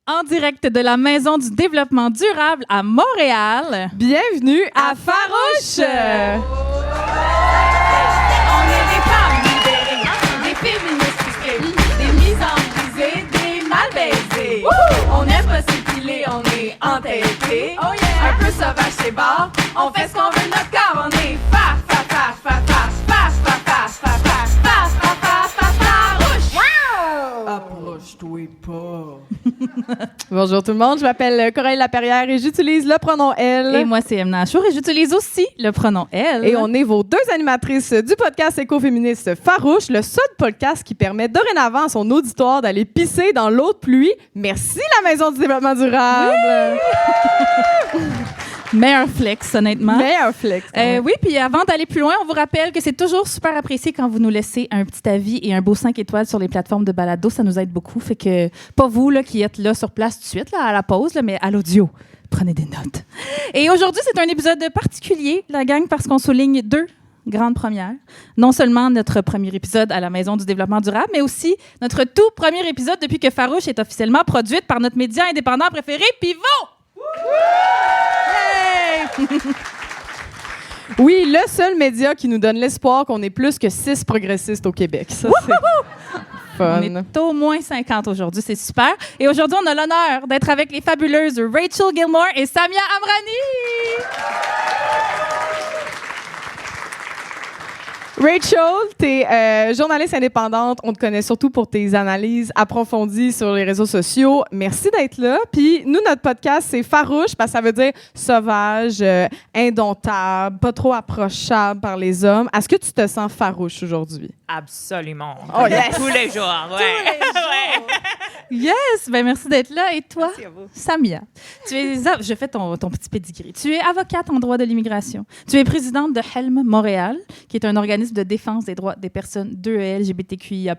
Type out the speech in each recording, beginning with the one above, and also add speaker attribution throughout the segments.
Speaker 1: En direct de la Maison du développement durable à Montréal.
Speaker 2: Bienvenue à Farouche!
Speaker 3: On est des femmes libérées, des féministes frustrées, des mises en brisées, des mal baisées. On aime pas s'épiler, on est entêtés. Oh yeah. Un peu sauvage c'est bar, on fait ce qu'on veut de notre corps. On est farouche.
Speaker 2: Approche-toi pas. Bonjour tout le monde, je m'appelle Coralie Laperrière et j'utilise le pronom elle.
Speaker 1: Et moi, c'est Emna Achour et j'utilise aussi le pronom elle.
Speaker 2: Et on est vos deux animatrices du podcast écoféministe Farouche, le seul podcast qui permet dorénavant à son auditoire d'aller pisser dans l'eau de pluie. Merci la Maison du développement durable! Oui!
Speaker 1: Meilleur flex, honnêtement.
Speaker 2: Meilleur flex.
Speaker 1: Oui, puis avant d'aller plus loin, on vous rappelle que c'est toujours super apprécié quand vous nous laissez un petit avis et un beau 5 étoiles sur les plateformes de balado. Ça nous aide beaucoup. Fait que, pas vous là, qui êtes là sur place tout de suite, là, à la pause, là, mais à l'audio. Prenez des notes. Et aujourd'hui, c'est un épisode particulier, la gang, parce qu'on souligne deux grandes premières. Non seulement notre premier épisode à la Maison du développement durable, mais aussi notre tout premier épisode depuis que Farouche est officiellement produite par notre média indépendant préféré, Pivot!
Speaker 2: Oui, le seul média qui nous donne l'espoir qu'on est plus que 6 progressistes au Québec. Ça, c'est fun.
Speaker 1: On est au moins 50 aujourd'hui, c'est super. Et aujourd'hui, on a l'honneur d'être avec les fabuleuses Rachel Gilmore et Samia Amrani.
Speaker 2: Rachel, t'es journaliste indépendante. On te connaît surtout pour tes analyses approfondies sur les réseaux sociaux. Merci d'être là. Puis nous, notre podcast, c'est Farouche parce que ça veut dire sauvage, indomptable, pas trop approchable par les hommes. Est-ce que tu te sens farouche aujourd'hui?
Speaker 4: Absolument.
Speaker 2: Oh, yes.
Speaker 4: Tous les jours, ouais.
Speaker 1: Yes! Ben merci d'être là. Et toi,
Speaker 4: Merci à vous.
Speaker 1: Samia, je fais ton petit pedigree. Tu es avocate en droit de l'immigration. Tu es présidente de Helm Montréal, qui est un organisme de défense des droits des personnes LGBTQIA+,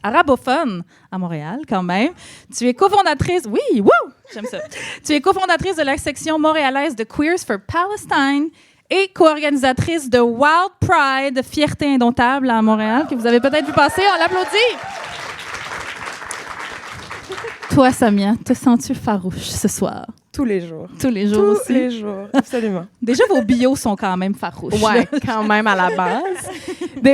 Speaker 1: arabophone à Montréal, quand même. Tu es cofondatrice... Oui, wouh! J'aime ça. Tu es cofondatrice de la section montréalaise de Queers for Palestine et co-organisatrice de Wild Pride, Fierté indomptable à Montréal, que vous avez peut-être vu passer. On l'applaudit! Toi, Samia, te sens-tu farouche ce soir?
Speaker 5: Tous les jours.
Speaker 1: Tous les jours aussi?
Speaker 5: Tous les jours, absolument.
Speaker 1: Déjà, vos bios sont quand même farouches.
Speaker 2: Ouais, quand même à la base.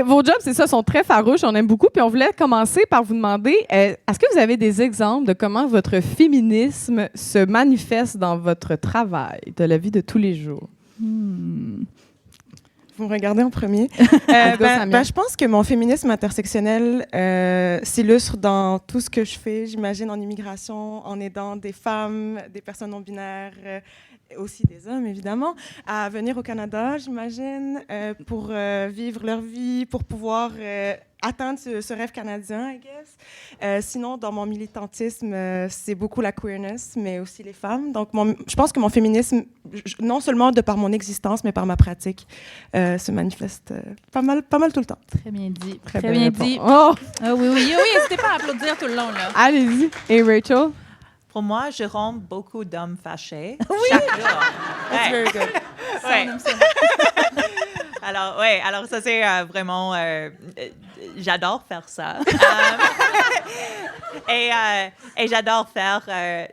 Speaker 2: Vos jobs, c'est ça, sont très farouches. On aime beaucoup. Puis on voulait commencer par vous demander, est-ce que vous avez des exemples de comment votre féminisme se manifeste dans votre travail, de la vie de tous les jours?
Speaker 5: Vous me regardez en premier.
Speaker 2: Samia.
Speaker 5: Je pense que mon féminisme intersectionnel s'illustre dans tout ce que je fais, j'imagine, en immigration, en aidant des femmes, des personnes non-binaires, aussi des hommes, évidemment, à venir au Canada, j'imagine, pour vivre leur vie, pour pouvoir atteindre ce rêve canadien, I guess. Sinon, dans mon militantisme, c'est beaucoup la queerness, mais aussi les femmes. Donc, je pense que mon féminisme, non seulement de par mon existence, mais par ma pratique, se manifeste pas mal tout le temps.
Speaker 1: Très bien dit.
Speaker 5: Très
Speaker 1: Très
Speaker 5: bien
Speaker 1: bien dit.
Speaker 2: Oh,
Speaker 1: Ah oui, n'hésitez pas à applaudir tout le long, là.
Speaker 2: allez-y. Et Rachel?
Speaker 4: Pour moi, je rends beaucoup d'hommes fâchés.
Speaker 1: Oui!
Speaker 4: Chaque jour.
Speaker 5: That's very good.
Speaker 4: Ouais. Alors ça c'est vraiment, j'adore faire ça. Et j'adore faire,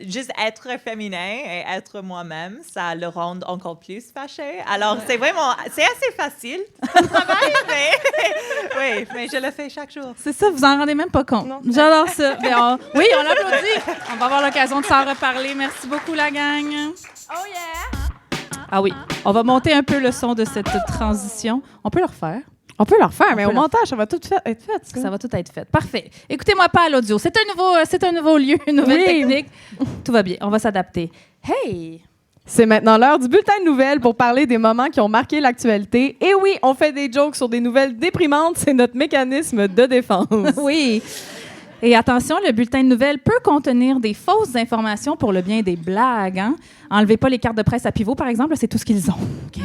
Speaker 4: juste être féminin et être moi-même, ça le rend encore plus fâché. Alors c'est assez facile le travail, mais je le fais chaque jour.
Speaker 1: C'est ça, vous en rendez même pas compte.
Speaker 5: Non.
Speaker 1: J'adore ça. Oui, on l'applaudit. On va avoir l'occasion de s'en reparler. Merci beaucoup, la gang.
Speaker 3: Oh yeah!
Speaker 1: Ah oui, on va monter un peu le son de cette transition. On peut le refaire.
Speaker 2: On peut le refaire, mais
Speaker 1: peut
Speaker 2: au
Speaker 1: le
Speaker 2: montage, ça va tout être fait.
Speaker 1: Ça va tout être fait. Parfait. Écoutez-moi pas à l'audio. C'est un nouveau lieu, une nouvelle technique. Tout va bien. On va s'adapter. Hey!
Speaker 2: C'est maintenant l'heure du bulletin de nouvelles pour parler des moments qui ont marqué l'actualité. Et oui, on fait des jokes sur des nouvelles déprimantes. C'est notre mécanisme de défense.
Speaker 1: Oui. Et attention, le bulletin de nouvelles peut contenir des fausses informations pour le bien des blagues. Hein? Enlevez pas les cartes de presse à pivot, par exemple. C'est tout ce qu'ils ont. Okay.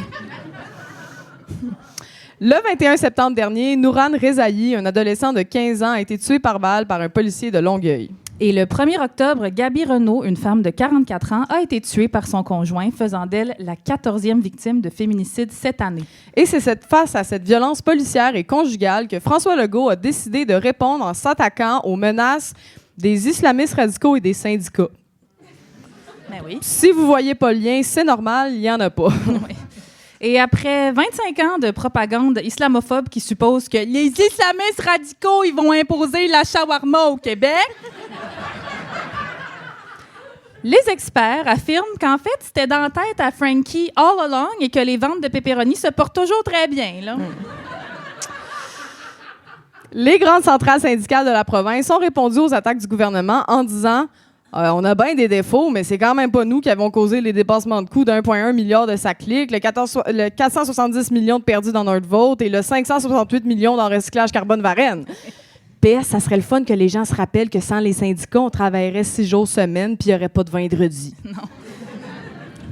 Speaker 2: Le 21 septembre dernier, Nouran Rezaï, un adolescent de 15 ans, a été tué par balle par un policier de Longueuil.
Speaker 1: Et le 1er octobre, Gabi Renaud, une femme de 44 ans, a été tuée par son conjoint, faisant d'elle la 14e victime de féminicide cette année.
Speaker 2: Et c'est face à cette violence policière et conjugale que François Legault a décidé de répondre en s'attaquant aux menaces des islamistes radicaux et des syndicats.
Speaker 1: Ben oui.
Speaker 2: Si vous voyez pas le lien, c'est normal, il y en a pas.
Speaker 1: Oui. Et après 25 ans de propagande islamophobe qui suppose que les islamistes radicaux, ils vont imposer la shawarma au Québec, les experts affirment qu'en fait, c'était dans la tête à Frankie all along et que les ventes de pepperoni se portent toujours très bien, là.
Speaker 2: Les grandes centrales syndicales de la province ont répondu aux attaques du gouvernement en disant on a bien des défauts, mais c'est quand même pas nous qui avons causé les dépassements de coûts d'1,1 milliard de SACLIC, le 470 millions de perdus dans Nordvolt et le 568 millions dans recyclage carbone Varennes. PS, ça serait le fun que les gens se rappellent que sans les syndicats, on travaillerait 6 jours semaine puis il n'y aurait pas de vendredi.
Speaker 1: Non.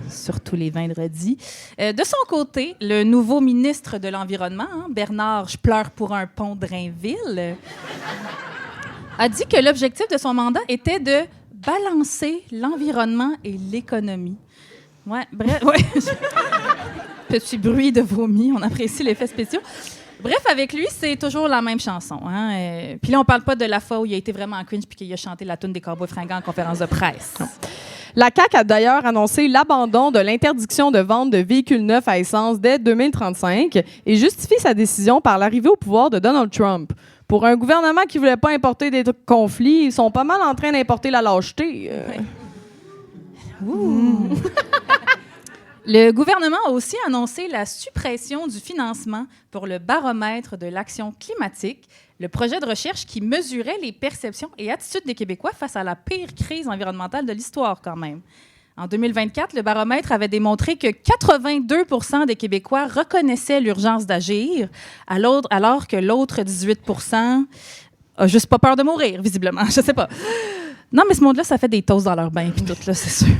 Speaker 1: Surtout les vendredis. De son côté, le nouveau ministre de l'Environnement, Bernard Je pleure pour un pont Drainville, a dit que l'objectif de son mandat était de balancer l'environnement et l'économie. Ouais, bref, ouais. Petit bruit de vomi, on apprécie l'effet spéciaux. Bref, avec lui, c'est toujours la même chanson. Puis là, on parle pas de la fois où il a été vraiment cringe puis qu'il a chanté la toune des Cowboys fringants en conférence de presse. Non.
Speaker 2: La CAQ a d'ailleurs annoncé l'abandon de l'interdiction de vente de véhicules neufs à essence dès 2035 et justifie sa décision par l'arrivée au pouvoir de Donald Trump. Pour un gouvernement qui voulait pas importer des conflits, ils sont pas mal en train d'importer la lâcheté.
Speaker 1: Le gouvernement a aussi annoncé la suppression du financement pour le baromètre de l'action climatique, le projet de recherche qui mesurait les perceptions et attitudes des Québécois face à la pire crise environnementale de l'histoire quand même. En 2024, le baromètre avait démontré que 82 % des Québécois reconnaissaient l'urgence d'agir, alors que l'autre 18 % a juste pas peur de mourir, visiblement. Je sais pas. Non, mais ce monde-là, ça fait des toasts dans leur bain, puis tout, là, c'est sûr.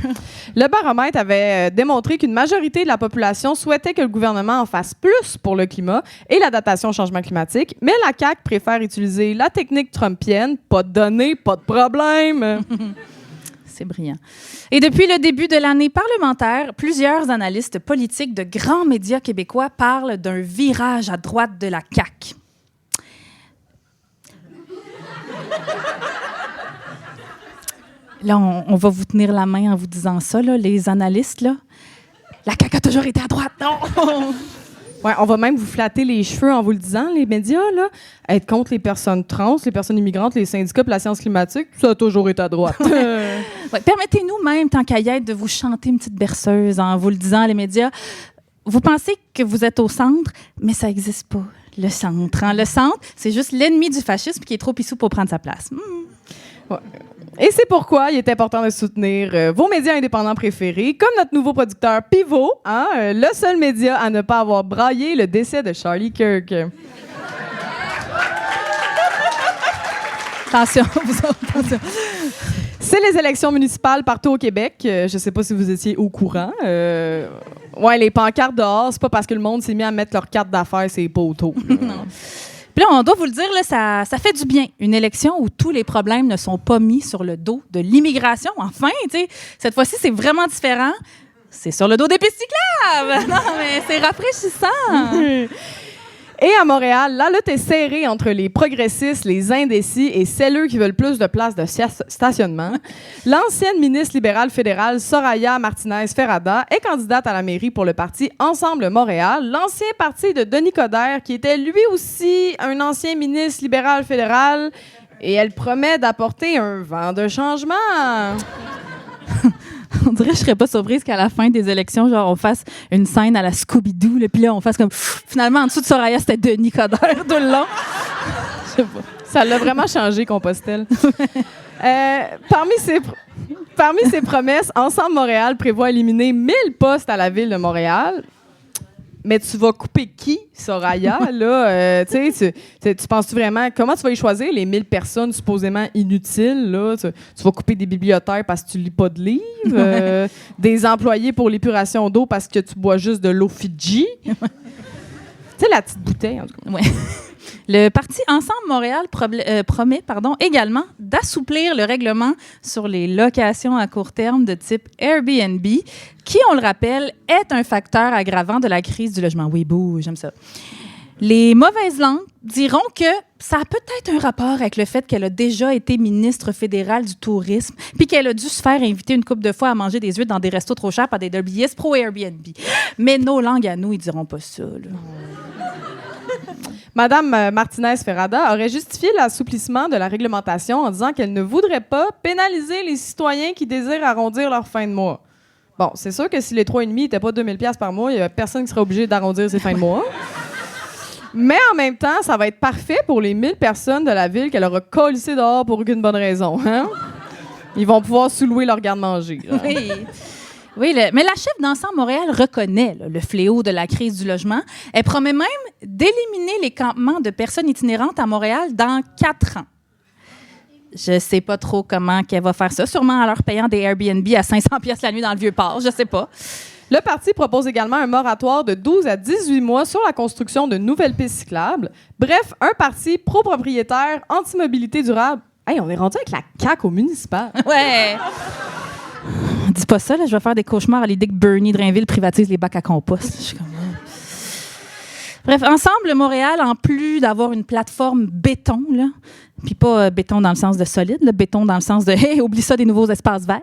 Speaker 2: Le baromètre avait démontré qu'une majorité de la population souhaitait que le gouvernement en fasse plus pour le climat et l'adaptation au changement climatique, mais la CAQ préfère utiliser la technique trumpienne, pas de données, pas de problème.
Speaker 1: C'est brillant. Et depuis le début de l'année parlementaire, plusieurs analystes politiques de grands médias québécois parlent d'un virage à droite de la CAQ. Là, on va vous tenir la main en vous disant ça, là, les analystes. Là. La CAQ a toujours été à droite, non?
Speaker 2: Ouais, on va même vous flatter les cheveux en vous le disant, les médias, là. Être contre les personnes trans, les personnes immigrantes, les syndicats et la science climatique, ça a toujours été à droite.
Speaker 1: Ouais, permettez-nous même, tant qu'à y être, de vous chanter une petite berceuse en vous le disant, les médias. Vous pensez que vous êtes au centre, mais ça n'existe pas, le centre. Hein? Le centre, c'est juste l'ennemi du fascisme qui est trop pissou pour prendre sa place.
Speaker 2: Ouais. Et c'est pourquoi il est important de soutenir vos médias indépendants préférés, comme notre nouveau producteur Pivot, le seul média à ne pas avoir braillé le décès de Charlie Kirk.
Speaker 1: Attention, vous autres, attention.
Speaker 2: C'est les élections municipales partout au Québec. Je ne sais pas si vous étiez au courant. Ouais, les pancartes dehors, c'est pas parce que le monde s'est mis à mettre leurs cartes d'affaires sur les poteaux.
Speaker 1: Non. Puis là, on doit vous le dire, là, ça fait du bien. Une élection où tous les problèmes ne sont pas mis sur le dos de l'immigration. Enfin, tu sais, cette fois-ci, c'est vraiment différent. C'est sur le dos des pistes cyclables. Non, mais c'est rafraîchissant.
Speaker 2: Et à Montréal, la lutte est serrée entre les progressistes, les indécis et celles qui veulent plus de places de stationnement. L'ancienne ministre libérale fédérale Soraya Martinez-Ferrada est candidate à la mairie pour le parti Ensemble Montréal, l'ancien parti de Denis Coderre, qui était lui aussi un ancien ministre libéral fédéral, et elle promet d'apporter un vent de changement.
Speaker 1: On dirait que je serais pas surprise qu'à la fin des élections, genre, on fasse une scène à la Scooby-Doo, puis là, on fasse comme... Finalement, en dessous de Soraya, c'était Denis Coderre tout le long. Je sais pas.
Speaker 2: Ça l'a vraiment changé, Compostelle. Parmi ses promesses, Ensemble Montréal prévoit éliminer 1000 postes à la ville de Montréal. Mais tu vas couper qui, Soraya, là? Tu penses-tu vraiment... Comment tu vas y choisir les 1000 personnes supposément inutiles, là? Tu vas couper des bibliothécaires parce que tu lis pas de livres? Des employés pour l'épuration d'eau parce que tu bois juste de l'eau Fidji? Tu sais, la petite bouteille, en tout cas.
Speaker 1: Ouais. Le parti Ensemble Montréal promet également d'assouplir le règlement sur les locations à court terme de type Airbnb, qui, on le rappelle, est un facteur aggravant de la crise du logement. Oui, bouh, j'aime ça. Les mauvaises langues diront que ça a peut-être un rapport avec le fait qu'elle a déjà été ministre fédérale du tourisme puis qu'elle a dû se faire inviter une couple de fois à manger des huîtres dans des restos trop chers par des lobbyistes pro-Airbnb. Mais nos langues à nous, ils diront pas ça, là.
Speaker 2: Madame Martinez-Ferrada aurait justifié l'assouplissement de la réglementation en disant qu'elle ne voudrait pas pénaliser les citoyens qui désirent arrondir leur fin de mois. Bon, c'est sûr que si les 3,5 n'étaient pas 2 000 $ par mois, il n'y a personne qui serait obligé d'arrondir ses fins de mois. Mais en même temps, ça va être parfait pour les 1000 personnes de la ville qu'elle aura collissées dehors pour aucune bonne raison. Hein? Ils vont pouvoir sous-louer leur garde-manger.
Speaker 1: Oui. Oui, mais la chef d'Ensemble Montréal reconnaît le fléau de la crise du logement. Elle promet même d'éliminer les campements de personnes itinérantes à Montréal dans 4 ans. Je sais pas trop comment qu'elle va faire ça, sûrement en leur payant des Airbnb à 500 $ la nuit dans le Vieux-Port, je sais pas.
Speaker 2: Le parti propose également un moratoire de 12 à 18 mois sur la construction de nouvelles pistes cyclables. Bref, un parti pro-propriétaire, anti-mobilité durable. Hey, on est rendu avec la CAQ au municipal.
Speaker 1: Ouais. Dis pas ça, là, je vais faire des cauchemars à l'idée que Bernie Drainville privatise les bacs à compost. Je suis comme... Bref, Ensemble Montréal, en plus d'avoir une plateforme béton, là, puis pas béton dans le sens de solide, là, béton dans le sens de « hey, oublie ça des nouveaux espaces verts »,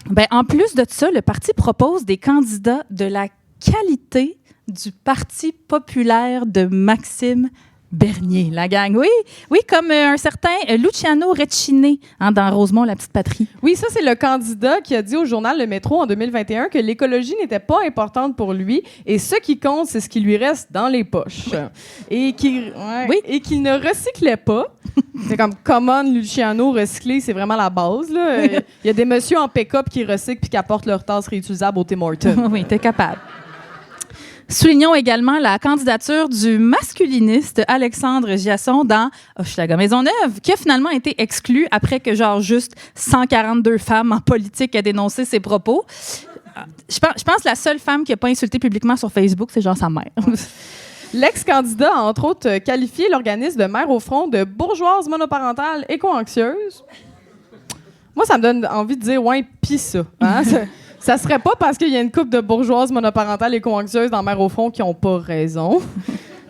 Speaker 1: ben, en plus de ça, le parti propose des candidats de la qualité du Parti populaire de Maxime Bernier, la gang. Oui, comme un certain Luciano Recchini dans Rosemont, la petite patrie.
Speaker 2: Oui, ça, c'est le candidat qui a dit au journal Le Métro en 2021 que l'écologie n'était pas importante pour lui et ce qui compte, c'est ce qui lui reste dans les poches. Oui. Et qu'il ne recyclait pas. C'est comme, comment Luciano recycler, c'est vraiment la base. Là. Il y a des messieurs en pick-up qui recyclent puis qui apportent leurs tasses réutilisables au Tim Hortons.
Speaker 1: Oui, t'es capable. Soulignons également la candidature du masculiniste Alexandre Giasson dans Hochelaga Maisonneuve, qui a finalement été exclu après que juste 142 femmes en politique aient dénoncé ses propos. Je pense que la seule femme qui n'a pas insulté publiquement sur Facebook, c'est sa mère.
Speaker 2: L'ex-candidat a entre autres qualifié l'organisme de Mères au front de bourgeoise monoparentale éco-anxieuse. Moi, ça me donne envie de dire, ouais, pis ça. Hein? Ça serait pas parce qu'il y a une couple de bourgeoises monoparentales éco-anxieuses dans Mères au front qui n'ont pas raison.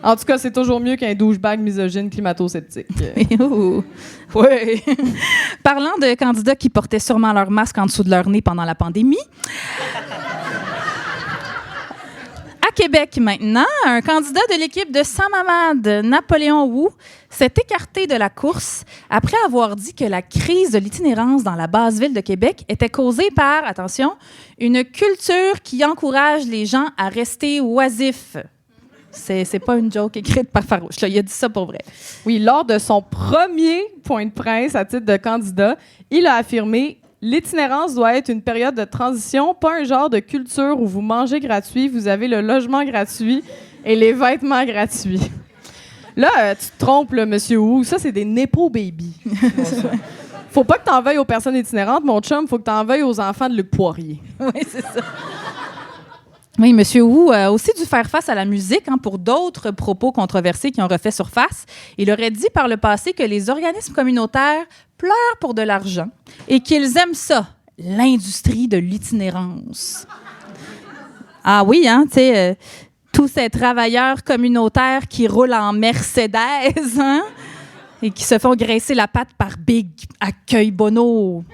Speaker 2: En tout cas, c'est toujours mieux qu'un douchebag misogyne climato-sceptique.
Speaker 1: Oui. Parlant de candidats qui portaient sûrement leur masque en dessous de leur nez pendant la pandémie. À Québec, maintenant, un candidat de l'équipe de Saint-Mamad, Napoléon Wu, s'est écarté de la course après avoir dit que la crise de l'itinérance dans la basse ville de Québec était causée par, attention, une culture qui encourage les gens à rester oisifs. C'est pas une joke écrite par Farouche, là. Il a dit ça pour vrai.
Speaker 2: Oui, lors de son premier point de presse à titre de candidat, il a affirmé « L'itinérance doit être une période de transition, pas un genre de culture où vous mangez gratuit, vous avez le logement gratuit et les vêtements gratuits. » Là, tu te trompes, là, monsieur Wu. Ça, c'est des Nepo baby. Faut pas que t'en veuilles aux personnes itinérantes, mon chum. Faut que t'en veuilles aux enfants de Luc Poirier.
Speaker 1: Oui, c'est ça. Oui, M. Wu a aussi dû faire face à la musique pour d'autres propos controversés qui ont refait surface. Il aurait dit par le passé que les organismes communautaires pleurent pour de l'argent et qu'ils aiment ça, l'industrie de l'itinérance. Ah oui, tu sais, tous ces travailleurs communautaires qui roulent en Mercedes et qui se font graisser la patte par Big Accueil Bono.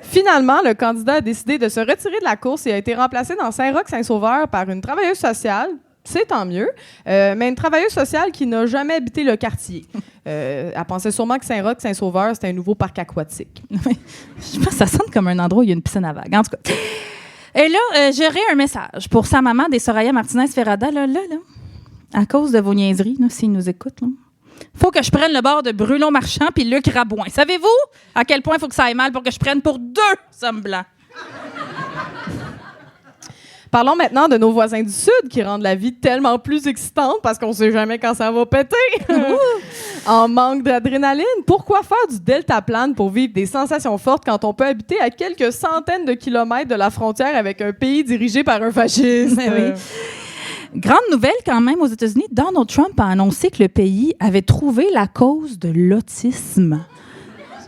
Speaker 2: Finalement, le candidat a décidé de se retirer de la course et a été remplacé dans Saint-Roch-Saint-Sauveur par une travailleuse sociale. C'est tant mieux. Mais une travailleuse sociale qui n'a jamais habité le quartier. Elle pensait sûrement que Saint-Roch-Saint-Sauveur, c'était un nouveau parc aquatique.
Speaker 1: Je pense que ça sonne comme un endroit où il y a une piscine à vagues. En tout cas. Et là, j'aurais un message pour sa maman des Soraya Martinez-Ferrada. Là, à cause de vos niaiseries, s'ils nous écoutent. Là. Faut que je prenne le bord de Bruno Marchand puis Luc Rabouin. Savez-vous à quel point il faut que ça aille mal pour que je prenne pour 2 hommes blancs?
Speaker 2: Parlons maintenant de nos voisins du Sud qui rendent la vie tellement plus excitante parce qu'on sait jamais quand ça va péter. En manque d'adrénaline, pourquoi faire du deltaplane pour vivre des sensations fortes quand on peut habiter à quelques centaines de kilomètres de la frontière avec un pays dirigé par un fasciste?
Speaker 1: Oui. Grande nouvelle quand même aux États-Unis, Donald Trump a annoncé que le pays avait trouvé la cause de l'autisme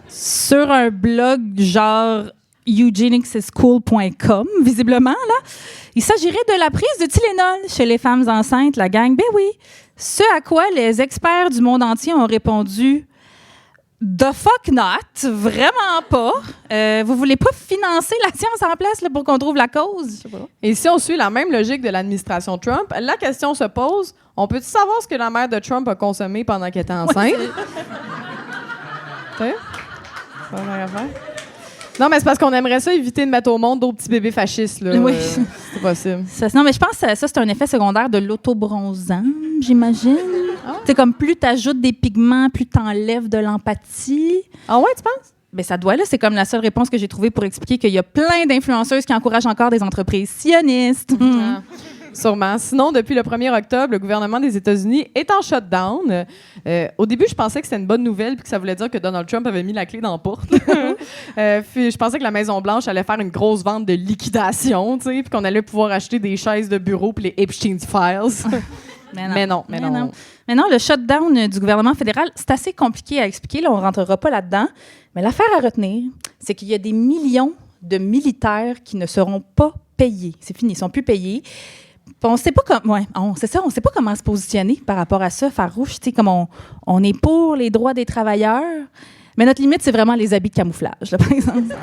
Speaker 1: sur un blog genre eugenicsiscool.com, visiblement. Là. Il s'agirait de la prise de Tylenol chez les femmes enceintes, la gang. Ben oui, Ce à quoi les experts du monde entier ont répondu « The fuck not! Vraiment pas! Vous voulez pas financer la science en place là, pour qu'on trouve la cause? » Je sais pas.
Speaker 2: Et si on suit la même logique de l'administration Trump, la question se pose, on peut-tu savoir ce que la mère de Trump a consommé pendant qu'elle était enceinte? Tu sais? Pas la même affaire. Non, mais c'est parce qu'on aimerait ça éviter de mettre au monde d'autres petits bébés fascistes. Là.
Speaker 1: Oui.
Speaker 2: C'est possible.
Speaker 1: Non, mais je pense que ça, c'est un effet secondaire de l'autobronzant, j'imagine. C'est comme plus tu ajoutes des pigments, plus tu enlèves de l'empathie.
Speaker 2: Ah ouais, tu penses?
Speaker 1: Ben ça doit, là. C'est comme la seule réponse que j'ai trouvée pour expliquer qu'il y a plein d'influenceuses qui encouragent encore des entreprises sionistes.
Speaker 2: Ah. Sûrement. Sinon, depuis le 1er octobre, le gouvernement des États-Unis est en shutdown. Au début, je pensais que c'était une bonne nouvelle et que ça voulait dire que Donald Trump avait mis la clé dans la porte. Puis je pensais que la Maison-Blanche allait faire une grosse vente de liquidation, tu sais, puis qu'on allait pouvoir acheter des chaises de bureau puis les Epstein Files. Mais non.
Speaker 1: Mais non, le shutdown du gouvernement fédéral, c'est assez compliqué à expliquer. Là, on ne rentrera pas là-dedans. Mais l'affaire à retenir, c'est qu'il y a des millions de militaires qui ne seront pas payés. C'est fini, ils ne sont plus payés. On ne sait pas on sait pas comment se positionner par rapport à ça, farouche. Comme on est pour les droits des travailleurs, mais notre limite, c'est vraiment les habits de camouflage, là, par exemple.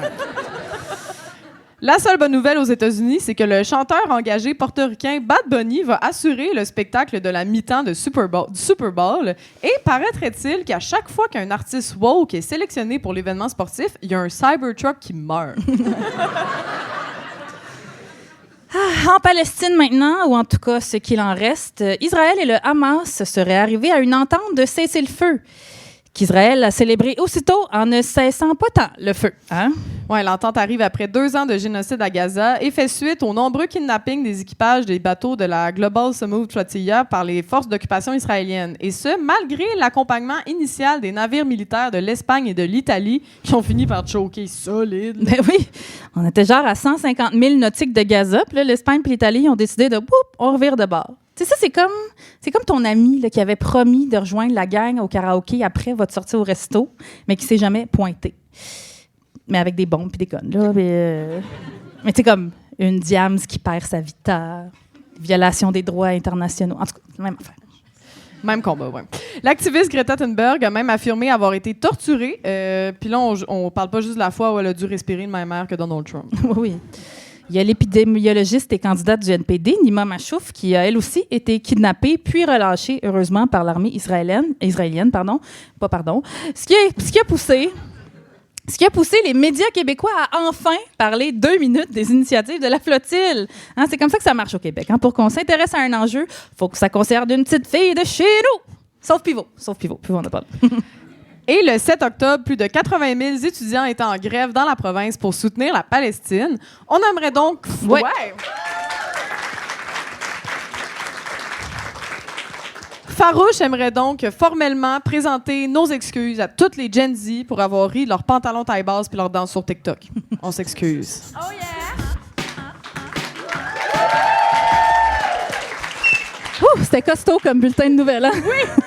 Speaker 2: La seule bonne nouvelle aux États-Unis, c'est que le chanteur engagé portoricain Bad Bunny va assurer le spectacle de la mi-temps du Super Bowl. Et paraîtrait-il qu'à chaque fois qu'un artiste woke est sélectionné pour l'événement sportif, il y a un Cybertruck qui meurt.
Speaker 1: En Palestine maintenant, ou en tout cas ce qu'il en reste, Israël et le Hamas seraient arrivés à une entente de cessez-le-feu qu'Israël a célébré aussitôt en ne cessant pas tant le feu. Hein?
Speaker 2: Ouais, l'entente arrive après 2 ans de génocide à Gaza et fait suite aux nombreux kidnappings des équipages des bateaux de la Global Smooth Flotilla par les forces d'occupation israéliennes. Et ce, malgré l'accompagnement initial des navires militaires de l'Espagne et de l'Italie qui ont fini par choquer solide.
Speaker 1: Ben oui, on était genre à 150 000 nautiques de Gaza, puis là, l'Espagne et l'Italie ont décidé de « on revire de bord ». Tu sais, ça, c'est comme ton ami là, qui avait promis de rejoindre la gang au karaoké après votre sortie au resto, mais qui s'est jamais pointé. Mais avec des bombes puis des connes, là. Mais tu sais, comme une Diams qui perd sa vita, violation des droits internationaux. En tout cas, même affaire.
Speaker 2: Même combat, oui. L'activiste Greta Thunberg a même affirmé avoir été torturée. Puis là, on parle pas juste de la fois où elle a dû respirer le même air que Donald Trump.
Speaker 1: Oui. Il y a l'épidémiologiste et candidate du NPD, Nima Machouf, qui a elle aussi été kidnappée puis relâchée, heureusement, par l'armée israélienne. Ce qui a poussé les médias québécois à enfin parler 2 minutes des initiatives de la flottille. Hein, c'est comme ça que ça marche au Québec. Hein. Pour qu'on s'intéresse à un enjeu, il faut que ça concerne une petite fille de chez nous. Sauf Pivot. Pivot, on n'a pas.
Speaker 2: Et le 7 octobre, plus de 80 000 étudiants étaient en grève dans la province pour soutenir la Palestine. On aimerait donc...
Speaker 1: Ouais.
Speaker 2: Farouche aimerait donc formellement présenter nos excuses à toutes les Gen Z pour avoir ri de leurs pantalons taille-basse puis leurs danses sur TikTok. On s'excuse.
Speaker 3: Oh yeah!
Speaker 1: C'était costaud comme bulletin de nouvelles. Hein? Oui!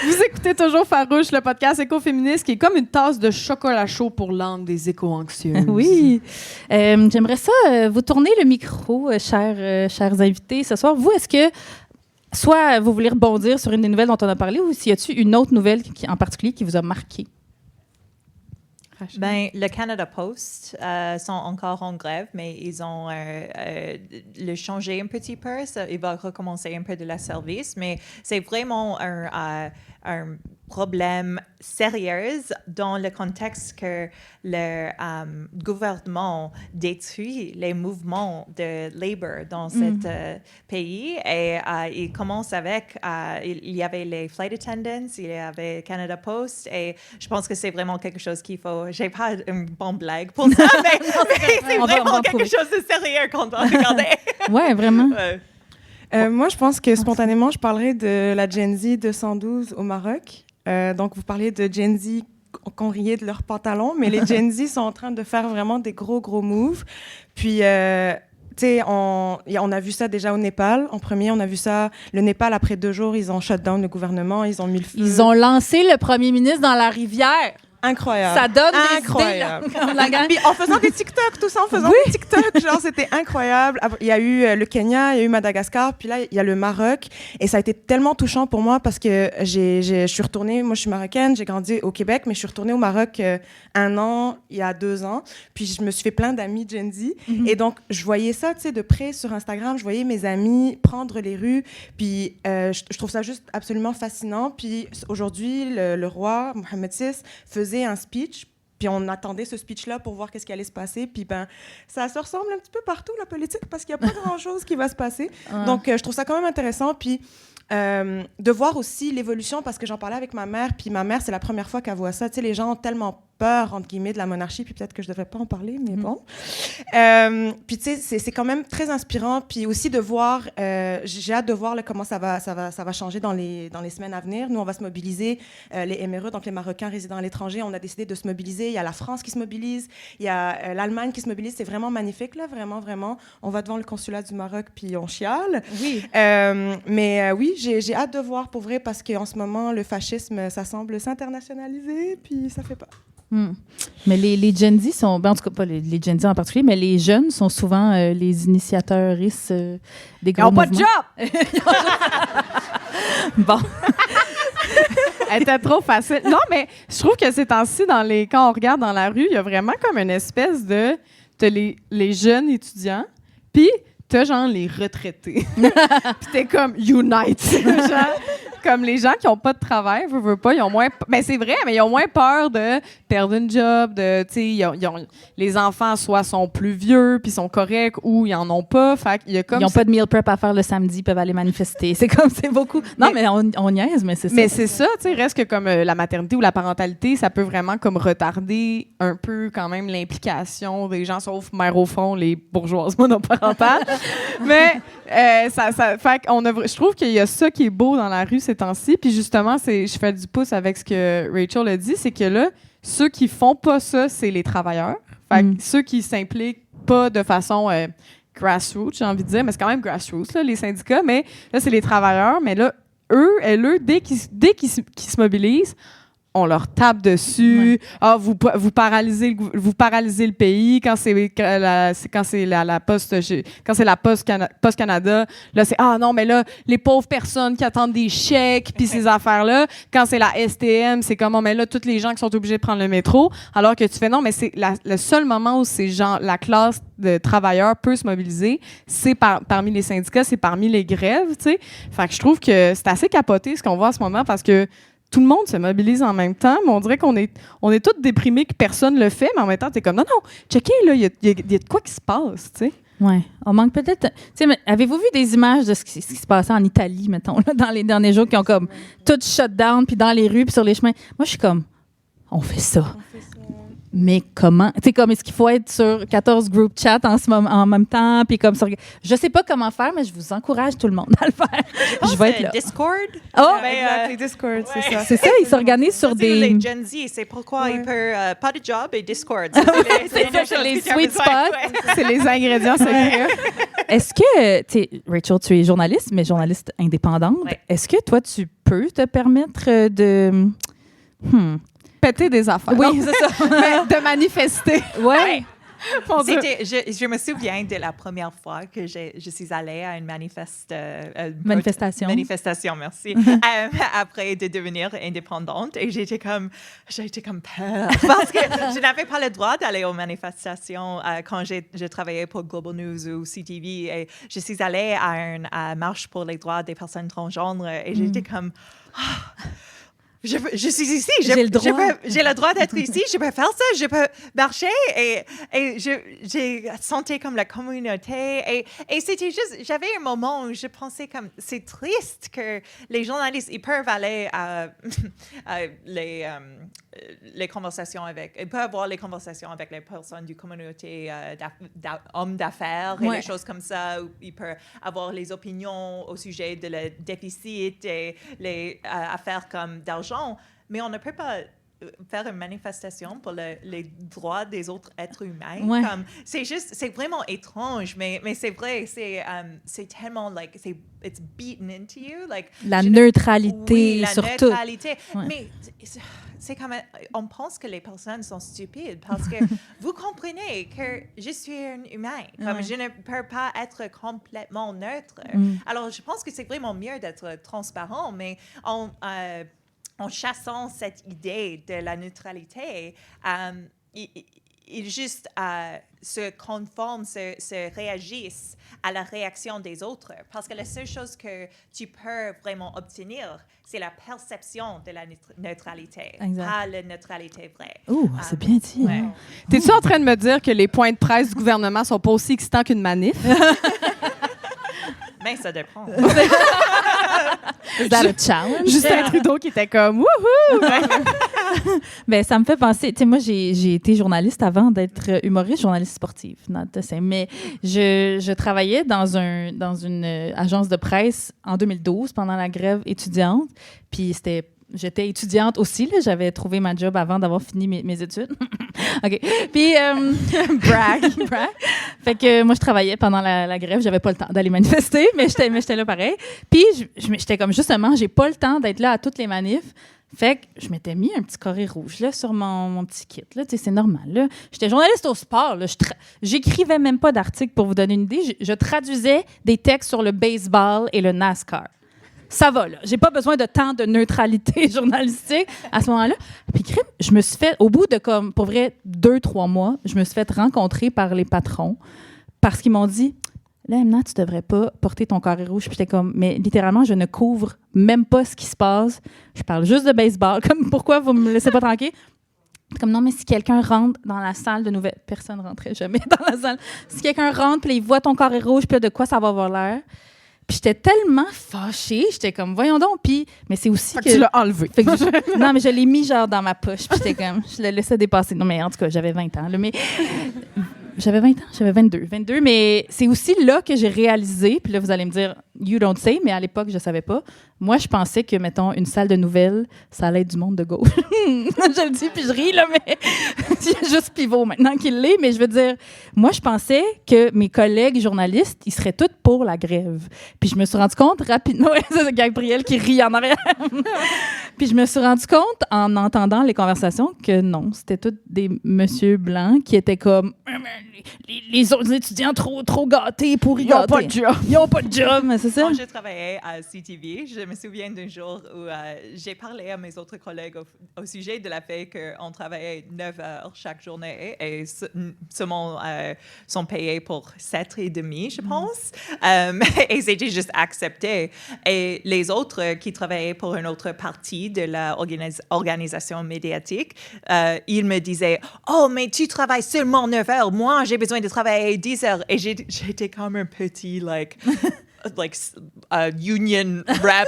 Speaker 2: Vous écoutez toujours Farouche, le podcast écoféministe qui est comme une tasse de chocolat chaud pour l'âme des éco-anxieuses.
Speaker 1: Oui. J'aimerais ça vous tourner le micro, chers invités. Ce soir, vous, est-ce que soit vous voulez rebondir sur une des nouvelles dont on a parlé ou s'il y a-t-il une autre nouvelle en particulier qui vous a marqué?
Speaker 4: Ben, le Canada Post sont encore en grève, mais ils ont le changé un petit peu. Il va recommencer un peu de la service, mais c'est vraiment un problème sérieux dans le contexte que le gouvernement détruit les mouvements de labor dans ce pays. Et il commence avec, il y avait les flight attendants, il y avait Canada Post, et je pense que c'est vraiment quelque chose qu'il faut... J'ai pas une bonne blague pour ça, mais c'est vraiment quelque chose de sérieux quand on regarde.
Speaker 1: Oui, vraiment.
Speaker 5: Moi, je pense que spontanément, je parlerais de la Gen Z 212 au Maroc. Donc, vous parliez de Gen Z qu'on riait de leurs pantalons, mais les Gen Z sont en train de faire vraiment des gros moves. Puis, tu sais, on a vu ça déjà au Népal. En premier, on a vu ça, le Népal, après 2 jours, ils ont shut down le gouvernement, ils ont mis le feu.
Speaker 1: Ils ont lancé le premier ministre dans la rivière.
Speaker 5: incroyable.
Speaker 1: Ça donne des
Speaker 5: incroyable.
Speaker 1: idées, là, comme la gang.
Speaker 5: Puis en faisant des TikTok, tout ça, en faisant des TikTok, genre c'était incroyable. Il y a eu le Kenya, il y a eu Madagascar, puis là il y a le Maroc, et ça a été tellement touchant pour moi parce que je suis retournée, moi je suis marocaine, j'ai grandi au Québec, mais je suis retournée au Maroc 1 an, il y a 2 ans, puis je me suis fait plein d'amis Gen Z, et donc je voyais ça, tu sais, de près sur Instagram, je voyais mes amis prendre les rues, puis je trouve ça juste absolument fascinant. Puis aujourd'hui, le roi Mohamed VI faisait un speech, puis on attendait ce speech-là pour voir qu'est-ce qui allait se passer. Puis ben, ça se ressemble un petit peu partout, la politique, parce qu'il n'y a pas grand-chose qui va se passer. Donc, je trouve ça quand même intéressant. Puis de voir aussi l'évolution, parce que j'en parlais avec ma mère, puis ma mère, c'est la première fois qu'elle voit ça. Tu sais, les gens ont tellement peur, entre guillemets, de la monarchie, puis peut-être que je ne devrais pas en parler, mais bon. Puis, tu sais, c'est quand même très inspirant. Puis aussi de voir, j'ai hâte de voir là, comment ça va changer dans les semaines à venir. Nous, on va se mobiliser, les MRE, donc les Marocains résidant à l'étranger, on a décidé de se mobiliser. Il y a la France qui se mobilise, il y a l'Allemagne qui se mobilise. C'est vraiment magnifique, là, vraiment, vraiment. On va devant le consulat du Maroc, puis on chiale.
Speaker 1: Oui.
Speaker 5: Mais oui, j'ai hâte de voir, pour vrai, parce qu'en ce moment, le fascisme, ça semble s'internationaliser, puis ça fait peur.
Speaker 1: Mais les Gen Z sont, ben en tout cas pas les Gen Z en particulier, mais les jeunes sont souvent les initiateurs des gros mouvements.
Speaker 2: Ils n'ont pas de job!
Speaker 1: Bon.
Speaker 2: Elle était trop facile. Non, mais je trouve que ces temps-ci, quand on regarde dans la rue, il y a vraiment comme une espèce de... T'as les jeunes étudiants, puis t'as genre les retraités. Puis t'es comme unite. Genre, comme les gens qui n'ont pas de travail, veulent pas, ils ont moins... Ben c'est vrai, mais ils ont moins peur de perdre une job, de, tu sais, les enfants soit sont plus vieux, puis sont corrects, ou ils en ont pas. Fait qu'il y a comme...
Speaker 1: Ils n'ont pas de meal prep à faire le samedi, ils peuvent aller manifester. C'est beaucoup. Non, mais on niaise, mais c'est ça.
Speaker 2: Mais c'est ça, tu sais, reste que comme la maternité ou la parentalité, ça peut vraiment comme retarder un peu quand même l'implication des gens, sauf mère au fond, les bourgeoises monoparentales. Mais fait je trouve qu'il y a ça qui est beau dans la rue ces temps-ci. Puis justement, je fais du pouce avec ce que Rachel a dit, c'est que là, ceux qui font pas ça, c'est les travailleurs. Fait que ceux qui s'impliquent pas de façon grassroots, j'ai envie de dire, mais c'est quand même grassroots, là, les syndicats, mais là, c'est les travailleurs. Mais là, eux, dès qu'ils se mobilisent, on leur tape dessus. Ah, vous paralysez le pays quand c'est la Poste Canada. Là, c'est non, mais là, les pauvres personnes qui attendent des chèques puis ces affaires-là. Quand c'est la STM, c'est comme mais là, tous les gens qui sont obligés de prendre le métro. Alors que tu fais non, mais c'est le seul moment où ces gens, la classe de travailleurs peut se mobiliser, c'est parmi les syndicats, c'est parmi les grèves, tu sais. Fait que je trouve que c'est assez capoté ce qu'on voit en ce moment parce que tout le monde se mobilise en même temps, mais on dirait qu'on est tous déprimés que personne le fait, mais en même temps, t'es comme, non, checkez, là, il y a de quoi qui se passe, tu sais.
Speaker 1: Oui. On manque peut-être... Tu sais, avez-vous vu des images de ce qui se passait en Italie, mettons, là, dans les derniers jours, qui ont comme tout shut down, puis dans les rues, puis sur les chemins? Moi, je suis comme, on fait ça. Mais comment? Tu sais, comme, est-ce qu'il faut être sur 14 group chat en même temps? Puis comme sur... Je sais pas comment faire, mais je vous encourage tout le monde à le faire. Je vais être là.
Speaker 4: Discord?
Speaker 1: Oh!
Speaker 5: Exactement, Discord, c'est ça.
Speaker 1: C'est ça, ils s'organisent sur des...
Speaker 4: Les Gen Z, c'est pourquoi ils peuvent pas de job et Discord.
Speaker 1: C'est les sweet spots.
Speaker 2: C'est les ingrédients secrets.
Speaker 1: Est-ce que, tu sais, Rachel, tu es journaliste, mais journaliste indépendante.
Speaker 4: Ouais.
Speaker 1: Est-ce que toi, tu peux te permettre de...
Speaker 2: Péter des affaires.
Speaker 1: Oui, c'est ça.
Speaker 2: Mais de manifester.
Speaker 1: Ouais.
Speaker 4: Je me souviens de la première fois que je suis allée à une manifestation, merci, après de devenir indépendante. Et j'étais comme peur parce que je n'avais pas le droit d'aller aux manifestations quand je travaillais pour Global News ou CTV. Et je suis allée à une marche pour les droits des personnes transgenres et j'étais comme... Je suis ici, j'ai le droit d'être ici, je peux faire ça, je peux marcher et j'ai senti comme la communauté et c'était juste, j'avais un moment où je pensais comme, c'est triste que les journalistes, ils peuvent aller à les conversations ils peuvent avoir les conversations avec les personnes du communauté hommes d'affaires et des choses comme ça, où ils peuvent avoir les opinions au sujet de le déficit et les affaires comme d'argent. Mais on ne peut pas faire une manifestation pour les droits des autres êtres humains.
Speaker 1: Ouais.
Speaker 4: Comme, c'est vraiment étrange, mais c'est vrai, c'est tellement, like, it's beaten into you. Like,
Speaker 1: La neutralité,
Speaker 4: oui, la
Speaker 1: surtout.
Speaker 4: neutralité.
Speaker 1: Ouais.
Speaker 4: Mais c'est comme, on pense que les personnes sont stupides parce que vous comprenez que je suis un humain. Comme je ne peux pas être complètement neutre. Alors, je pense que c'est vraiment mieux d'être transparent, mais en chassant cette idée de la neutralité, ils juste se conforment, se réagissent à la réaction des autres. Parce que la seule chose que tu peux vraiment obtenir, c'est la perception de la neutralité,
Speaker 1: Exact.
Speaker 4: pas la neutralité vraie.
Speaker 1: Ouh, c'est bien dit.
Speaker 4: Ouais.
Speaker 1: hein.
Speaker 2: T'es-tu en train de me dire que les points de presse du gouvernement sont pas aussi excitants qu'une manif?
Speaker 4: Mais ça dépend.
Speaker 1: Is that a challenge?
Speaker 2: Justin Trudeau qui était comme « Wouhou! »
Speaker 1: Ben, ça me fait penser, tu sais, moi, j'ai été journaliste avant d'être humoriste, journaliste sportive. Mais je travaillais dans une agence de presse en 2012 pendant la grève étudiante. Puis j'étais étudiante aussi, là. J'avais trouvé ma job avant d'avoir fini mes études. OK. Puis, brag. Fait que moi, je travaillais pendant la grève. J'avais pas le temps d'aller manifester, mais j'étais là pareil. Puis, j'étais comme, justement, j'ai pas le temps d'être là à toutes les manifs. Fait que je m'étais mis un petit carré rouge là, sur mon petit kit. Là. C'est normal. Là. J'étais journaliste au sport. Là. J'écrivais même pas d'articles pour vous donner une idée. Je traduisais des textes sur le baseball et le NASCAR. Ça va, là. J'ai pas besoin de tant de neutralité journalistique à ce moment-là. Puis, je me suis fait, au bout de, comme, pour vrai, 2-3 mois, je me suis fait rencontrer par les patrons parce qu'ils m'ont dit « Là, Emna, tu devrais pas porter ton carré rouge. » Puis j'étais comme « Mais littéralement, je ne couvre même pas ce qui se passe. Je parle juste de baseball. Comme, pourquoi vous me laissez pas tranquille? » Comme non, mais si quelqu'un rentre dans la salle de nouvelles... Personne rentrait jamais dans la salle. Si quelqu'un rentre, puis il voit ton carré rouge, puis là, de quoi ça va avoir l'air? Puis j'étais tellement fâchée, j'étais comme, voyons donc, puis... Mais c'est aussi que...
Speaker 2: Tu l'as enlevé.
Speaker 1: Fait que non, mais je l'ai mis genre dans ma poche, puis j'étais comme, je le laissais dépasser. Non, mais en tout cas, j'avais 20 ans, là, mais... J'avais 20 ans, j'avais 22, mais c'est aussi là que j'ai réalisé, puis là, vous allez me dire, you don't say, mais à l'époque, je savais pas. Moi, je pensais que, mettons, une salle de nouvelles, ça allait être du monde de gauche. Je le dis, puis je ris, là, mais c'est juste Pivot maintenant qu'il l'est, mais je veux dire, moi, je pensais que mes collègues journalistes, ils seraient tous pour la grève. Puis je me suis rendu compte rapidement, ouais, c'est Gabriel qui rit en arrière. Puis je me suis rendu compte, en entendant les conversations, que non, c'était tous des monsieur blancs qui étaient comme... Les autres étudiants trop gâtés pour y
Speaker 2: Ils ont
Speaker 1: gâter.
Speaker 2: pas de job.
Speaker 1: Ils ont pas de job, mais c'est ça.
Speaker 4: Quand je travaillais à CTV, je me souviens d'un jour où j'ai parlé à mes autres collègues au sujet de la fait qu'on travaillait 9 heures chaque journée et seulement sont payés pour 7h30, je pense. Et c'était juste accepté. Et les autres qui travaillaient pour une autre partie de l'organisation médiatique, ils me disaient « Oh, mais tu travailles seulement 9 heures. Moi, j'ai besoin de travailler 10 heures. » Et j'étais comme un petit, like union rep.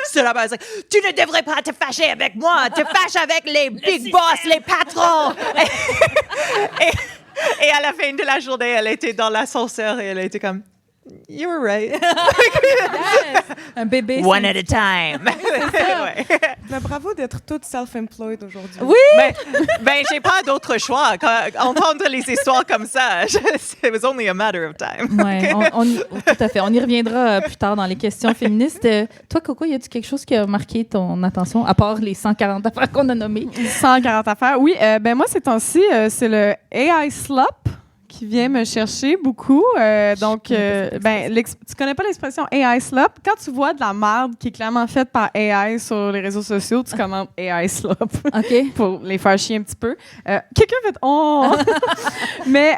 Speaker 4: Stood up, I was like, tu ne devrais pas te fâcher avec moi. Te fâches avec les big boss, les patrons. et à la fin de la journée, elle était dans l'ascenseur et elle était comme, you were right.
Speaker 1: Yes. Un bébé.
Speaker 4: One at a time. Ouais.
Speaker 5: Mais bravo d'être toute self-employed aujourd'hui.
Speaker 1: Oui.
Speaker 4: Ben, j'ai pas d'autre choix. Entendre les histoires comme ça, it was only a matter of time.
Speaker 1: Oui, tout à fait. On y reviendra plus tard dans les questions féministes. Toi, Coco, y a-t-il quelque chose qui a marqué ton attention, à part les 140 affaires qu'on a nommées?
Speaker 2: 140 affaires. Oui, ben moi, ces temps-ci, c'est le AI Slop qui vient me chercher beaucoup. Donc, tu connais pas l'expression AI slop? Quand tu vois de la merde qui est clairement faite par AI sur les réseaux sociaux, tu commandes AI slop.
Speaker 1: OK.
Speaker 2: Pour les faire chier un petit peu. Quelqu'un fait « Oh! » Mais,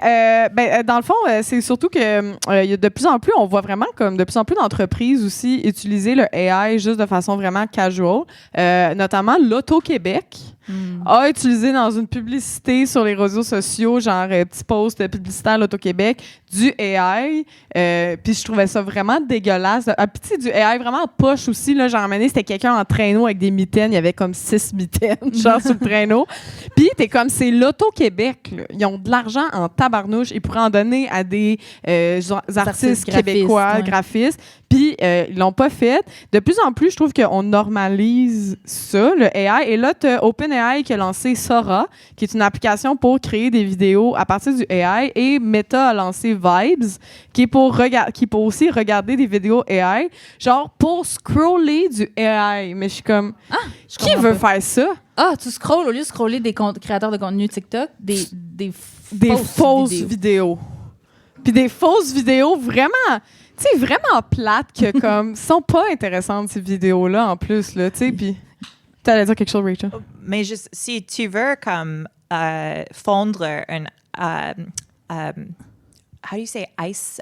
Speaker 2: dans le fond, c'est surtout que il y a de plus en plus, on voit vraiment comme de plus en plus d'entreprises aussi utiliser le AI juste de façon vraiment casual. Notamment l'Auto-Québec a utilisé dans une publicité sur les réseaux sociaux, genre petit post publicitaire l'Auto-Québec, du AI. Puis je trouvais ça vraiment dégueulasse. Puis du AI vraiment poche aussi. Là, genre, c'était quelqu'un en traîneau avec des mitaines. Il y avait comme 6 mitaines, genre, sur le traîneau. Puis t'es comme, c'est l'Auto-Québec. Là. Ils ont de l'argent en tabarnouche. Ils pourraient en donner à des artistes québécois, graphistes. Puis, ils l'ont pas fait. De plus en plus, je trouve qu'on normalise ça, le AI. Et là, tu as OpenAI qui a lancé Sora, qui est une application pour créer des vidéos à partir du AI. Et Meta a lancé Vibes, qui est pour aussi regarder des vidéos AI, genre pour scroller du AI. Mais je suis comme, qui veut faire ça?
Speaker 1: Ah, tu scrolles, au lieu de scroller des créateurs de contenu TikTok, des
Speaker 2: fausses vidéos. Puis des fausses vidéos vraiment, tu sais, vraiment plates que comme sont pas intéressantes ces vidéos-là en plus là, tu sais. Puis t'allais dire quelque chose, Rachel?
Speaker 4: Mais juste, si tu veux comme fondre un how do you say ice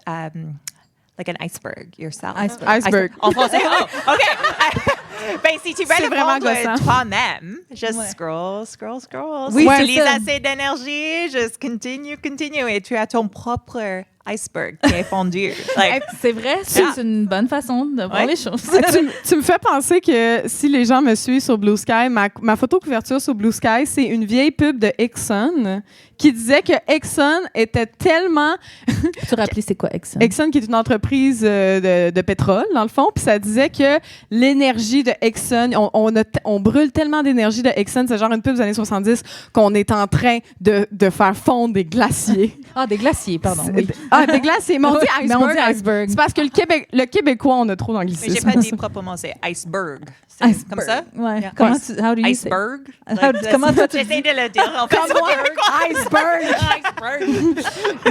Speaker 4: like an iceberg yourself?
Speaker 2: Iceberg.
Speaker 4: En français? Oh, OK. Ben, si tu veux
Speaker 2: C'est
Speaker 4: le
Speaker 2: vraiment
Speaker 4: fondre
Speaker 2: gossant.
Speaker 4: toi-même, juste
Speaker 1: Ouais.
Speaker 4: scroll.
Speaker 1: Oui,
Speaker 4: Si
Speaker 1: c'est
Speaker 4: tu utilises
Speaker 1: ça.
Speaker 4: assez d'énergie, juste continue, et tu as ton propre iceberg qui est fondu. Like,
Speaker 1: C'est vrai, c'est une bonne façon de voir
Speaker 4: Ouais.
Speaker 1: les choses.
Speaker 2: Tu me fais penser que si les gens me suivent sur Blue Sky, ma photo couverture sur Blue Sky, c'est une vieille pub de Exxon qui disait que Exxon était tellement...
Speaker 1: Tu rappelles c'est quoi Exxon?
Speaker 2: Exxon, qui est une entreprise de pétrole, dans le fond, puis ça disait que l'énergie de Exxon, on brûle tellement d'énergie de Exxon, c'est genre une pub des années 70, qu'on est en train de faire fondre des glaciers.
Speaker 1: Ah, des glaciers, pardon. Oui.
Speaker 2: Ah, des glaciers, mais on dit
Speaker 1: Mais on
Speaker 2: iceberg.
Speaker 1: dit iceberg.
Speaker 2: C'est parce que le Québécois, on a trop
Speaker 4: mais
Speaker 2: d'anglicisme.
Speaker 4: j'ai pas dit proprement, c'est iceberg. C'est
Speaker 1: Iceberg.
Speaker 4: comme ça?
Speaker 1: Ouais.
Speaker 4: Yeah.
Speaker 1: Comment how do you say?
Speaker 4: Iceberg.
Speaker 1: Comment toi, tu
Speaker 4: J'essaie de le dire en fait.
Speaker 2: Iceberg!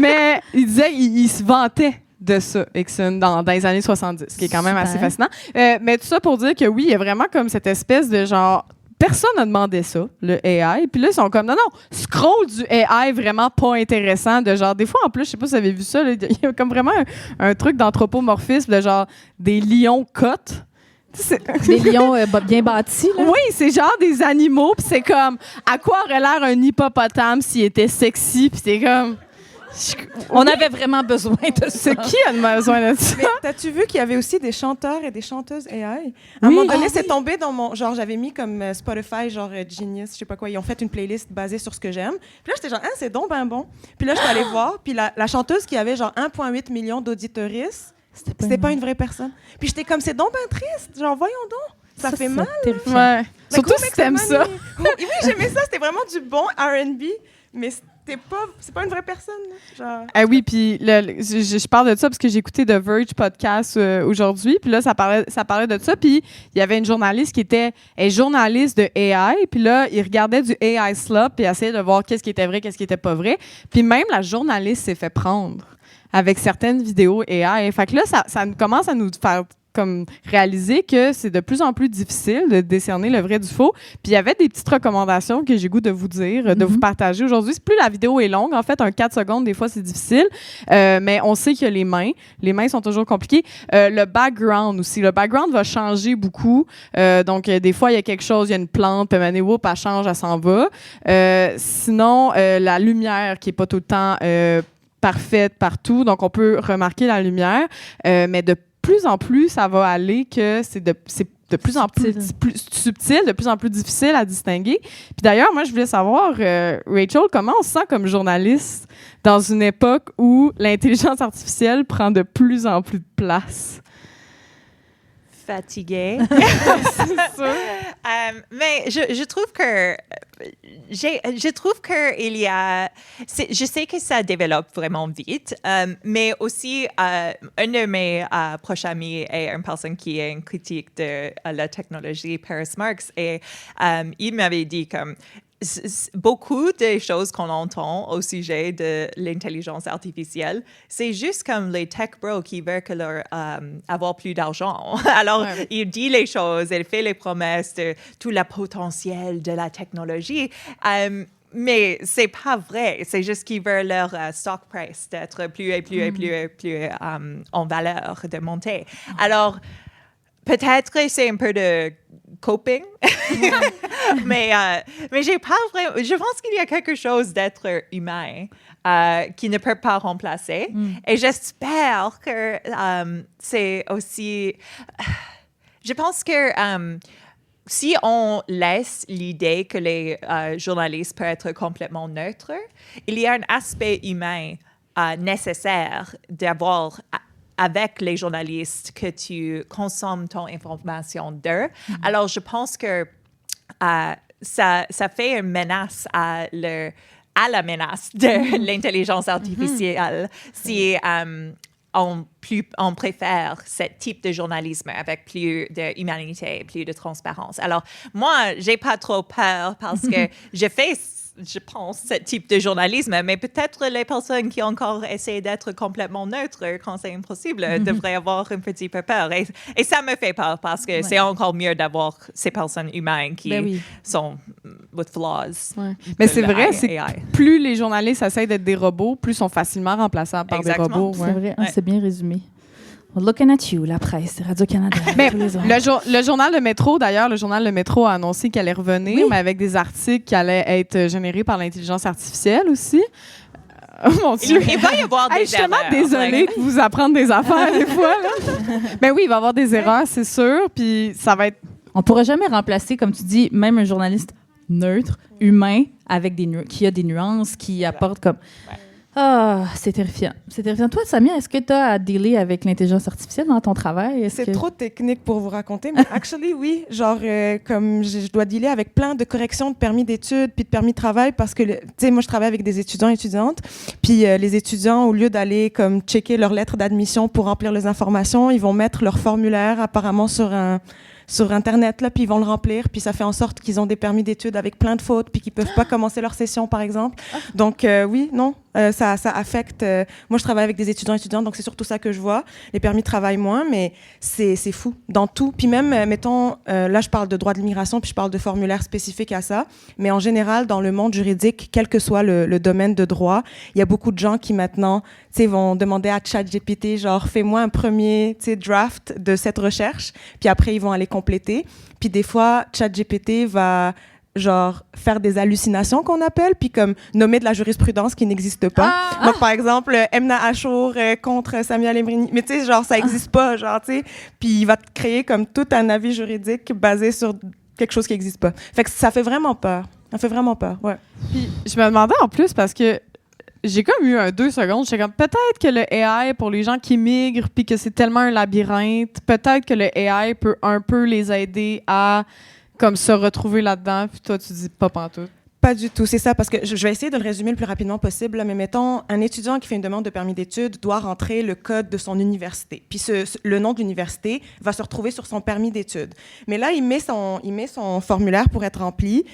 Speaker 2: Mais il disait, il se vantait de ça, Exxon, dans les années 70, ce qui est quand même assez
Speaker 1: Super.
Speaker 2: fascinant. Mais tout ça pour dire que oui, il y a vraiment comme cette espèce de genre... Personne n'a demandé ça, le AI. Puis là, ils sont comme, non, scroll du AI vraiment pas intéressant. De genre, des fois, en plus, je sais pas si vous avez vu ça, là, il y a comme vraiment un truc d'anthropomorphisme, de genre des lions cotes.
Speaker 1: Des lions bien bâtis, là.
Speaker 2: Oui, c'est genre des animaux, puis c'est comme, à quoi aurait l'air un hippopotame s'il était sexy, puis c'est comme...
Speaker 1: On avait vraiment besoin de ça.
Speaker 2: C'est qui a besoin de ça?
Speaker 5: Mais t'as-tu vu qu'il y avait aussi des chanteurs et des chanteuses AI? À un moment donné, c'est tombé dans mon... Genre, j'avais mis comme Spotify, genre Genius, je sais pas quoi. Ils ont fait une playlist basée sur ce que j'aime. Puis là, j'étais genre, c'est donc ben bon. Puis là, je suis allée voir. Puis la chanteuse qui avait genre 1,8 million d'auditeuristes, c'était pas une vraie personne. Puis j'étais comme, c'est donc ben triste. Genre, voyons donc. Ça fait mal.
Speaker 1: Terrifiant.
Speaker 2: Ouais.
Speaker 5: Mais
Speaker 2: Surtout
Speaker 5: Go
Speaker 2: si t'aimes
Speaker 5: Make
Speaker 2: ça.
Speaker 5: Some Money. Oui, j'aimais ça. C'était vraiment du bon R&B. Mais c'est pas une vraie personne. Genre.
Speaker 2: Ah oui, puis je parle de ça parce que j'ai écouté The Verge podcast aujourd'hui, puis là, ça parlait de ça, puis il y avait une journaliste qui était journaliste de AI, puis là, il regardait du AI slop, puis essayait de voir qu'est-ce qui était vrai, qu'est-ce qui était pas vrai, puis même la journaliste s'est fait prendre avec certaines vidéos AI. Fait que là, ça commence à nous faire comme réaliser que c'est de plus en plus difficile de décerner le vrai du faux. Puis il y avait des petites recommandations que j'ai goût de vous dire, de vous partager aujourd'hui. Plus la vidéo est longue, en fait, un 4 secondes, des fois, c'est difficile. Mais on sait qu'il y a les mains. Les mains sont toujours compliquées. Le background aussi. Le background va changer beaucoup. Donc, des fois, il y a quelque chose, il y a une plante, puis maintenant, whoop, elle change, elle s'en va. Sinon, la lumière qui est pas tout le temps parfaite partout. Donc, on peut remarquer la lumière, mais de plus en plus, ça va aller que c'est de plus en plus subtil, de plus en plus difficile à distinguer. Puis d'ailleurs, moi, je voulais savoir, Rachel, comment on se sent comme journaliste dans une époque où l'intelligence artificielle prend de plus en plus de place?
Speaker 4: Fatiguée.
Speaker 2: C'est sûr.
Speaker 4: Mais je trouve que il y a, je sais que ça développe vraiment vite, mais aussi un de mes proches amis est une personne qui est une critique de la technologie, Paris Marx, et il m'avait dit comme beaucoup des choses qu'on entend au sujet de l'intelligence artificielle, c'est juste comme les tech bros qui veulent avoir plus d'argent. Alors, il dit les choses, il fait les promesses de tout le potentiel de la technologie. Mais c'est pas vrai. C'est juste qu'ils veulent leur stock price d'être plus en valeur, de monter. Alors, peut-être que c'est un peu de coping, mais j'ai pas vraiment. Je pense qu'il y a quelque chose d'être humain qui ne peut pas remplacer. Et j'espère que c'est aussi. Je pense que si on laisse l'idée que les journalistes peuvent être complètement neutres, il y a un aspect humain nécessaire d'avoir avec les journalistes que tu consommes ton information d'eux. Alors, je pense que ça fait une menace à la menace de l'intelligence artificielle si on préfère ce type de journalisme avec plus d'humanité, plus de transparence. Alors, moi, j'ai pas trop peur parce que je pense, ce type de journalisme, mais peut-être les personnes qui ont encore essayé d'être complètement neutres quand c'est impossible devraient avoir un petit peu peur. Et ça me fait peur parce que c'est encore mieux d'avoir ces personnes humaines qui sont with flaws.
Speaker 2: Ouais. Mais c'est vrai, c'est que plus les journalistes essayent d'être des robots, plus ils sont facilement remplaçables par des robots.
Speaker 1: C'est vrai, c'est bien résumé. Looking at you, la presse, Radio-Canada.
Speaker 2: Mais le journal Le Métro, d'ailleurs, le journal Le Métro a annoncé qu'elle allait revenir, mais avec des articles qui allaient être générés par l'intelligence artificielle aussi. Oh mon Dieu!
Speaker 4: Il va y avoir des erreurs.
Speaker 2: Je suis tellement désolée de vous apprendre des affaires des fois. Mais oui, il va y avoir des erreurs, c'est sûr, puis ça va être...
Speaker 1: On pourra jamais remplacer, comme tu dis, même un journaliste neutre, humain, avec qui a des nuances, qui apporte comme... Ah, c'est terrifiant. C'est terrifiant. Toi, Samia, est-ce que tu as à dealer avec l'intelligence artificielle dans ton travail?
Speaker 5: C'est trop technique pour vous raconter, mais actually, oui. Genre, comme je dois dealer avec plein de corrections de permis d'études puis de permis de travail parce que, tu sais, moi, je travaille avec des étudiants et étudiantes. Puis les étudiants, au lieu d'aller comme checker leur lettre d'admission pour remplir les informations, ils vont mettre leur formulaire apparemment sur Internet, là, puis ils vont le remplir, puis ça fait en sorte qu'ils ont des permis d'études avec plein de fautes, puis qu'ils peuvent pas commencer leur session, par exemple. Donc, oui, non, ça affecte... moi, je travaille avec des étudiantes, donc c'est surtout ça que je vois. Les permis de travail, moins, mais c'est fou, dans tout. Puis même, mettons, là, je parle de droit de l'immigration, puis je parle de formulaires spécifiques à ça, mais en général, dans le monde juridique, quel que soit le domaine de droit, il y a beaucoup de gens qui, maintenant, tu sais, vont demander à ChatGPT, genre, fais-moi un premier, tu sais, draft de cette recherche, puis après, ils vont aller compléter. Puis des fois, ChatGPT va genre faire des hallucinations qu'on appelle, puis comme nommer de la jurisprudence qui n'existe pas. Donc, par exemple, Emna Achour contre Samia Lemrini. Mais tu sais, genre, ça n'existe pas, genre, tu sais. Puis il va te créer comme tout un avis juridique basé sur quelque chose qui n'existe pas. Fait que ça fait vraiment peur. Ça fait vraiment peur, ouais.
Speaker 2: Puis je me demandais en plus, parce que j'ai comme eu 2 secondes, j'étais comme, peut-être que le AI, pour les gens qui migrent, puis que c'est tellement un labyrinthe, peut-être que le AI peut un peu les aider à comme se retrouver là-dedans, puis toi, tu dis pas pantoute.
Speaker 5: Pas du tout, c'est ça, parce que je vais essayer de le résumer le plus rapidement possible, là, mais mettons, un étudiant qui fait une demande de permis d'études doit rentrer le code de son université. Puis le nom de l'université va se retrouver sur son permis d'études. Mais là, il met son formulaire pour être rempli.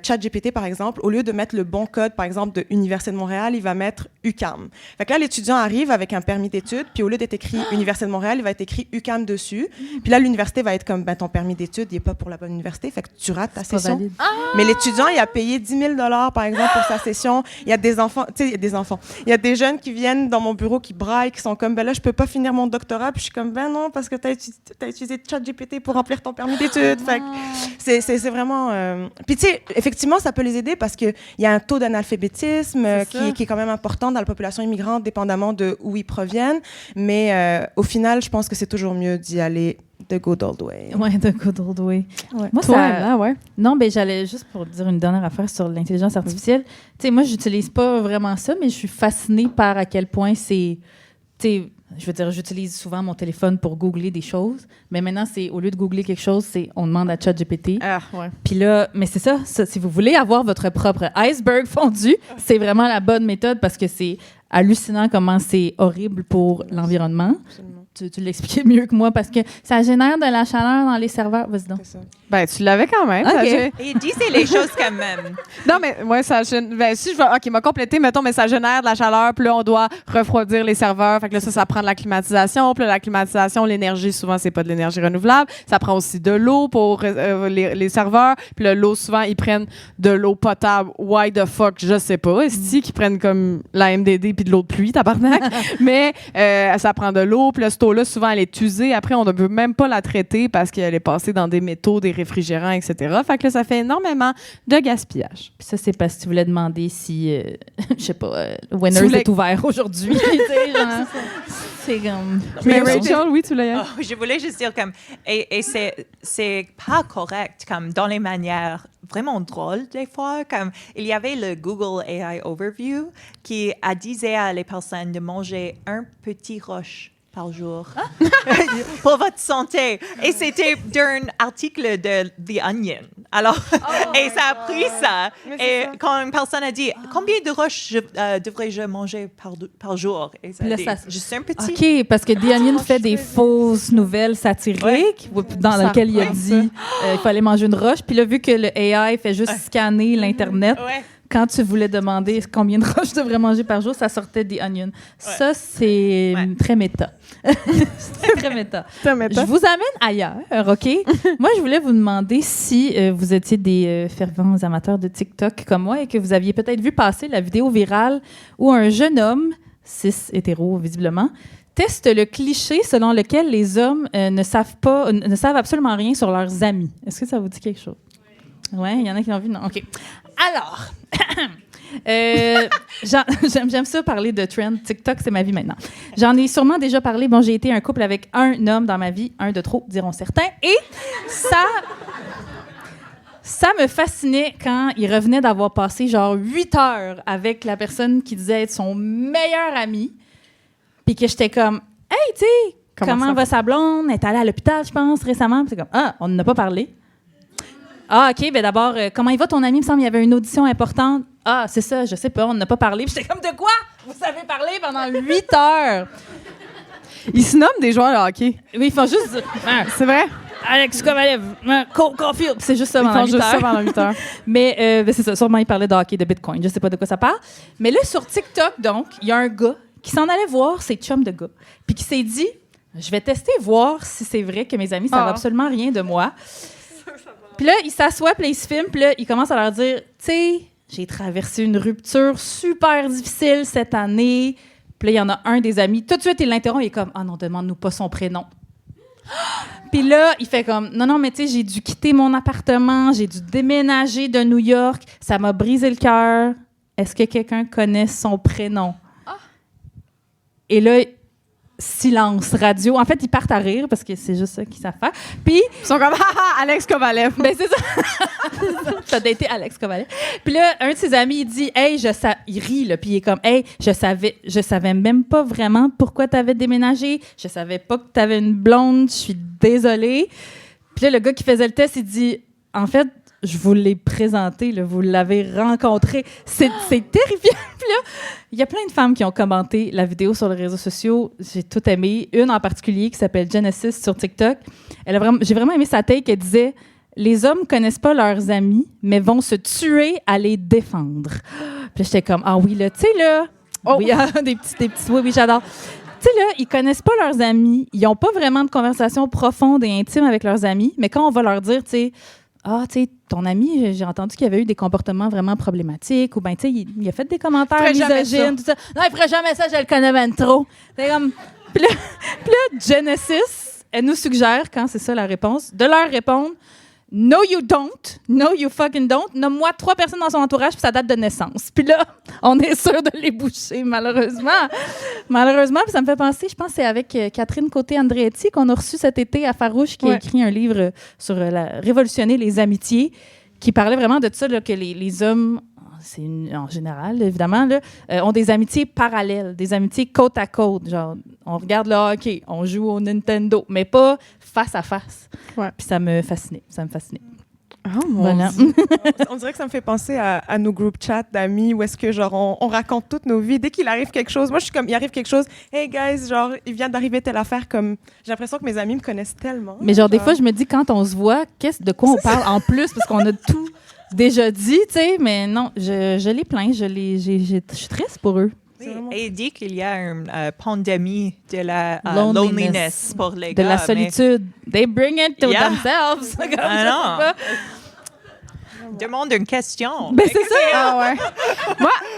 Speaker 5: ChatGPT, par exemple, au lieu de mettre le bon code, par exemple, de Université de Montréal, il va mettre UQAM. Fait que là, l'étudiant arrive avec un permis d'études, puis au lieu d'être écrit Université de Montréal, il va être écrit UQAM dessus. Puis là, l'université va être comme, ben, ton permis d'études, il n'est pas pour la bonne université, fait que tu rates ta session. Mais l'étudiant, il a payé 10 000 $, par exemple, pour sa session. Il y a des enfants, tu sais, il y a des enfants. Il y a des jeunes qui viennent dans mon bureau, qui braillent, qui sont comme, ben là, je peux pas finir mon doctorat. Puis je suis comme, ben non, parce que t'as utilisé ChatGPT pour remplir ton permis d'études. Fait que c'est vraiment... Puis tu sais, effectivement, ça peut les aider parce qu'il y a un taux d'analphabétisme qui est quand même important dans la population immigrante, dépendamment de où ils proviennent. Mais au final, je pense que c'est toujours mieux d'y aller the good old way.
Speaker 1: Oui, the good old way.
Speaker 2: Ouais.
Speaker 1: Moi,
Speaker 2: toi,
Speaker 1: ça...
Speaker 2: ouais.
Speaker 1: Non, ben j'allais juste pour dire une dernière affaire sur l'intelligence artificielle. Tu sais, moi, j'utilise pas vraiment ça, mais je suis fascinée par à quel point c'est... Tu sais, je veux dire, j'utilise souvent mon téléphone pour googler des choses, mais maintenant, c'est au lieu de googler quelque chose, c'est on demande à ChatGPT.
Speaker 2: Ah, ouais.
Speaker 1: Puis là, mais c'est ça, si vous voulez avoir votre propre iceberg fondu, c'est vraiment la bonne méthode parce que c'est hallucinant comment c'est horrible pour l'environnement.
Speaker 5: Absolument.
Speaker 1: Tu l'expliquais mieux que moi parce que ça génère de la chaleur dans les serveurs. Vas-y donc.
Speaker 5: C'est ça.
Speaker 2: Ben, tu l'avais quand même.
Speaker 1: OK.
Speaker 4: Et disait les choses quand même.
Speaker 2: Non, mais moi, ça génère... Ben, si je veux... OK, m'a complété, mettons, mais ça génère de la chaleur, puis là, on doit refroidir les serveurs. Fait que là, ça prend de la climatisation. Puis là, la climatisation, l'énergie, souvent, c'est pas de l'énergie renouvelable. Ça prend aussi de l'eau pour les serveurs. Puis là, l'eau, souvent, ils prennent de l'eau potable. Why the fuck? Je sais pas. Est-ce qu'ils prennent comme la MDD puis de l'eau de pluie, tabarnak? Mais ça prend de l'eau. Puis là, cette eau-là, souvent, elle est usée. Après, on ne peut même pas la traiter parce qu'elle est passée dans des métaux, des réfrigérants, etc. Fait que là, ça fait énormément de gaspillage.
Speaker 1: Puis ça, c'est parce que tu voulais demander si, je sais pas, Winners est ouvert aujourd'hui. Tu sais, genre, c'est comme...
Speaker 2: Mais Rachel, oui, tu l'as.
Speaker 4: Oh, je voulais juste dire comme et c'est pas correct comme dans les manières vraiment drôles des fois comme il y avait le Google AI Overview qui disait à les personnes de manger un petit roche par jour pour votre santé. Et c'était d'un article de The Onion. Alors, et ça a pris ça. Et quand une personne a dit, combien de roches devrais-je manger par jour? Et ça a dit, juste un petit.
Speaker 1: OK, parce que The Onion fait des fausses nouvelles satiriques dans lesquelles il a dit il fallait manger une roche. Puis là, vu que le AI fait juste scanner l'Internet, quand tu voulais demander combien de roches je devrais manger par jour, ça sortait des onions. Ça, c'est très méta. C'est très méta. Je vous amène ailleurs, OK? Moi, je voulais vous demander si vous étiez des fervents amateurs de TikTok comme moi et que vous aviez peut-être vu passer la vidéo virale où un jeune homme, cis hétéro visiblement, teste le cliché selon lequel les hommes ne savent absolument rien sur leurs amis. Est-ce que ça vous dit quelque chose? Oui, il y en a qui l'ont vu. Non, OK. Alors, j'aime ça parler de trend. TikTok, c'est ma vie maintenant. J'en ai sûrement déjà parlé. Bon, j'ai été un couple avec un homme dans ma vie, un de trop, diront certains. Et ça me fascinait quand il revenait d'avoir passé genre 8 heures avec la personne qui disait être son meilleur ami. Puis que j'étais comme, hey, tu sais, comment va sa blonde? Elle est allée à l'hôpital, je pense, récemment. Puis c'est comme, on n'en a pas parlé. Ah, OK, bien d'abord, comment il va ton ami? Il me semble qu'il y avait une audition importante. Ah, c'est ça, je sais pas, on n'a pas parlé. Puis j'étais comme, de quoi? Vous savez parler pendant 8 heures.
Speaker 2: Ils se nomment des joueurs de hockey.
Speaker 1: Oui, ils font juste...
Speaker 2: c'est vrai?
Speaker 1: Alex Kovalev, Cole Caulfield. C'est juste ça
Speaker 2: ils
Speaker 1: pendant 8 heures.
Speaker 2: Juste ça pendant 8 heures.
Speaker 1: Mais c'est ça, sûrement, il parlait de hockey, de Bitcoin. Je sais pas de quoi ça parle. Mais là, sur TikTok, donc, il y a un gars qui s'en allait voir ses chums de gars. Puis qui s'est dit, je vais tester, voir si c'est vrai que mes amis savent absolument rien de moi. Puis là, il s'assoit, puis là, il se filme, puis là, il commence à leur dire, tu sais, j'ai traversé une rupture super difficile cette année. Puis là, il y en a un des amis. Tout de suite, il l'interrompt, il est comme, non, demande-nous pas son prénom. Puis là, il fait comme, non, mais tu sais, j'ai dû quitter mon appartement, j'ai dû déménager de New York, ça m'a brisé le cœur. Est-ce que quelqu'un connaît son prénom? Et là, silence radio. En fait, ils partent à rire parce que c'est juste ça qu'ils savent faire. Puis
Speaker 2: ils sont comme Alex Kovalev.
Speaker 1: Ben c'est ça. Ça a daté Alex Kovalev. Puis là, un de ses amis, il dit, hey, il rit là, puis il est comme, hey, je savais même pas vraiment pourquoi t'avais déménagé. Je savais pas que t'avais une blonde. Je suis désolée. Puis là, le gars qui faisait le test, il dit, en fait, je vous l'ai présenté, là, vous l'avez rencontré. C'est terrifiant. Puis là, il y a plein de femmes qui ont commenté la vidéo sur les réseaux sociaux. J'ai tout aimé. Une en particulier qui s'appelle Genesis sur TikTok. J'ai vraiment aimé sa take. Elle disait, les hommes connaissent pas leurs amis, mais vont se tuer à les défendre. Puis j'étais comme, oui, là, tu sais, là. Oui, des petits. Oui, j'adore. Tu sais, là, ils connaissent pas leurs amis. Ils ont pas vraiment de conversation profonde et intime avec leurs amis. Mais quand on va leur dire, tu sais, tu sais, ton ami, j'ai entendu qu'il y avait eu des comportements vraiment problématiques, ou bien, tu sais, il a fait des commentaires misogynes, tout ça. Non, il ferait jamais ça, je le connais même trop. C'est comme... Puis là, Genesis, elle nous suggère, quand c'est ça la réponse, de leur répondre « No, you don't. No, you fucking don't. » Nomme-moi 3 personnes dans son entourage puis sa date de naissance. Puis là, on est sûr de les boucher, malheureusement. Malheureusement, puis ça me fait penser, je pense que c'est avec Catherine Côté-Andreetti qu'on a reçu cet été à Farouche, qui a écrit un livre sur révolutionner les amitiés, qui parlait vraiment de ça, là, que les hommes, en général, évidemment, là, ont des amitiés parallèles, des amitiés côte à côte. Genre, on regarde le hockey, on joue au Nintendo, mais pas face à face. Puis ça me fascinait.
Speaker 5: Oh mon Dieu. On dirait que ça me fait penser à nos group chats d'amis où est-ce que genre on raconte toutes nos vies. Dès qu'il arrive quelque chose, moi je suis comme, il arrive quelque chose, hey guys, genre il vient d'arriver telle affaire, comme j'ai l'impression que mes amis me connaissent tellement.
Speaker 1: Mais genre des fois je me dis, quand on se voit, de quoi on parle en plus, parce qu'on a tout déjà dit, tu sais, mais non, je les plains, je suis triste pour eux.
Speaker 4: Et il dit qu'il y a une pandémie de la loneliness pour les gars.
Speaker 1: De la solitude. They bring it to themselves.
Speaker 4: Demande une question.
Speaker 2: Ben c'est ça.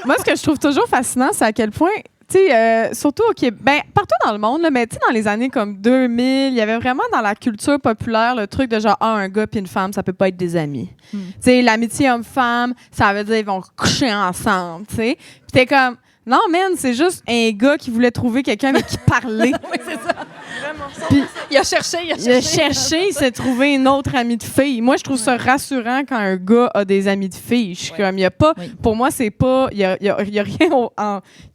Speaker 2: Moi, ce que je trouve toujours fascinant, c'est à quel point, tu sais, surtout au Québec, ben, partout dans le monde, là, mais tu sais, dans les années comme 2000, il y avait vraiment dans la culture populaire le truc de genre, un gars puis une femme, ça peut pas être des amis. Tu sais, l'amitié homme-femme, ça veut dire ils vont coucher ensemble, tu sais. Puis t'es comme, Non, man, c'est juste un gars qui voulait trouver quelqu'un avec qui parler.
Speaker 1: Oui, c'est ça.
Speaker 5: Vraiment.
Speaker 2: Puis
Speaker 1: Il a cherché.
Speaker 2: il s'est trouvé une autre amie de fille. Moi, je trouve ça rassurant quand un gars a des amis de filles. Je suis comme, il y a pas...
Speaker 1: Oui.
Speaker 2: Pour moi, c'est pas... Il y a rien...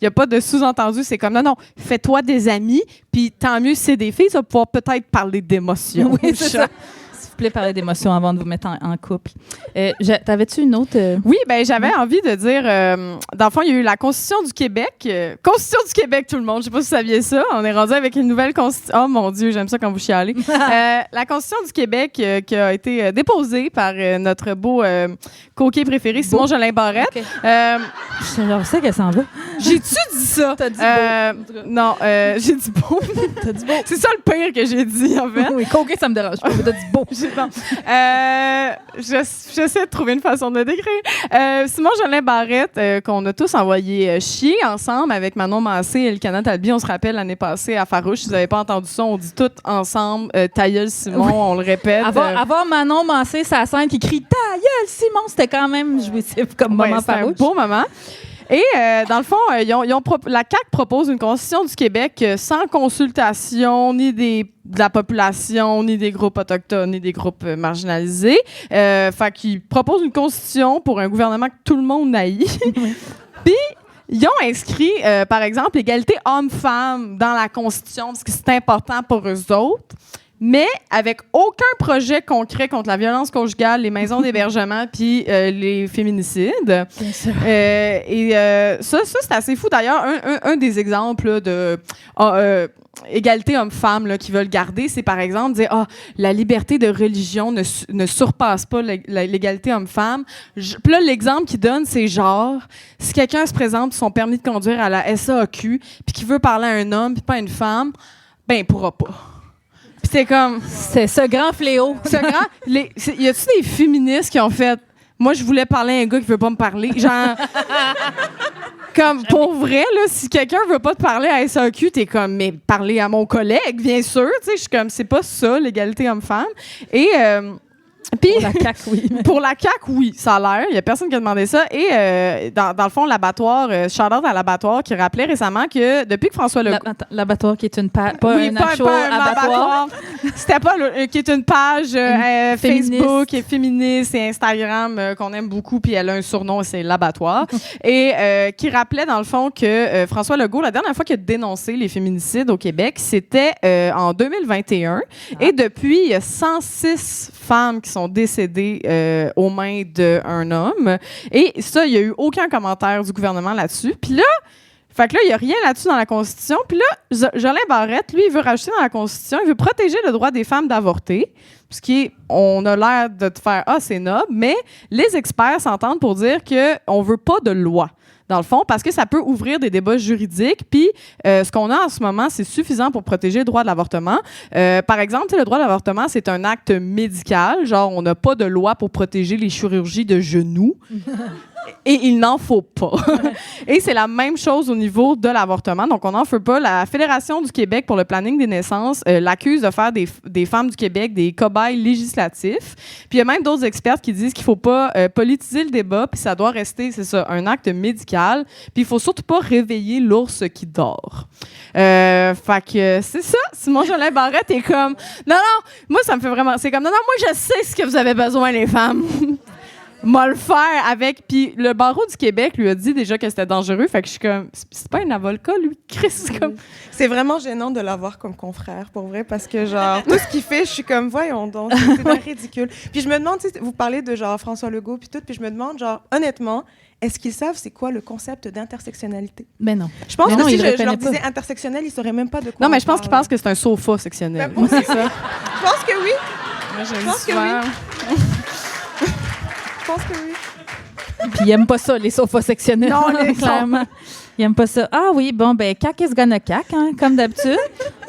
Speaker 2: Il y a pas de sous-entendu. C'est comme, non, fais-toi des amis, puis tant mieux si c'est des filles, tu vas pouvoir peut-être parler d'émotions.
Speaker 1: Oui, c'est ça. S'il vous plaît, parlez d'émotions avant de vous mettre en couple. T'avais-tu une autre...
Speaker 2: Oui, ben j'avais envie de dire, dans le fond, il y a eu la Constitution du Québec. Constitution du Québec, tout le monde. Je sais pas si vous saviez ça. On est rendu avec une nouvelle Constitution. Oh mon Dieu, j'aime ça quand vous chialez. La Constitution du Québec qui a été déposée par notre beau coquet préféré, Simon Jolin Barrette.
Speaker 1: Okay. Je sais qu'elle s'en va.
Speaker 2: J'ai-tu dit ça?
Speaker 1: T'as dit beau.
Speaker 2: Non, j'ai dit beau.
Speaker 1: T'as dit beau.
Speaker 2: C'est ça le pire que j'ai dit, en fait.
Speaker 1: Oui, coquet, ça me dérange pas. T'as dit beau.
Speaker 2: Bon. J'essaie de trouver une façon de décrire. Simon Jolin Barrette, qu'on a tous envoyé chier ensemble avec Manon Massé et Elkana Talbi. On se rappelle l'année passée à Farouche. Si vous n'avez pas entendu ça, on dit tout ensemble ta gueule, Simon,
Speaker 1: Oui.
Speaker 2: on le répète.
Speaker 1: Avoir Manon Massé sa scène qui crie « Ta gueule, Simon », c'était quand même jouissif comme moment
Speaker 2: c'était un
Speaker 1: farouche.
Speaker 2: beau moment. Et dans le fond, la CAQ propose une constitution du Québec sans consultation ni de la population, ni des groupes autochtones, ni des groupes marginalisés. Fait qu'ils proposent une constitution pour un gouvernement que tout le monde haït. Puis, ils ont inscrit, par exemple, l'égalité homme-femme dans la constitution parce que c'est important pour eux autres. Mais avec aucun projet concret contre la violence conjugale, les maisons d'hébergement puis les féminicides.
Speaker 1: Bien sûr.
Speaker 2: Ça c'est assez fou. D'ailleurs, un des exemples là, de égalité homme-femme là, qui veulent garder, c'est par exemple dire la liberté de religion ne surpasse pas l'égalité homme-femme. Puis là, l'exemple qu'ils donnent, c'est genre, si quelqu'un se présente son permis de conduire à la SAQ puis qu'il veut parler à un homme puis pas à une femme, ben il pourra pas. Puis c'est comme...
Speaker 1: C'est ce grand fléau.
Speaker 2: Y a-tu des féministes qui ont fait « Moi, je voulais parler à un gars qui veut pas me parler. » Genre... Comme, pour vrai, là, si quelqu'un veut pas te parler à SAQ, t'es comme « Mais parler à mon collègue, bien sûr. » Tu sais, je suis comme « C'est pas ça, l'égalité homme-femme. » Et... Puis,
Speaker 1: Pour la CAQ, oui.
Speaker 2: Pour la CAQ, oui, ça a l'air. Il n'y a personne qui a demandé ça. Et dans le fond, l'abattoir, shout-out à l'abattoir, qui rappelait récemment que depuis que François Legault...
Speaker 1: L'abattoir qui est une page, pas
Speaker 2: oui,
Speaker 1: un
Speaker 2: pas
Speaker 1: actual
Speaker 2: un abattoir. C'était pas qui est une page Facebook et féministe et Instagram qu'on aime beaucoup, puis elle a un surnom, c'est l'abattoir. Et qui rappelait dans le fond que François Legault, la dernière fois qu'il a dénoncé les féminicides au Québec, c'était en 2021. Et depuis, il y a 106 femmes qui sont décédées aux mains d'un homme. Et ça, il n'y a eu aucun commentaire du gouvernement là-dessus. Puis là, fait que là, il n'y a rien là-dessus dans la Constitution. Puis là, Jolin Barrette, lui, il veut rajouter dans la Constitution, il veut protéger le droit des femmes d'avorter. On a l'air de te faire « Ah, c'est noble », mais les experts s'entendent pour dire qu'on ne veut pas de loi, dans le fond, parce que ça peut ouvrir des débats juridiques. Puis, ce qu'on a en ce moment, c'est suffisant pour protéger le droit de l'avortement. Par exemple, le droit de l'avortement, c'est un acte médical. Genre, on n'a pas de loi pour protéger les chirurgies de genoux. Et il n'en faut pas. Et c'est la même chose au niveau de l'avortement. Donc, on n'en fait pas. La Fédération du Québec pour le planning des naissances l'accuse de faire des femmes du Québec des cobayes législatifs. Puis, il y a même d'autres experts qui disent qu'il ne faut pas politiser le débat, puis ça doit rester, c'est ça, un acte médical. Puis, il ne faut surtout pas réveiller l'ours qui dort. Fait que c'est ça. Simon Jolin Barrette est comme... Non, moi, ça me fait vraiment... C'est comme, non, moi, je sais ce que vous avez besoin, les femmes. M'a le faire avec. Puis le barreau du Québec lui a dit déjà que c'était dangereux. Fait que je suis comme, c'est pas un avocat, lui, Chris. Comme...
Speaker 5: C'est vraiment gênant de l'avoir comme confrère, pour vrai, parce que, genre, tout ce qu'il fait, je suis comme, voyons donc, c'est ridicule. Puis je me demande, vous parlez de, genre, François Legault, puis tout, puis je me demande, genre, honnêtement, est-ce qu'ils savent c'est quoi le concept d'intersectionnalité?
Speaker 1: Mais non.
Speaker 5: Je pense
Speaker 1: mais
Speaker 5: que
Speaker 1: non,
Speaker 5: si
Speaker 1: je
Speaker 5: je leur
Speaker 1: pas.
Speaker 5: disais intersectionnel, ils sauraient même pas de quoi.
Speaker 2: Non, mais je pense qu'ils pensent que c'est un sofa sectionnel.
Speaker 5: Ben, c'est ça. Je pense que oui.
Speaker 2: Je
Speaker 5: pense que oui. Je pense que oui.
Speaker 1: Puis ils aiment pas ça, les sofas sectionnels.
Speaker 2: Non,
Speaker 1: clairement. Ils aiment pas ça. Ah oui, bon, ben, CAQ is gonna CAQ, hein, comme d'habitude.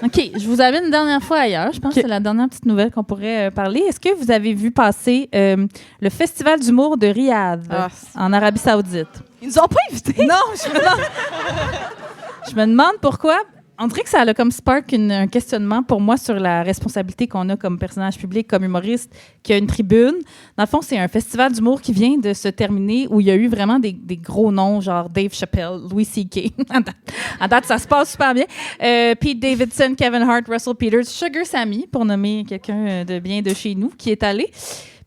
Speaker 1: OK, je vous amène une dernière fois ailleurs. Je pense que c'est la dernière petite nouvelle qu'on pourrait parler. Est-ce que vous avez vu passer le Festival d'humour de Riyad en Arabie Saoudite?
Speaker 2: Ils nous ont pas invités.
Speaker 1: Non, je me demande pourquoi. on dirait que ça a comme spark un questionnement pour moi sur la responsabilité qu'on a comme personnage public, comme humoriste, qui a une tribune. Dans le fond, c'est un festival d'humour qui vient de se terminer où il y a eu vraiment des gros noms, genre Dave Chappelle, Louis C.K. En date, ça se passe super bien. Pete Davidson, Kevin Hart, Russell Peters, Sugar Sammy, pour nommer quelqu'un de bien de chez nous, qui est allé.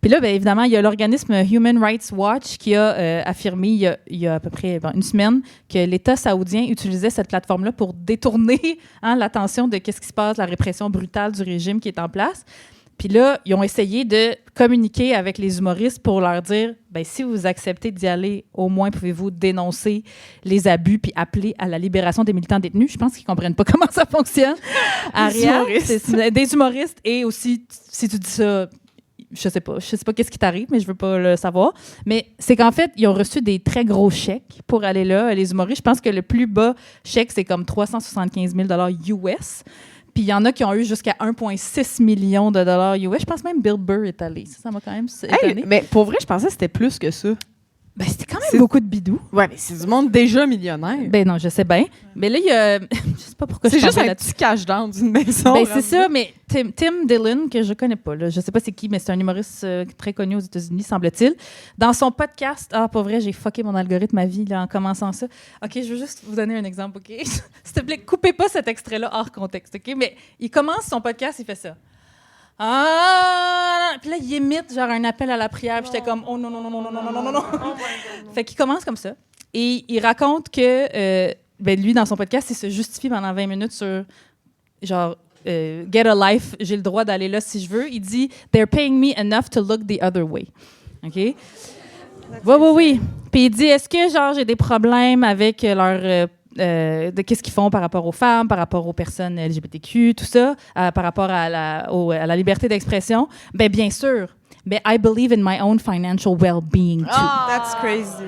Speaker 1: Puis là, bien évidemment, il y a l'organisme Human Rights Watch qui a affirmé il y a à peu près une semaine que l'État saoudien utilisait cette plateforme-là pour détourner l'attention de qu'est-ce qui se passe, la répression brutale du régime qui est en place. Puis là, ils ont essayé de communiquer avec les humoristes pour leur dire, bien, si vous acceptez d'y aller, au moins pouvez-vous dénoncer les abus puis appeler à la libération des militants détenus. Je pense qu'ils ne comprennent pas comment ça fonctionne. Des humoristes et aussi, si tu dis ça... Je sais pas qu'est-ce qui t'arrive, mais je veux pas le savoir. Mais c'est qu'en fait, ils ont reçu des très gros chèques pour aller là, les humoristes. Je pense que le plus bas chèque, c'est comme 375 000 US. Puis il y en a qui ont eu jusqu'à 1,6 million de dollars US. Je pense même Bill Burr est allé. Ça m'a quand même étonné.
Speaker 2: Mais pour vrai, je pensais que c'était plus que ça.
Speaker 1: Ben, c'était quand même beaucoup de bidous.
Speaker 2: Ouais, mais c'est du monde déjà millionnaire.
Speaker 1: Ben non, je sais bien. Mais là, il y a... je sais pas pourquoi
Speaker 2: c'est juste un petit cache-down d'une maison.
Speaker 1: Ben, c'est ça, mais Tim Dillon, que je connais pas, là, je sais pas c'est qui, mais c'est un humoriste très connu aux États-Unis, semble-t-il. Dans son podcast... pas vrai, j'ai fucké mon algorithme à vie là, en commençant ça. OK, je veux juste vous donner un exemple, OK? S'il te plaît, coupez pas cet extrait-là hors contexte, OK? Mais il commence son podcast, il fait ça. Puis là, il imite genre un appel à la prière. Puis j'étais comme, oh non, non, non, non, non, non, non, non, non. Fait qu'il commence comme ça. Et il raconte que, lui, dans son podcast, il se justifie pendant 20 minutes sur, genre, get a life, j'ai le droit d'aller là si je veux. Il dit, they're paying me enough to look the other way. OK? Oui. Puis il dit, est-ce que, genre, j'ai des problèmes avec leur... de qu'est-ce qu'ils font par rapport aux femmes, par rapport aux personnes LGBTQ, tout ça, par rapport à la liberté d'expression? Bien sûr. Mais I believe in my own financial well-being too.
Speaker 5: Oh, that's crazy.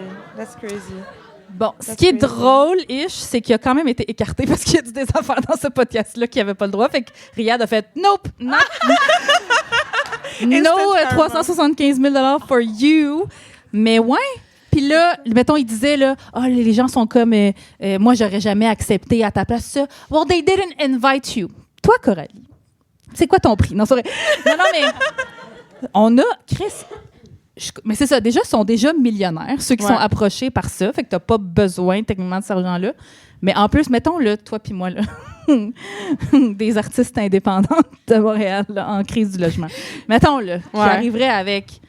Speaker 1: Bon, ce qui est drôle-ish, c'est qu'il a quand même été écarté parce qu'il y a des affaires dans ce podcast-là qui n'avaient pas le droit. Fait que Riyad a fait « Nope! No, 375 000 $ for you! » Mais ouais. Puis là, mettons, il disait, là, les gens sont comme, moi, j'aurais jamais accepté à ta place ça. Well, they didn't invite you. Toi, Coralie, c'est quoi ton prix? Non, c'est vrai. Non, mais on a, Chris, mais c'est ça, déjà, ils sont déjà millionnaires, ceux qui sont approchés par ça. Fait que t'as pas besoin, techniquement, de cet argent-là. Mais en plus, mettons, là, toi puis moi, là, des artistes indépendants de Montréal, là, en crise du logement. Mettons, là, qui arriverait avec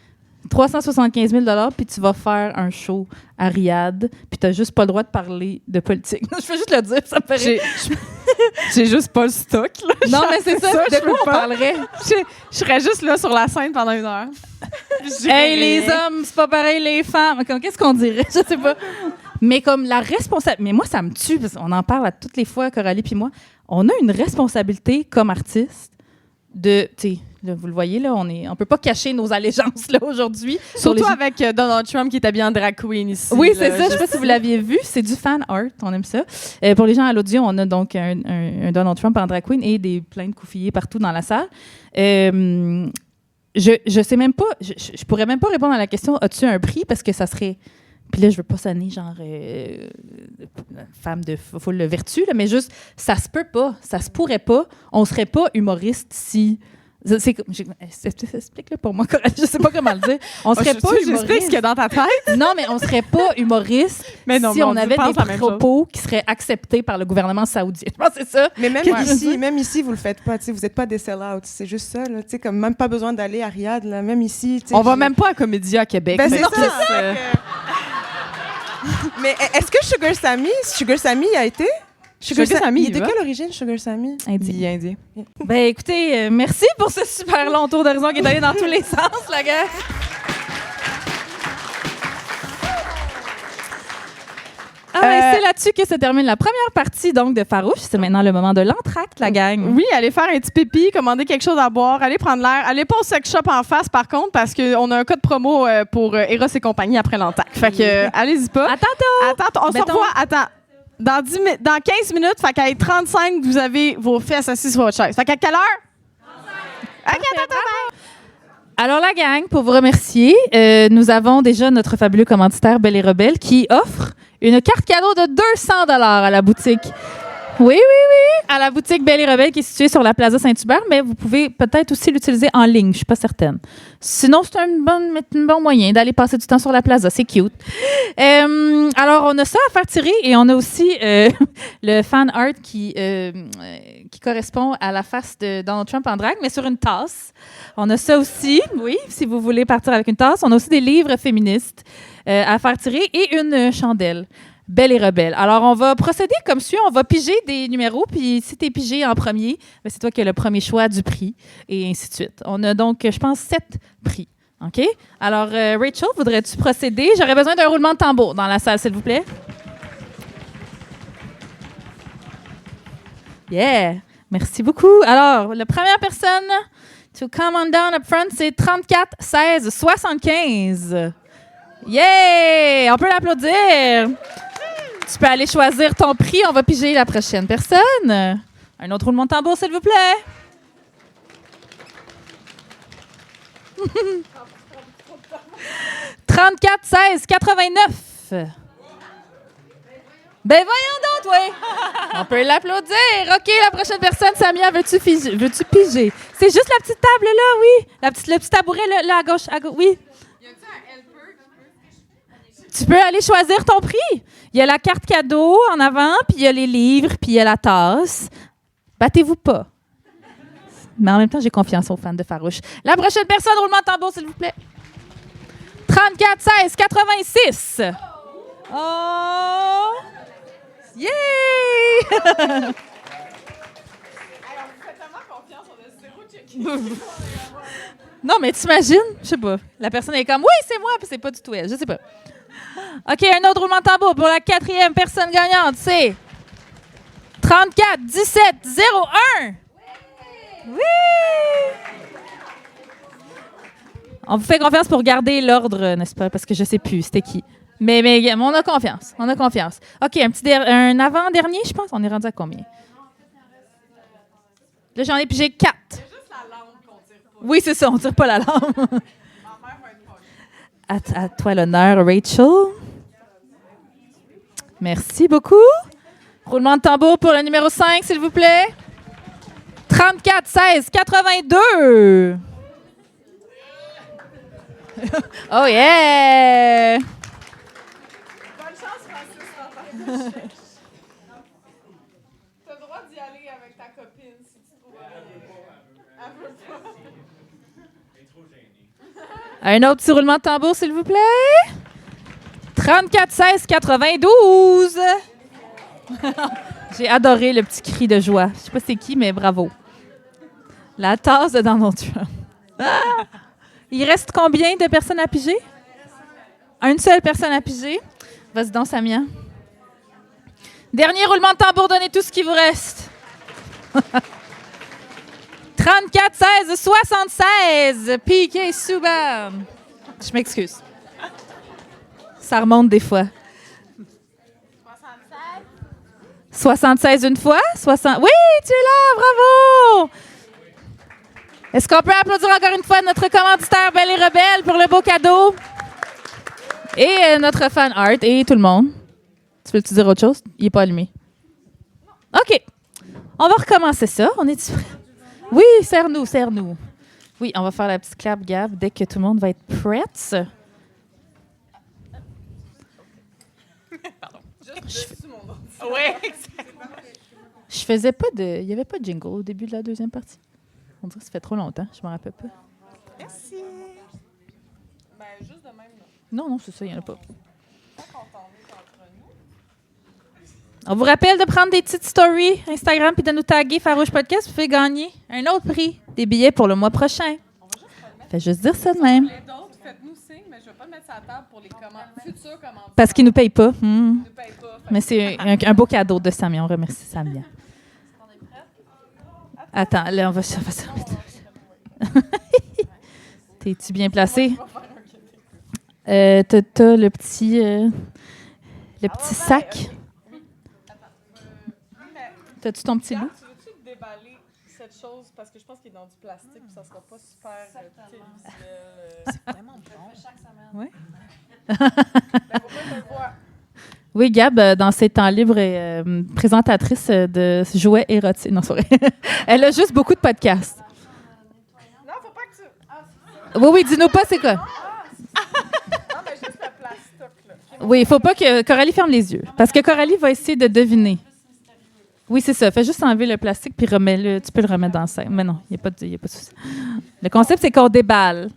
Speaker 1: 375 000 $ puis tu vas faire un show à Riyad, puis tu n'as juste pas le droit de parler de politique. Je veux juste le dire, ça me fait rire.
Speaker 2: J'ai juste pas le stock. Là.
Speaker 1: Non, mais c'est ça. De quoi on parlerait?
Speaker 2: Je serais juste là sur la scène pendant 1 heure.
Speaker 1: Hey, les hommes, c'est pas pareil, les femmes. Qu'est-ce qu'on dirait? Je sais pas. Mais comme la responsabilité... Mais moi, ça me tue, parce qu'on en parle à toutes les fois, Coralie puis moi. On a une responsabilité comme artiste de... Là, vous le voyez, là, on peut pas cacher nos allégeances là, aujourd'hui.
Speaker 2: Surtout avec Donald Trump qui est habillé en drag queen ici.
Speaker 1: Oui, c'est ça. Je sais pas si vous l'aviez vu. C'est du fan art. On aime ça. Pour les gens à l'audio, on a donc un Donald Trump en drag queen et plein de couffiers partout dans la salle. Je sais même pas... Je pourrais même pas répondre à la question « As-tu un prix? » Parce que ça serait... Puis là, je veux pas sonner genre femme de foule vertu, là, mais juste, ça se peut pas. Ça se pourrait pas. On serait pas humoriste si... Explique-le pour moi, Coralie. Je sais pas comment le dire. On serait pas humoriste.
Speaker 2: J'explique ce qu'il y a dans ta tête.
Speaker 1: Non, mais on serait pas humoriste si on avait des propos qui seraient acceptés par le gouvernement saoudien. Je pense que c'est ça.
Speaker 5: Mais même ici, vous le faites pas. Vous n'êtes pas des sell-outs. C'est juste ça. Là, comme même pas besoin d'aller à Riyad. Là, même ici.
Speaker 2: On va même pas à Comédia à Québec.
Speaker 5: Ben, c'est ça. Mais est-ce que Sugar Sammy a été? Sugar Sammy, il est de quelle origine, Sugar Sammy?
Speaker 2: Indien.
Speaker 1: Ben écoutez, merci pour ce super long tour d'horizon qui est allé dans tous les sens, la gang. C'est là-dessus que se termine la première partie donc de Farouche. C'est maintenant le moment de l'entracte, la gang.
Speaker 2: Oui, allez faire un petit pipi, commander quelque chose à boire, allez prendre l'air. Allez pas au sex shop en face, par contre, parce qu'on a un code promo pour Eros et compagnie après l'entracte. Fait que, allez-y pas.
Speaker 1: À tantôt!
Speaker 2: On se revoit. Attends. Dans 15 minutes, fait qu'à 35, vous avez vos fesses assises sur votre chaise. Fait qu'à quelle heure? 35. OK, attends.
Speaker 1: Alors, la gang, pour vous remercier, nous avons déjà notre fabuleux commanditaire Belle et Rebelle qui offre une carte cadeau de 200 $ à la boutique Oui, oui, oui. À la boutique Belle et Rebelle qui est située sur la Plaza Saint-Hubert, mais vous pouvez peut-être aussi l'utiliser en ligne. Je suis pas certaine. Sinon, c'est un bon moyen d'aller passer du temps sur la Plaza. C'est cute. Alors, on a ça à faire tirer et on a aussi le fan art qui correspond à la face de Donald Trump en drague, mais sur une tasse. On a ça aussi, oui, si vous voulez partir avec une tasse. On a aussi des livres féministes à faire tirer et une chandelle. Belle et Rebelle. Alors, on va procéder comme suit. On va piger des numéros, puis si tu es pigé en premier, ben, c'est toi qui as le premier choix du prix, et ainsi de suite. On a donc, je pense, 7 prix. OK? Alors, Rachel, voudrais-tu procéder? J'aurais besoin d'un roulement de tambour dans la salle, s'il vous plaît. Yeah! Merci beaucoup. Alors, la première personne to come on down up front, c'est 34 16 75. Yeah! On peut l'applaudir. Tu peux aller choisir ton prix. On va piger la prochaine personne. Un autre roulement de tambour, s'il vous plaît. « 34 16 89. Ben voyons donc, oui. On peut l'applaudir. OK, la prochaine personne, Samia, veux-tu piger? C'est juste la petite table là, oui. Le petit tabouret là à gauche, oui. Tu peux aller choisir ton prix. Il y a la carte cadeau en avant, puis il y a les livres, puis il y a la tasse. Battez-vous pas. Mais en même temps, j'ai confiance aux fans de Farouche. La prochaine personne, roulement de tambour, s'il vous plaît. 34 16 86. Oh! Yay! Non, mais t'imagines? Je sais pas. La personne est comme, oui, c'est moi, puis c'est pas du tout elle. Je sais pas. OK, un autre roulement de tambour pour la 4e personne gagnante, c'est 34 17 01. Oui! On vous fait confiance pour garder l'ordre, n'est-ce pas? Parce que je sais plus c'était qui. Mais on a confiance. On a confiance. OK, un avant-dernier, je pense. On est rendu à combien? Là, j'en ai pigé 4. C'est juste la lampe qu'on tire pas. Oui, c'est ça, on tire pas la lampe. À toi l'honneur, Rachel. Merci beaucoup. Roulement de tambour pour le numéro 5, s'il vous plaît. 34 16 82. Oh yeah!
Speaker 2: Bonne chance, Francis. T'as le droit d'y aller avec ta copine si tu trouves. Elle veut pas. Elle est trop gênée.
Speaker 1: Un autre petit roulement de tambour, s'il vous plaît. 34 16 92. J'ai adoré le petit cri de joie. Je sais pas c'est qui, mais bravo. La tasse de Donald Trump. Il reste combien de personnes à piger? Une seule personne à piger. Vas-y donc, Samia. Dernier roulement de tambour, donnez tout ce qui vous reste. 34 16 76. Piqué Souban. Je m'excuse. Ça remonte des fois. 76 une fois? 60... Oui, tu es là, bravo! Est-ce qu'on peut applaudir encore une fois notre commanditaire Belle et Rebelle pour le beau cadeau? Et notre fan art et tout le monde. Tu veux-tu dire autre chose? Il n'est pas allumé. OK. On va recommencer ça. On est prêt? Oui, serre-nous. Oui, on va faire la petite clap gab dès que tout le monde va être prêt.
Speaker 4: Pardon.
Speaker 2: Oui,
Speaker 1: Je faisais pas de... Il n'y avait pas de jingle au début de la deuxième partie. On dirait que ça fait trop longtemps. Je me rappelle pas.
Speaker 4: Merci.
Speaker 2: Ben, juste de même, là.
Speaker 1: Non, c'est ça, il n'y en a pas. On vous rappelle de prendre des petites stories Instagram puis de nous taguer Farouche Podcast. Vous pouvez gagner un autre prix, des billets pour le mois prochain. Fais juste dire ça de même.
Speaker 2: Les d'autres, faites-nous signe, mais je ne vais pas le mettre sur la table pour les futurs commanditaires.
Speaker 1: Parce qu'ils ne nous payent pas.
Speaker 2: Ils ne nous payent pas.
Speaker 1: Mais c'est un beau cadeau de Samia. On remercie Samia. Attends, là, on va se remettre. T'es-tu bien placé? T'as le petit sac. T'as-tu ton petit loup?
Speaker 2: Tu veux-tu déballer cette chose? Parce que je pense qu'il est dans du plastique et ça ne sera pas super visuel.
Speaker 4: C'est vraiment bon.
Speaker 1: Oui.
Speaker 2: Ben, faut pas que je le vois.
Speaker 1: Oui, Gab, dans ses temps libres, est présentatrice de jouets érotiques. Non, c'est vrai. Elle a juste beaucoup de podcasts.
Speaker 2: Non, faut pas que tu...
Speaker 1: Oui, dis-nous pas c'est quoi.
Speaker 2: Non, mais juste le plastoc, là.
Speaker 1: Oui, il faut pas que Coralie ferme les yeux. Parce que Coralie va essayer de deviner. Oui, c'est ça. Fais juste enlever le plastique puis remets-le. Tu peux le remettre dans le sac. Mais non, il n'y a pas de souci. Le concept, c'est qu'on déballe.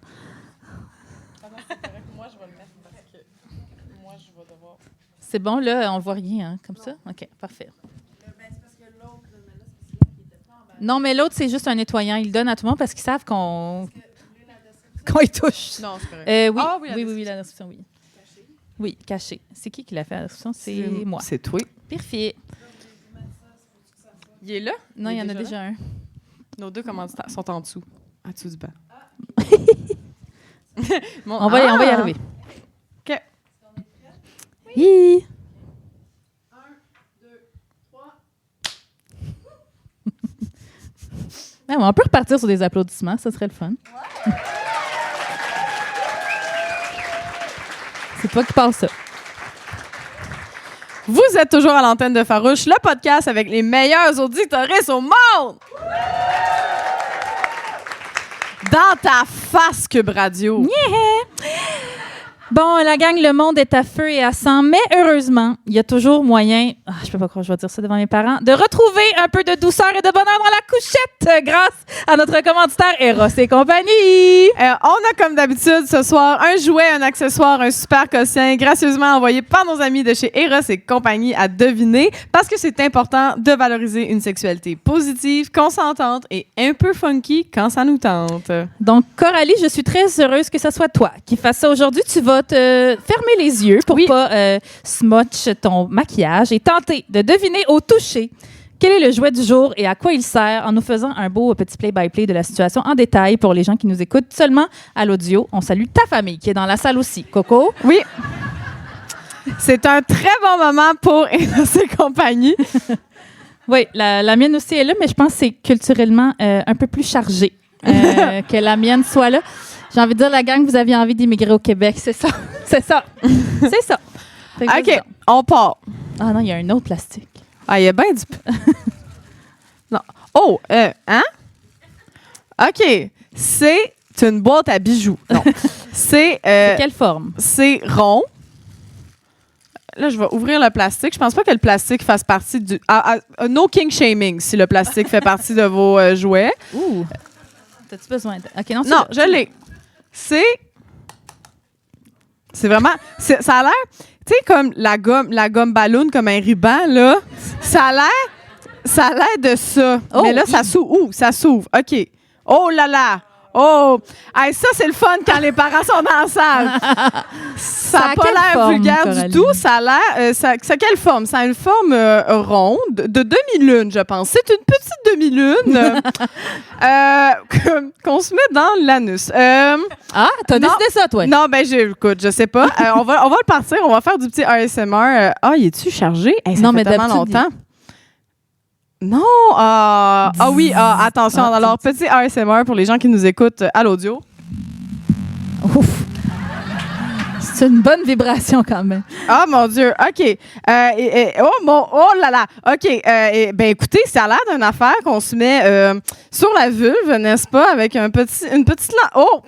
Speaker 1: C'est bon, là, on voit rien, hein, comme ça? OK, parfait. Non, mais l'autre, c'est juste un nettoyant. Il le donne à tout le monde parce qu'ils savent qu'on y touche.
Speaker 2: Non, c'est correct.
Speaker 1: Oui,
Speaker 2: Ah,
Speaker 1: oui, la description, oui. Oui, caché. C'est qui l'a fait, la description? C'est moi.
Speaker 2: C'est toi.
Speaker 1: Parfait.
Speaker 2: Il est là?
Speaker 1: Non, il y en a déjà un.
Speaker 2: Nos deux commanditaires sont en dessous. En dessous du banc. Bon,
Speaker 1: On va y arriver.
Speaker 2: OK.
Speaker 1: Hi.
Speaker 2: 1, 2, 3.
Speaker 1: Ah, on peut repartir sur des applaudissements, ça serait le fun. Ouais. C'est toi qui parles ça.
Speaker 2: Vous êtes toujours à l'antenne de Farouche, le podcast avec les meilleurs auditoristes au monde! Dans ta face, Cube Radio.
Speaker 1: Yeah! Bon, la gang, le monde est à feu et à sang, mais heureusement, il y a toujours moyen, je peux pas croire que je vais dire ça devant mes parents, de retrouver un peu de douceur et de bonheur dans la couchette grâce à notre commanditaire Eros et compagnie.
Speaker 2: On a comme d'habitude ce soir un jouet, un accessoire, un super quotient gracieusement envoyé par nos amis de chez Eros et compagnie à deviner parce que c'est important de valoriser une sexualité positive, consentante et un peu funky quand ça nous tente.
Speaker 1: Donc, Coralie, je suis très heureuse que ce soit toi qui fasses ça aujourd'hui. Tu vas te fermer les yeux pour pas smotch ton maquillage et tenter de deviner au toucher quel est le jouet du jour et à quoi il sert en nous faisant un beau petit play-by-play de la situation en détail pour les gens qui nous écoutent seulement à l'audio. On salue ta famille qui est dans la salle aussi. Coco?
Speaker 2: Oui. C'est un très bon moment pour Eros et compagnie.
Speaker 1: Oui, la mienne aussi est là, mais je pense que c'est culturellement un peu plus chargé que la mienne soit là. J'ai envie de dire, la gang, vous aviez envie d'immigrer au Québec. C'est ça. C'est ça. C'est ça.
Speaker 2: OK, on part.
Speaker 1: Ah non, il y a un autre plastique.
Speaker 2: Ah, il y a bien du... non. Oh, hein? OK. C'est une boîte à bijoux. Non. C'est...
Speaker 1: Quelle forme?
Speaker 2: C'est rond. Là, je vais ouvrir le plastique. Je pense pas que le plastique fasse partie du... no king shaming si le plastique fait partie de vos jouets.
Speaker 1: Ouh. T'as-tu besoin de... OK, non,
Speaker 2: Non, je l'ai. C'est vraiment... Ça a l'air... Tu sais, comme la gomme ballon, comme un ruban, là. Ça a l'air de ça.
Speaker 1: Oh,
Speaker 2: mais là, ça s'ouvre. Ouh, ça s'ouvre. OK. Oh là là! Oh! Hey, ça, c'est le fun quand les parents sont dans la salle. Ça n'a pas l'air vulgaire
Speaker 1: Coralie?
Speaker 2: du tout. Ça a l'air... ça a quelle forme? Ça a une forme ronde, de demi-lune, je pense. C'est une petite demi-lune qu'on se met dans l'anus.
Speaker 1: Ah, t'as décidé ça, toi?
Speaker 2: Non, ben, écoute, je sais pas. On va le partir. On va faire du petit ASMR. Il est-tu chargé? Hey, ça
Speaker 1: Non,
Speaker 2: fait
Speaker 1: mais
Speaker 2: tellement
Speaker 1: d'habitude,
Speaker 2: longtemps. Non! Oui, attention. Alors, petit ASMR pour les gens qui nous écoutent à l'audio.
Speaker 1: Ouf! C'est une bonne vibration quand même.
Speaker 2: Ah, mon Dieu. OK. Oh là là. OK. Ben, écoutez, ça a l'air d'une affaire qu'on se met sur la vulve, n'est-ce pas? Avec une petite lampe. Oh!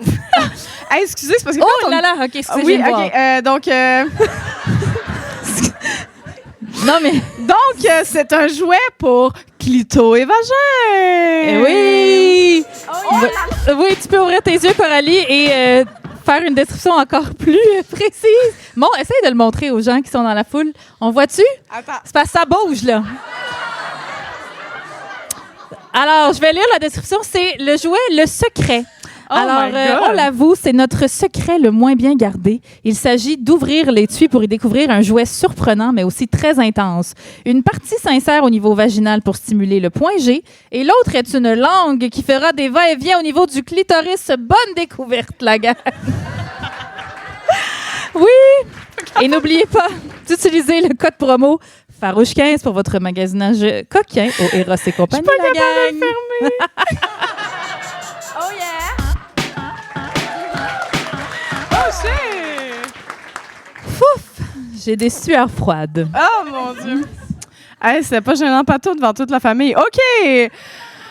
Speaker 2: Hey, excusez, c'est parce que...
Speaker 1: Oh là là! OK, excusez,
Speaker 2: oui,
Speaker 1: je viens de
Speaker 2: OK.
Speaker 1: voir.
Speaker 2: Donc...
Speaker 1: Non, mais...
Speaker 2: Donc, c'est un jouet pour clito et vagin.
Speaker 1: Oui! Oui, tu peux ouvrir tes yeux, Coralie, et faire une description encore plus précise. Bon, essaye de le montrer aux gens qui sont dans la foule. On voit-tu?
Speaker 2: Attends.
Speaker 1: C'est parce que ça bouge, là. Alors, je vais lire la description. C'est le jouet Le Secret.
Speaker 2: Oh
Speaker 1: Alors,
Speaker 2: my God.
Speaker 1: on l'avoue, c'est notre secret le moins bien gardé. Il s'agit d'ouvrir l'étui pour y découvrir un jouet surprenant, mais aussi très intense. Une partie s'insère au niveau vaginal pour stimuler le point G, et l'autre est une langue qui fera des va-et-vient au niveau du clitoris. Bonne découverte, la gang! Oui! Et n'oubliez pas d'utiliser le code promo Farouche15 pour votre magasinage coquin au Eros et compagnie, la gang!
Speaker 3: Oh yeah!
Speaker 2: Oh, shit!
Speaker 1: Fouf! J'ai des sueurs froides.
Speaker 2: Oh mon Dieu! Hey, c'était pas gênant pas tout devant toute la famille. OK!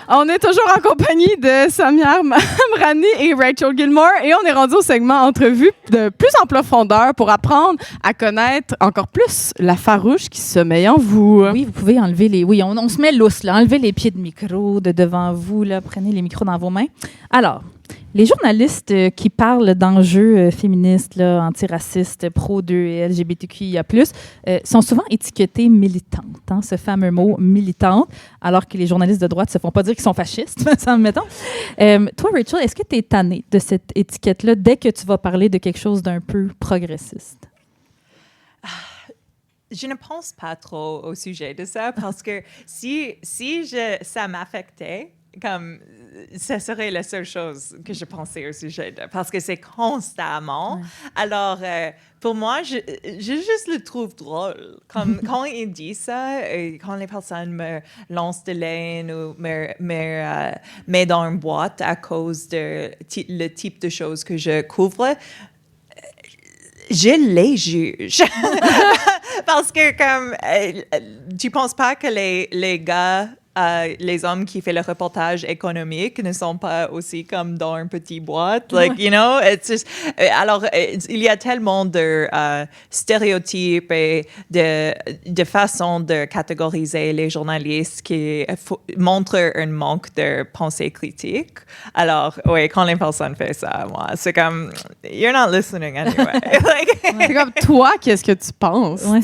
Speaker 2: On est toujours en compagnie de Samia Amrani et Rachel Gilmore et on est rendu au segment entrevue de plus en profondeur pour apprendre à connaître encore plus la farouche qui sommeille en vous.
Speaker 1: Oui, vous pouvez enlever les... Oui, on se met lousse, là. Enlevez les pieds de micro de devant vous, là. Prenez les micros dans vos mains. Alors, les journalistes qui parlent d'enjeux féministes, là, antiracistes, pro-2 et LGBTQIA+, sont souvent étiquetés militantes, hein, ce fameux mot « militante », alors que les journalistes de droite ne se font pas dire qu'ils sont fascistes, mettons. Toi, Rachel, est-ce que tu es tannée de cette étiquette-là dès que tu vas parler de quelque chose d'un peu progressiste?
Speaker 4: Je ne pense pas trop au sujet de ça parce que si ça m'affectait, comme ça serait la seule chose que je pensais au sujet de, parce que c'est constamment. Ouais. Alors, pour moi, je juste le trouve drôle. Comme quand il dit ça, quand les personnes me lancent de l'haine ou me mettent dans une boîte à cause de le type de choses que je couvre, je les juge. Parce que comme tu penses pas que les gars, les hommes qui font le reportage économique ne sont pas aussi comme dans une petite boîte, like, you know, it's just, alors il y a tellement de stéréotypes et de façons de catégoriser les journalistes qui montrent un manque de pensée critique. Alors, oui, quand les personnes font ça, moi, c'est comme, you're not listening anyway.
Speaker 2: C'est comme, toi, qu'est-ce que tu penses? Ouais,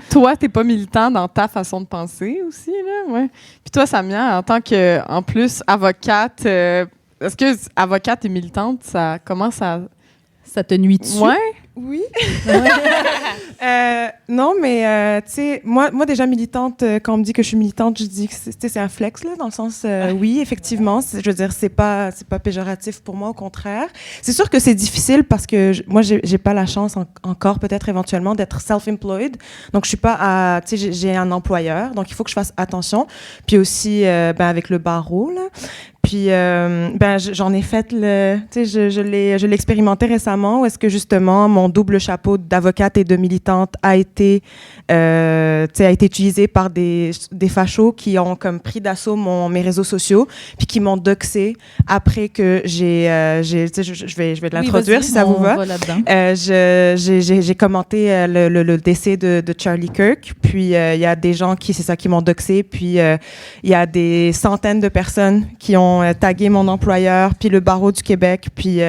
Speaker 2: toi, t'es pas militant dans ta façon de penser aussi, là, ouais. Puis toi, Samia, en tant que, en plus, avocate, est-ce que avocate et militante, ça commence à...
Speaker 1: Ça te nuit dessus?
Speaker 2: Ouais.
Speaker 5: Oui. Non, mais tu sais, moi déjà militante, quand on me dit que je suis militante, je dis que c'est un flex, là, dans le sens, oui, effectivement, je veux dire, c'est pas péjoratif pour moi, au contraire. C'est sûr que c'est difficile parce que moi, j'ai pas la chance encore, peut-être éventuellement, d'être self-employed. Donc, je suis pas tu sais, j'ai un employeur, donc il faut que je fasse attention. Puis aussi, avec le barreau, là. Puis, j'en ai fait tu sais, je l'ai expérimenté récemment, où est-ce que justement mon double chapeau d'avocate et de militante a été utilisé par des fachos qui ont comme pris d'assaut mes réseaux sociaux, puis qui m'ont doxé après que je vais l'introduire si ça vous va. J'ai commenté le décès de Charlie Kirk, puis il y a des gens qui m'ont doxé, puis il y a des centaines de personnes qui ont tagué mon employeur, puis le barreau du Québec, puis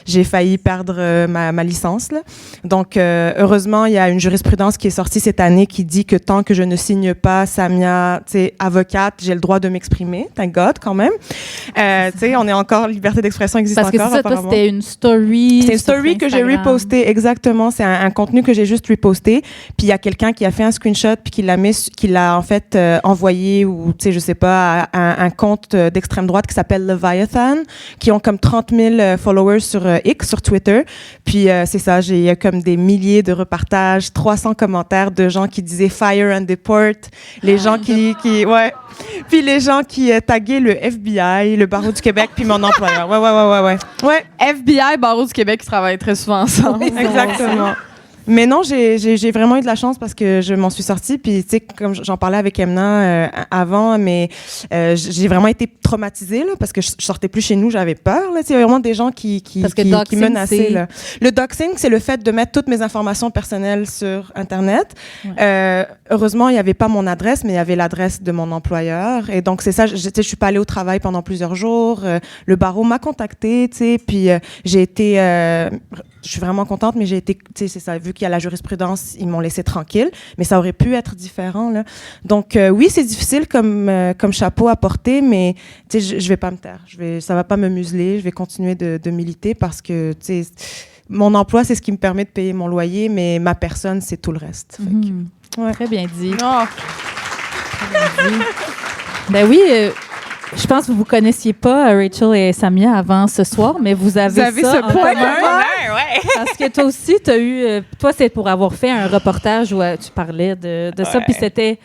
Speaker 5: j'ai failli perdre ma licence, là. Donc, heureusement, il y a une jurisprudence qui est sortie cette année qui dit que tant que je ne signe pas Samia, tu sais, avocate, j'ai le droit de m'exprimer. Thank God, quand même. Tu sais, on est encore, liberté d'expression existe encore, apparemment. Parce que
Speaker 1: toi, c'était une story.
Speaker 5: C'est une story que j'ai repostée, exactement. C'est un contenu que j'ai juste reposté. Puis il y a quelqu'un qui a fait un screenshot, puis qui l'a en fait envoyé, ou tu sais, je sais pas, à un compte d'extrême droite qui s'appelle Leviathan, qui ont comme 30 000 followers sur X, sur Twitter. Puis c'est ça, j'ai comme des milliers de repartages, 300 commentaires de gens qui disaient Fire and Deport, les gens qui ouais. Puis les gens qui taguaient le FBI, le barreau du Québec, puis mon employeur. Ouais.
Speaker 2: FBI, barreau du Québec, qui travaillent très souvent ensemble.
Speaker 5: Oui, exactement. Mais non, j'ai vraiment eu de la chance parce que je m'en suis sortie. Puis, tu sais, comme j'en parlais avec Emna avant, mais j'ai vraiment été traumatisée là, parce que je sortais plus chez nous, j'avais peur. Il y a vraiment des gens qui menaçaient. Là. Le doxing, c'est le fait de mettre toutes mes informations personnelles sur Internet. Ouais. Heureusement, il n'y avait pas mon adresse, mais il y avait l'adresse de mon employeur. Et donc, c'est ça, je suis pas allée au travail pendant plusieurs jours. Le barreau m'a contactée, tu sais, puis j'ai été... je suis vraiment contente, mais j'ai été... Tu sais, c'est ça, vu qu'il y a la jurisprudence, ils m'ont laissé tranquille, mais ça aurait pu être différent, là. Donc, oui, c'est difficile comme chapeau à porter, mais tu sais, je vais pas me taire. Ça va pas me museler, je vais continuer de militer parce que, tu sais, mon emploi, c'est ce qui me permet de payer mon loyer, mais ma personne, c'est tout le reste.
Speaker 1: Ouais. Très bien dit.
Speaker 2: Oh.
Speaker 1: Très bien dit. Ben oui, je pense que vous connaissiez pas Rachel et Samia avant ce soir, mais vous avez ça
Speaker 2: ce point commun.
Speaker 4: Ouais.
Speaker 1: Parce que toi aussi, tu as eu... toi, c'est pour avoir fait un reportage où tu parlais de ça, puis c'était...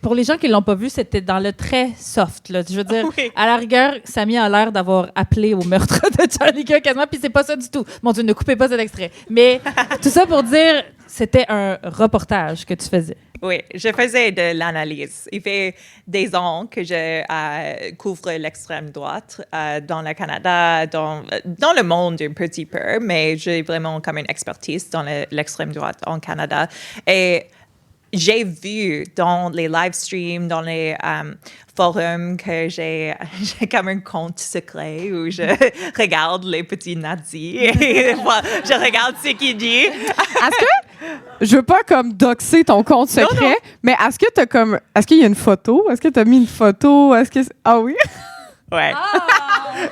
Speaker 1: Pour les gens qui ne l'ont pas vu, c'était dans le très soft. Là. Je veux dire, à la rigueur, Samia a l'air d'avoir appelé au meurtre de Charlie Kirk quasiment, puis c'est pas ça du tout. Mon Dieu, ne coupez pas cet extrait. Mais tout ça pour dire, C'était un reportage que tu faisais.
Speaker 4: Oui, je faisais de l'analyse. Il fait des ans que je couvre l'extrême droite dans le Canada, dans le monde un petit peu, mais j'ai vraiment comme une expertise dans l'extrême droite en Canada. Et j'ai vu dans les live streams, dans les forums que j'ai comme un compte secret où je regarde les petits nazis et je regarde ce qu'ils disent.
Speaker 2: Est-ce que, je veux pas comme doxer ton compte secret,
Speaker 4: Non.
Speaker 2: mais est-ce qu'il y a une photo? Est-ce que tu as mis une photo? Ah oui?
Speaker 4: Ouais.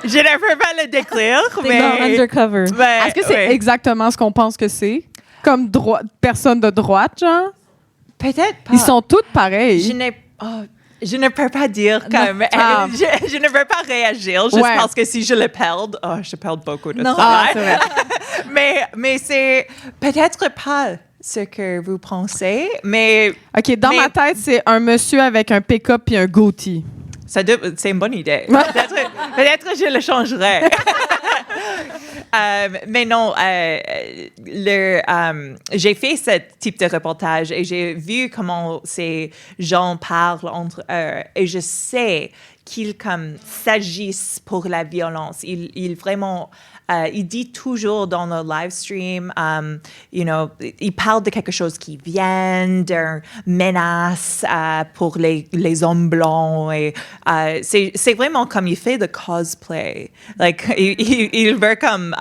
Speaker 4: Je ne peux pas le décrire, mais...
Speaker 1: Non, undercover.
Speaker 4: mais-
Speaker 2: Est-ce que c'est
Speaker 4: ouais.
Speaker 2: exactement ce qu'on pense que c'est? Comme personne de droite, genre?
Speaker 4: Peut-être pas.
Speaker 2: Ils sont toutes pareilles.
Speaker 4: Je ne peux pas dire comme...
Speaker 2: Ah.
Speaker 4: Je ne veux pas réagir juste
Speaker 2: Ouais.
Speaker 4: parce que si je le perds, je perds beaucoup de
Speaker 1: Non.
Speaker 4: travail.
Speaker 2: C'est vrai.
Speaker 4: mais c'est peut-être pas ce que vous pensez, mais
Speaker 2: OK, dans
Speaker 4: Mais-
Speaker 2: ma tête, c'est un monsieur avec un pick-up et un goatee.
Speaker 4: c'est une bonne idée. Peut-être que je le changerai. Mais non, j'ai fait ce type de reportage et j'ai vu comment ces gens parlent entre eux et je sais qu'ils comme s'agissent pour la violence. Ils vraiment, il dit toujours dans nos live streams, il parle de quelque chose qui vient, d'une menace pour les hommes blancs et c'est vraiment comme il fait de cosplay. Like, il veut comme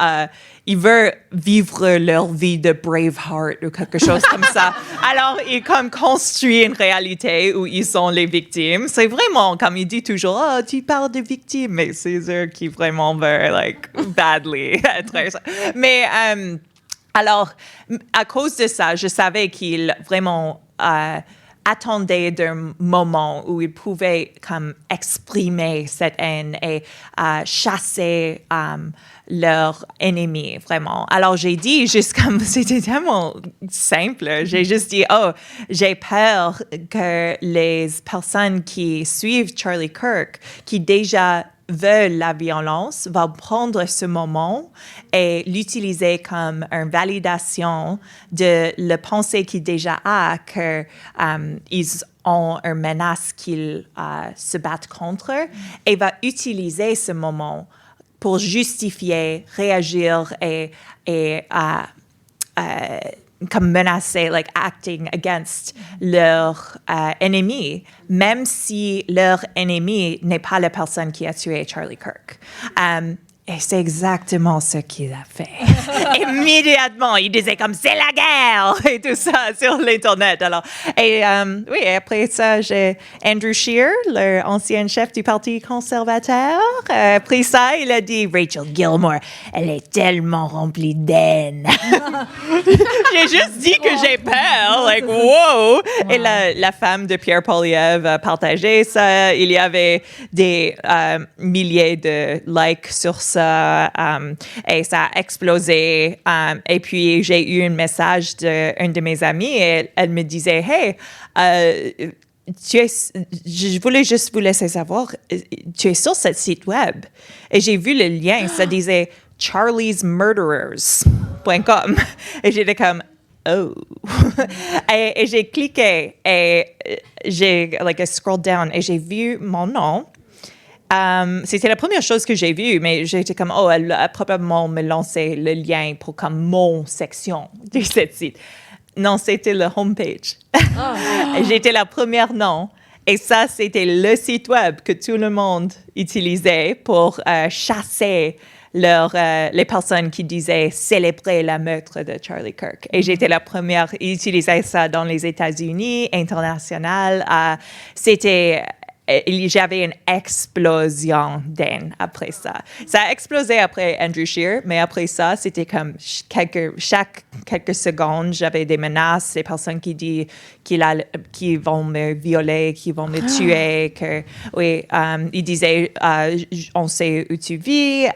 Speaker 4: il veut vivre leur vie de Braveheart ou quelque chose comme ça. Alors, il comme construit une réalité où ils sont les victimes. C'est vraiment, comme il dit toujours, oh, tu parles de victimes, mais c'est eux qui vraiment veulent, like, badly être ça. Mais, alors, à cause de ça, je savais qu'il vraiment attendait d'un moment où ils pouvaient comme exprimer cette haine et chasser leur ennemi, vraiment. Alors, j'ai dit, juste comme, c'était tellement simple, j'ai juste dit, j'ai peur que les personnes qui suivent Charlie Kirk, qui déjà veulent la violence, vont prendre ce moment et l'utiliser comme une validation de la pensée qu'il déjà a qu'ils ont une menace qu'ils se battent contre et va utiliser ce moment pour justifier, réagir et comme menacer, like acting against leur ennemi, même si leur ennemi n'est pas la personne qui a tué Charlie Kirk. Et c'est exactement ce qu'il a fait. Immédiatement, il disait comme c'est la guerre et tout ça sur l'Internet. Alors, et oui, après ça, j'ai Andrew Scheer, l'ancien chef du Parti conservateur. Après ça, il a dit Rachel Gilmore, elle est tellement remplie d'haine. J'ai juste dit que j'ai peur, like wow. Et la femme de Pierre Poilievre a partagé ça. Il y avait des milliers de likes sur ça. Et ça a explosé. Et puis, j'ai eu un message d'une de mes amies et elle me disait, hey, je voulais juste vous laisser savoir, tu es sur ce site web. Et j'ai vu le lien, ça disait charliesmurderers.com. Et j'étais comme, oh. et j'ai cliqué et j'ai scrolled down et j'ai vu mon nom. C'était la première chose que j'ai vue, mais j'étais comme, elle a probablement me lancé le lien pour comme mon section de ce site. Non, c'était le homepage. J'étais la première nom. Et ça, c'était le site web que tout le monde utilisait pour chasser les personnes qui disaient célébrer la meurtre de Charlie Kirk. Et j'étais la première à utiliser ça dans les États-Unis, international. J'avais une explosion d'haine après ça. Ça a explosé après Andrew Scheer, mais après ça, c'était comme chaque quelques secondes, j'avais des menaces, des personnes qui disent qui vont me violer, qui vont me tuer. Ils disaient, on sait où tu vis,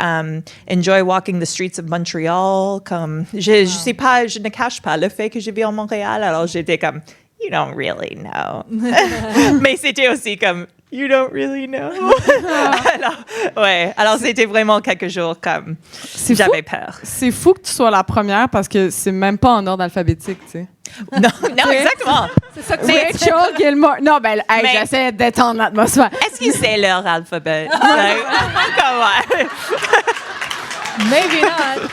Speaker 4: enjoy walking the streets of Montreal. Comme, je ne cache pas le fait que je vis en Montréal, alors j'étais comme, you don't really know. Mais c'était aussi comme, you don't really know. alors c'était vraiment quelques jours comme, j'avais peur.
Speaker 2: C'est fou que tu sois la première parce que c'est même pas en ordre alphabétique, tu sais.
Speaker 4: Non, exactement.
Speaker 2: C'est ça que Rachel Gilmore. Non, ben, j'essaie de détendre l'atmosphère.
Speaker 4: Est-ce qu'ils savent leur alphabet? Comment?
Speaker 1: Maybe not.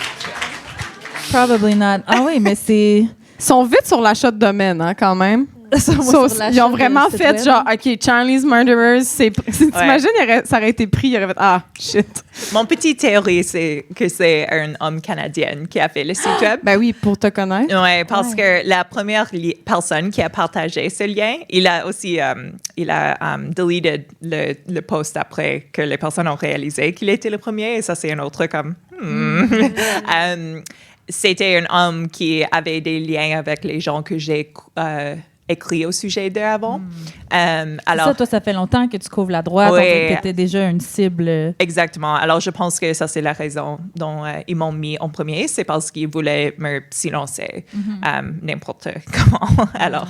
Speaker 1: Probably not. Ah oui, mais c'est...
Speaker 2: Ils sont vite sur l'achat de domaine, hein, quand même. Ils ont vraiment fait genre, OK, Charlie's Murderers, t'imagines, ça aurait été pris, il aurait fait, ah, shit.
Speaker 4: Mon petite théorie, c'est que c'est un homme canadien qui a fait le site web.
Speaker 2: Ben oui, pour te connaître.
Speaker 4: Oui, parce que la première personne qui a partagé ce lien, il a aussi deleted le post après que les personnes ont réalisé qu'il était le premier. Et ça, c'est un autre comme... c'était un homme qui avait des liens avec les gens que j'ai écrit au sujet d'eux avant.
Speaker 1: Alors, ça, toi, ça fait longtemps que tu couvres la droite,
Speaker 4: oui,
Speaker 1: que tu étais déjà une cible.
Speaker 4: Exactement. Alors, je pense que ça, c'est la raison dont ils m'ont mis en premier. C'est parce qu'ils voulaient me silencer n'importe comment. Alors.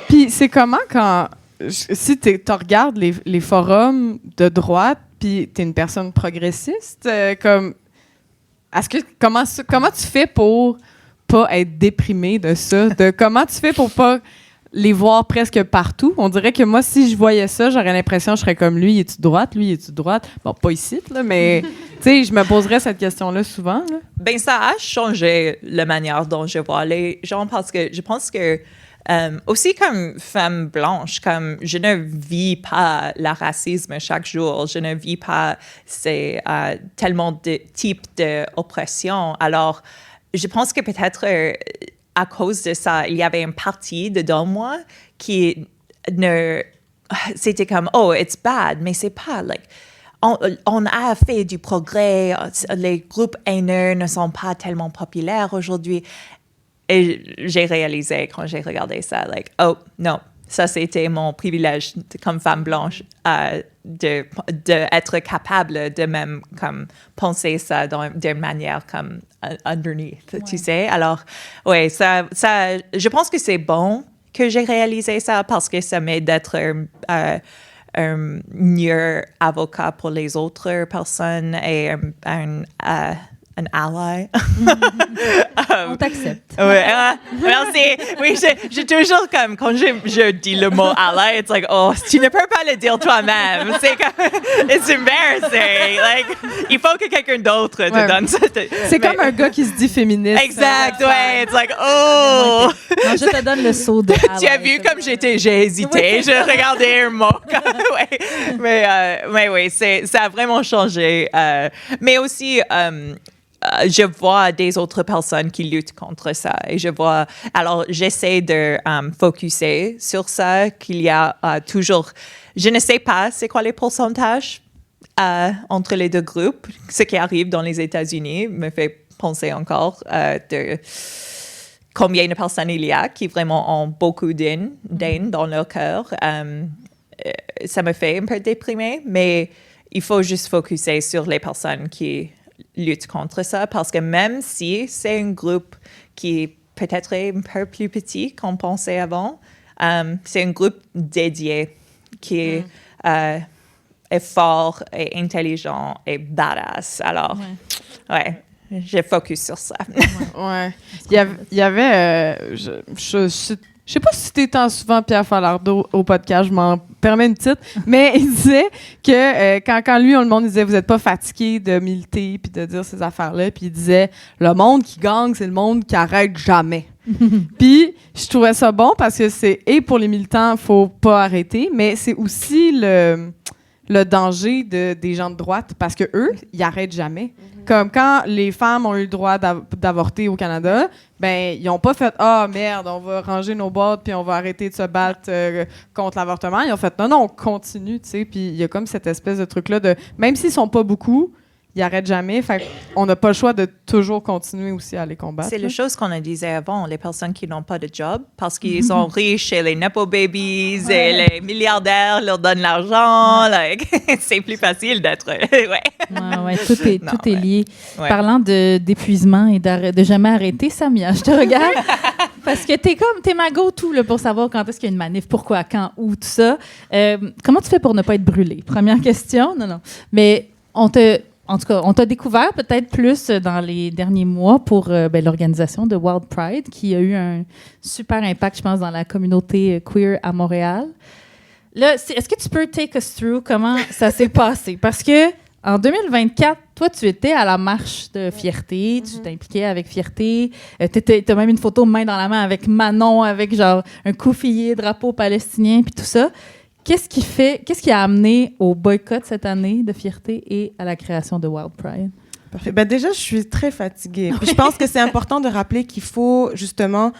Speaker 2: Puis, c'est comment quand... Si tu regardes les forums de droite, puis tu es une personne progressiste, comme... Comment tu fais pour pas être déprimé de ça? Comment tu fais pour pas les voir presque partout? On dirait que moi, si je voyais ça, j'aurais l'impression que je serais comme lui, es-tu de droite? Lui, es-tu de droite? Bon, pas ici, là, mais tu sais, je me poserais cette question-là souvent. Là.
Speaker 4: Ben, ça a changé la manière dont je vois les gens parce que je pense que aussi comme femme blanche, comme je ne vis pas le racisme chaque jour, je ne vis pas tellement de types d'oppression. Alors, je pense que peut-être à cause de ça, il y avait une partie dedans moi qui c'était comme, oh, it's bad, mais c'est pas, like, on a fait du progrès, les groupes haineux ne sont pas tellement populaires aujourd'hui. Et j'ai réalisé quand j'ai regardé ça, like, oh, non, ça c'était mon privilège comme femme blanche d'être capable de même comme penser ça d'une manière comme underneath, tu sais. Alors, ouais, ça, je pense que c'est bon que j'ai réalisé ça parce que ça m'aide d'être un meilleur avocat pour les autres personnes et un ally.
Speaker 1: On t'accepte.
Speaker 4: Ouais, merci. Oui, j'ai toujours comme, quand je dis le mot ally, it's like, oh, tu ne peux pas le dire toi-même. C'est comme, it's embarrassing. Like, il faut que quelqu'un d'autre te donne ça.
Speaker 2: C'est comme un gars qui se dit féministe.
Speaker 4: Exact, ouais. It's like, oh.
Speaker 1: Non, je te donne le saut de ally.
Speaker 4: Tu as vu comme j'ai hésité. Oui. Je regardais un mot. Ouais. Mais oui, ça a vraiment changé. Mais aussi, je vois des autres personnes qui luttent contre ça et alors j'essaie de focuser sur ça, qu'il y a toujours, je ne sais pas c'est quoi les pourcentages entre les deux groupes. Ce qui arrive dans les États-Unis me fait penser encore de combien de personnes il y a qui vraiment ont beaucoup d'haine dans leur cœur. Ça me fait un peu déprimer, mais il faut juste focuser sur les personnes qui lutte contre ça, parce que même si c'est un groupe qui est peut-être un peu plus petit qu'on pensait avant, c'est un groupe dédié qui est fort et intelligent et badass. Alors, ouais, je focus sur ça.
Speaker 2: Ouais. Il y avait... Je sais pas si tu étends souvent Pierre Falardeau au podcast, je m'en permets une petite, mais il disait que quand lui, le monde disait « Vous n'êtes pas fatigué de militer puis de dire ces affaires-là », puis il disait « Le monde qui gagne, c'est le monde qui arrête jamais. » Puis je trouvais ça bon parce que et pour les militants, faut pas arrêter, mais c'est aussi le danger des gens de droite parce que eux, ils arrêtent jamais. Comme quand les femmes ont eu le droit d'avorter au Canada, ben ils n'ont pas fait « Ah, merde, on va ranger nos boîtes puis on va arrêter de se battre contre l'avortement. » Ils ont fait « Non, on continue, tu sais. » Puis il y a comme cette espèce de truc-là de... Même s'ils sont pas beaucoup, ils n'arrêtent jamais. Fait qu'on n'a pas le choix de toujours continuer aussi à les combattre.
Speaker 4: C'est la chose qu'on a disait avant, les personnes qui n'ont pas de job parce qu'ils sont riches et les Nepo Babies et les milliardaires leur donnent l'argent. Like, c'est plus facile d'être...
Speaker 1: Ouais, tout est lié.
Speaker 4: Ouais.
Speaker 1: Parlant d'épuisement et de jamais arrêter, Samia, je te regarde parce que t'es ma go-to là, pour savoir quand est-ce qu'il y a une manif, pourquoi, quand, où, tout ça. Comment tu fais pour ne pas être brûlée? Première question. Non. Mais en tout cas, on t'a découvert peut-être plus dans les derniers mois pour l'organisation de Wild Pride, qui a eu un super impact, je pense, dans la communauté queer à Montréal. Là, est-ce que tu peux take us through comment ça s'est passé? Parce que en 2024, toi, tu étais à la marche de fierté, tu t'impliquais avec fierté. T'as même une photo main dans la main avec Manon, avec genre un couffier, drapeau palestinien, puis tout ça. Qu'est-ce qui a amené au boycott cette année de fierté et à la création de Wild Pride?
Speaker 5: Parfait. Ben déjà, je suis très fatiguée. Puis je pense que c'est important de rappeler qu'il faut justement...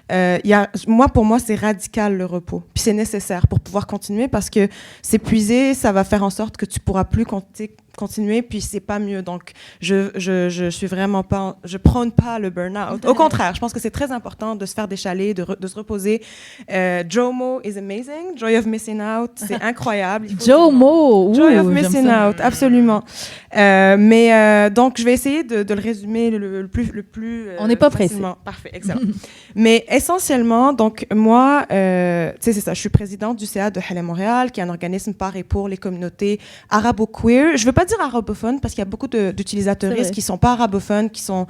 Speaker 5: pour moi, c'est radical le repos. Puis c'est nécessaire pour pouvoir continuer parce que s'épuiser, ça va faire en sorte que tu pourras plus continuer, puis c'est pas mieux. Donc, je suis vraiment pas... Je prône pas le burn-out. Au contraire, je pense que c'est très important de se faire déchaler, de se reposer. JOMO is amazing. Joy of Missing Out, c'est incroyable.
Speaker 1: JOMO!
Speaker 5: Joy of Missing Out, absolument. Donc, je vais essayer de le résumer le plus
Speaker 1: on n'est pas pressé.
Speaker 5: Parfait, excellent. Mais essentiellement, donc, moi, c'est ça, je suis présidente du CA de Halem Montréal, qui est un organisme par et pour les communautés arabo-queer. Je veux pas dire arabophones, parce qu'il y a beaucoup d'utilisateuristes qui sont pas arabophones, qui sont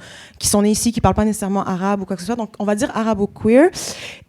Speaker 5: nés ici, qui parlent pas nécessairement arabe ou quoi que ce soit. Donc, on va dire arabo-queer.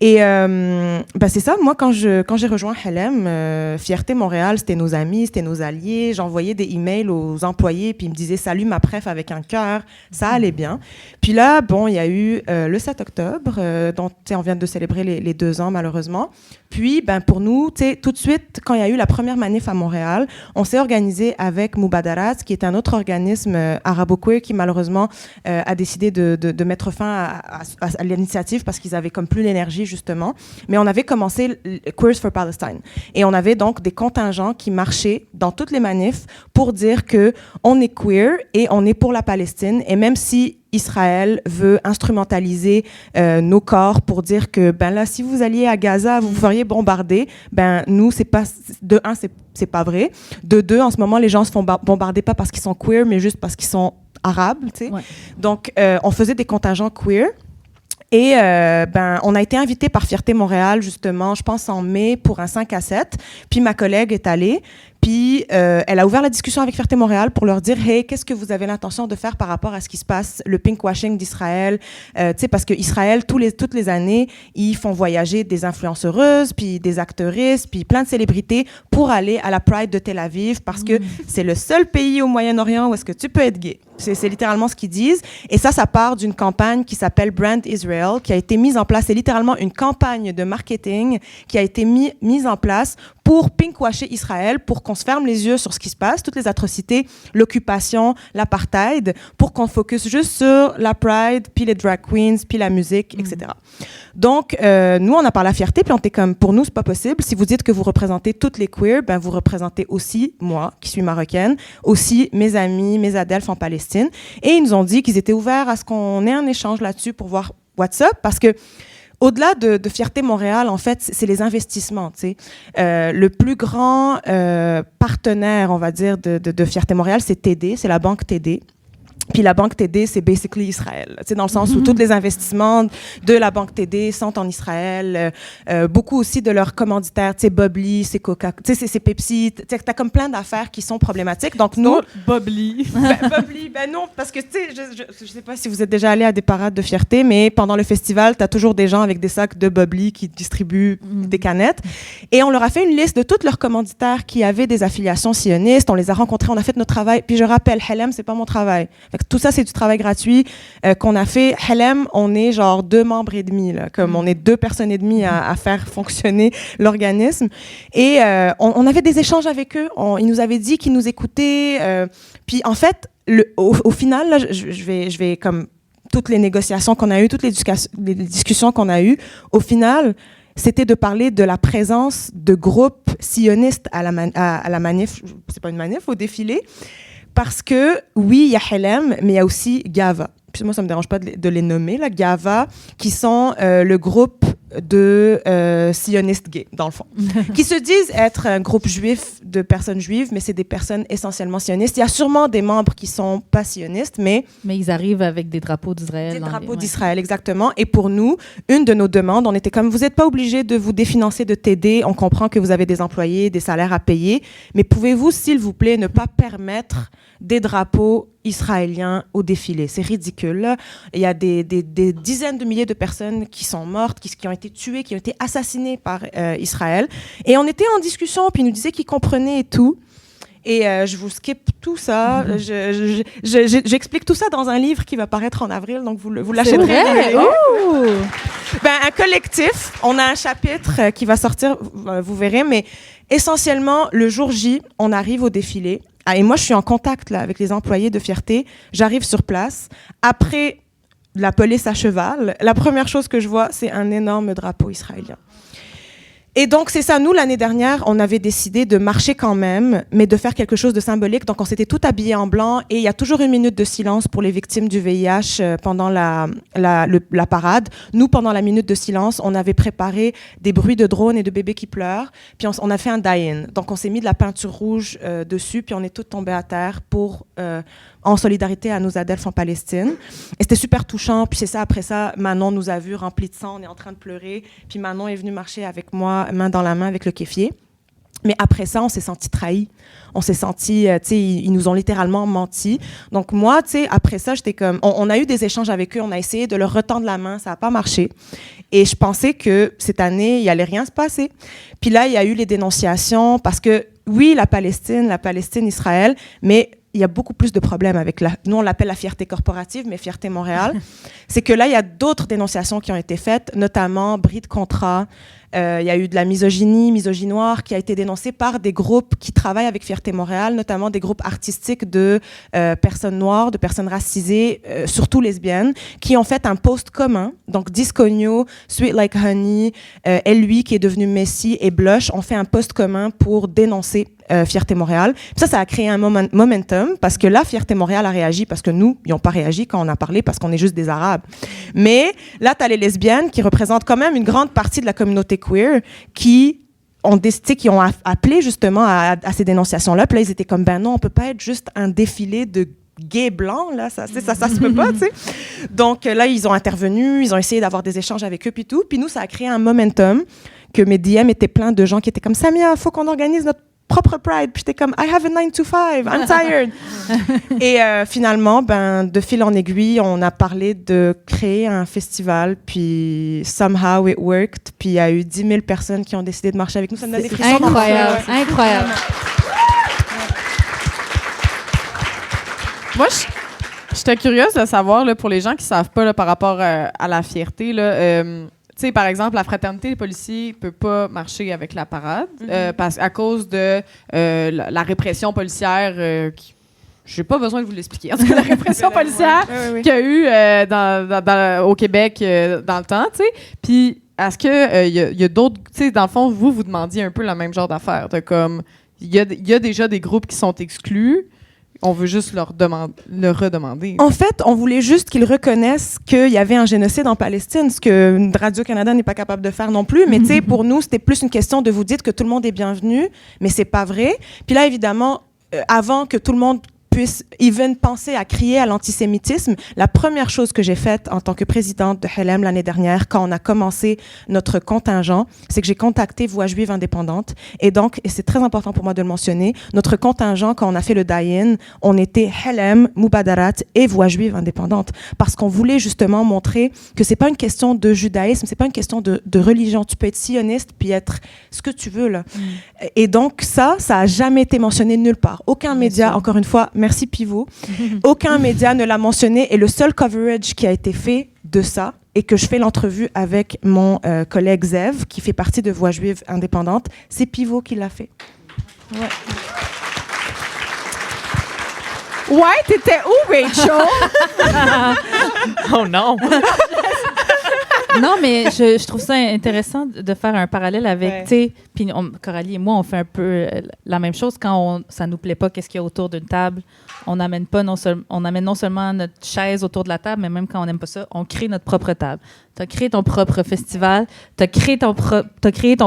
Speaker 5: Et c'est ça, moi, quand j'ai rejoint Halem, Fierté Montréal, c'était nos amis, c'était nos alliés. J'envoyais des emails aux employés, puis ils me disaient « Salut ma préf » avec un cœur. Ça allait bien. Puis là, bon, il y a eu le 7 octobre, dont on vient de célébrer les 2 ans, malheureusement. Puis, pour nous, tout de suite, quand il y a eu la première manif à Montréal, on s'est organisé avec Mubadarat, qui est un autre organisme arabo-queer qui, malheureusement, a décidé de mettre fin à l'initiative parce qu'ils avaient comme plus l'énergie, justement. Mais on avait commencé Queers for Palestine. Et on avait donc des contingents qui marchaient dans toutes les manifs pour dire qu'on est queer et on est pour la Palestine. Et même si Israël veut instrumentaliser nos corps pour dire que là, si vous alliez à Gaza, vous feriez bombarder. Nous, c'est pas de un, c'est pas vrai. De deux, en ce moment, les gens se font bombarder pas parce qu'ils sont queer, mais juste parce qu'ils sont arabes, tu sais. Ouais. Donc, on faisait des contingents queer. Et on a été invité par Fierté Montréal, justement, je pense en mai, pour un 5 à 7. Puis ma collègue est allée. Puis, elle a ouvert la discussion avec Fierté Montréal pour leur dire « Hey, qu'est-ce que vous avez l'intention de faire par rapport à ce qui se passe, le pinkwashing d'Israël? » Parce qu'Israël, toutes les années, ils font voyager des influenceuses, puis des actrices, puis plein de célébrités pour aller à la Pride de Tel Aviv parce que c'est le seul pays au Moyen-Orient où est-ce que tu peux être gay. C'est littéralement ce qu'ils disent. Et ça part d'une campagne qui s'appelle Brand Israel, qui a été mise en place. C'est littéralement une campagne de marketing qui a été mise en place pour pinkwasher Israël, pour qu'on se ferme les yeux sur ce qui se passe, toutes les atrocités, l'occupation, l'apartheid, pour qu'on focus juste sur la Pride, puis les drag queens, puis la musique, etc. Donc, nous, on a parlé à Fierté, puis on était comme, pour nous, c'est pas possible. Si vous dites que vous représentez toutes les queers, vous représentez aussi moi, qui suis marocaine, aussi mes amis, mes adelphes en Palestine. Et ils nous ont dit qu'ils étaient ouverts à ce qu'on ait un échange là-dessus pour voir what's up, parce que au-delà de Fierté Montréal, en fait, c'est les investissements. Le plus grand partenaire, on va dire, de Fierté Montréal, c'est TD, c'est la banque TD. Puis la banque TD, c'est basically Israël. Dans le sens où tous les investissements de la banque TD sont en Israël. Beaucoup aussi de leurs commanditaires, Bob Lee, c'est Coca, c'est Pepsi. T'as comme plein d'affaires qui sont problématiques. Donc nous,
Speaker 2: Bob Lee.
Speaker 5: Bob Lee, non, parce que je sais pas si vous êtes déjà allé à des parades de fierté, mais pendant le festival, t'as toujours des gens avec des sacs de Bob Lee qui distribuent des canettes. Et on leur a fait une liste de tous leurs commanditaires qui avaient des affiliations sionistes. On les a rencontrés, on a fait notre travail. Puis je rappelle, Halem, c'est pas mon travail. Tout ça, c'est du travail gratuit qu'on a fait. Halem, on est genre 2 membres et demi, là, comme on est 2 personnes et demie à faire fonctionner l'organisme. Et on avait des échanges avec eux. Ils nous avaient dit qu'ils nous écoutaient. Puis en fait, au final, là, je vais comme toutes les négociations qu'on a eues, toutes les discussions qu'on a eues, au final, c'était de parler de la présence de groupes sionistes à la manif, c'est pas une manif, au défilé. parce que, oui, il y a Helem, mais il y a aussi Gava. Puis moi, ça ne me dérange pas de les nommer, là, Gava, qui sont le groupe de sionistes gays, dans le fond, qui se disent être un groupe juif de personnes juives, mais c'est des personnes essentiellement sionistes. Il y a sûrement des membres qui ne sont pas sionistes, mais
Speaker 1: ils arrivent avec des drapeaux d'Israël.
Speaker 5: Des drapeaux d'Israël, exactement. Et pour nous, une de nos demandes, on était comme, vous n'êtes pas obligé de vous définancer de TD, on comprend que vous avez des employés, des salaires à payer, mais pouvez-vous, s'il vous plaît, ne pas permettre des drapeaux israéliens au défilé? C'est ridicule. Il y a des dizaines de milliers de personnes qui sont mortes, qui ont été tuées, qui ont été assassinées par Israël. Et on était en discussion, puis ils nous disaient qu'ils comprenaient et tout. Et je vous skip tout ça. J'explique tout ça dans un livre qui va paraître en avril, donc vous l'achèterez. Un collectif. On a un chapitre qui va sortir, vous verrez, mais essentiellement, le jour J, on arrive au défilé. Et moi, je suis en contact là, avec les employés de Fierté. J'arrive sur place. Après la police à cheval, la première chose que je vois, c'est un énorme drapeau israélien. Et donc, c'est ça. Nous, l'année dernière, on avait décidé de marcher quand même, mais de faire quelque chose de symbolique. Donc, on s'était tout habillés en blanc et il y a toujours 1 minute de silence pour les victimes du VIH pendant la parade. Nous, pendant la minute de silence, on avait préparé des bruits de drones et de bébés qui pleurent. Puis, on a fait un die-in. Donc, on s'est mis de la peinture rouge dessus, puis on est tous tombés à terre en solidarité à nos Adelphes en Palestine. Et c'était super touchant. Puis c'est ça, après ça, Manon nous a vus remplis de sang, on est en train de pleurer. Puis Manon est venue marcher avec moi, main dans la main avec le kéfier. Mais après ça, on s'est sentis trahis. On s'est sentis, tu sais, ils nous ont littéralement menti. Donc moi, tu sais, après ça, j'étais comme... On a eu des échanges avec eux, on a essayé de leur retendre la main, ça n'a pas marché. Et je pensais que cette année, il n'allait rien se passer. Puis là, il y a eu les dénonciations parce que, oui, la Palestine, Israël, mais... il y a beaucoup plus de problèmes avec nous on l'appelle la fierté corporative, mais Fierté Montréal. C'est que là, il y a d'autres dénonciations qui ont été faites, notamment bris de contrat. Il y a eu de la misogynoire qui a été dénoncée par des groupes qui travaillent avec Fierté Montréal, notamment des groupes artistiques de personnes noires, de personnes racisées, surtout lesbiennes, qui ont fait un post commun. Donc, Discogno, Sweet Like Honey, Elle-Lui, qui est devenue Messi, et Blush ont fait un post commun pour dénoncer Fierté Montréal. Puis ça a créé un momentum parce que là, Fierté Montréal a réagi parce que nous, ils n'ont pas réagi quand on a parlé parce qu'on est juste des Arabes. Mais là, tu as les lesbiennes qui représentent quand même une grande partie de la communauté queer qui ont appelé justement à ces dénonciations-là. Puis là, ils étaient comme, ben non, on peut pas être juste un défilé de gays blancs, là, ça se peut pas, tu sais. Donc là, ils ont intervenu, ils ont essayé d'avoir des échanges avec eux, puis tout. Puis nous, ça a créé un momentum que mes DM étaient pleins de gens qui étaient comme, Samia, faut qu'on organise notre propre Pride. Puis j'étais comme, I have a 9 to 5, I'm tired. Et finalement, de fil en aiguille, on a parlé de créer un festival, puis somehow it worked. Puis il y a eu 10 000 personnes qui ont décidé de marcher avec nous. Ça me donne des frissons.
Speaker 1: Incroyable, incroyable.
Speaker 2: Moi, j'étais curieuse de savoir, là, pour les gens qui ne savent pas là, par rapport à la fierté, là, tu sais, par exemple, la fraternité des policiers ne peut pas marcher avec la parade à cause de la répression policière. Je n'ai pas besoin de vous l'expliquer. En tout cas, la répression policière qu'il y a eu au Québec dans le temps, tu sais. Puis, est-ce qu'il y a d'autres... Tu sais, dans le fond, vous demandiez un peu le même genre d'affaires. Comme, il y a déjà des groupes qui sont exclus. On veut juste le redemander.
Speaker 5: En fait, on voulait juste qu'ils reconnaissent qu'il y avait un génocide en Palestine, ce que Radio-Canada n'est pas capable de faire non plus. Mais tu sais, pour nous, c'était plus une question de vous dire que tout le monde est bienvenu, mais c'est pas vrai. Puis là, évidemment, avant que tout le monde puisse even penser à crier à l'antisémitisme, la première chose que j'ai faite en tant que présidente de Helem l'année dernière, quand on a commencé notre contingent, c'est que j'ai contacté Voix juive indépendante. Et donc, et c'est très important pour moi de le mentionner, notre contingent, quand on a fait le die-in, on était Helem, Mubadarat et Voix juive indépendante. Parce qu'on voulait justement montrer que c'est pas une question de judaïsme, c'est pas une question de religion. Tu peux être sioniste puis être ce que tu veux, là. Et donc, ça a jamais été mentionné nulle part. Aucun média, encore une fois, merci Pivot. Aucun média ne l'a mentionné et le seul coverage qui a été fait de ça et que je fais l'entrevue avec mon collègue Zev, qui fait partie de Voix juive indépendante, c'est Pivot qui l'a fait.
Speaker 2: Ouais. Ouais, t'étais où, Rachel?
Speaker 4: Oh non!
Speaker 1: Non, mais je trouve ça intéressant de faire un parallèle avec, tu sais, puis Coralie et moi, on fait un peu la même chose quand ça nous plaît pas, qu'est-ce qu'il y a autour d'une table. On amène non seulement notre chaise autour de la table, mais même quand on n'aime pas ça, on crée notre propre table. Tu as créé ton propre festival, tu as créé ton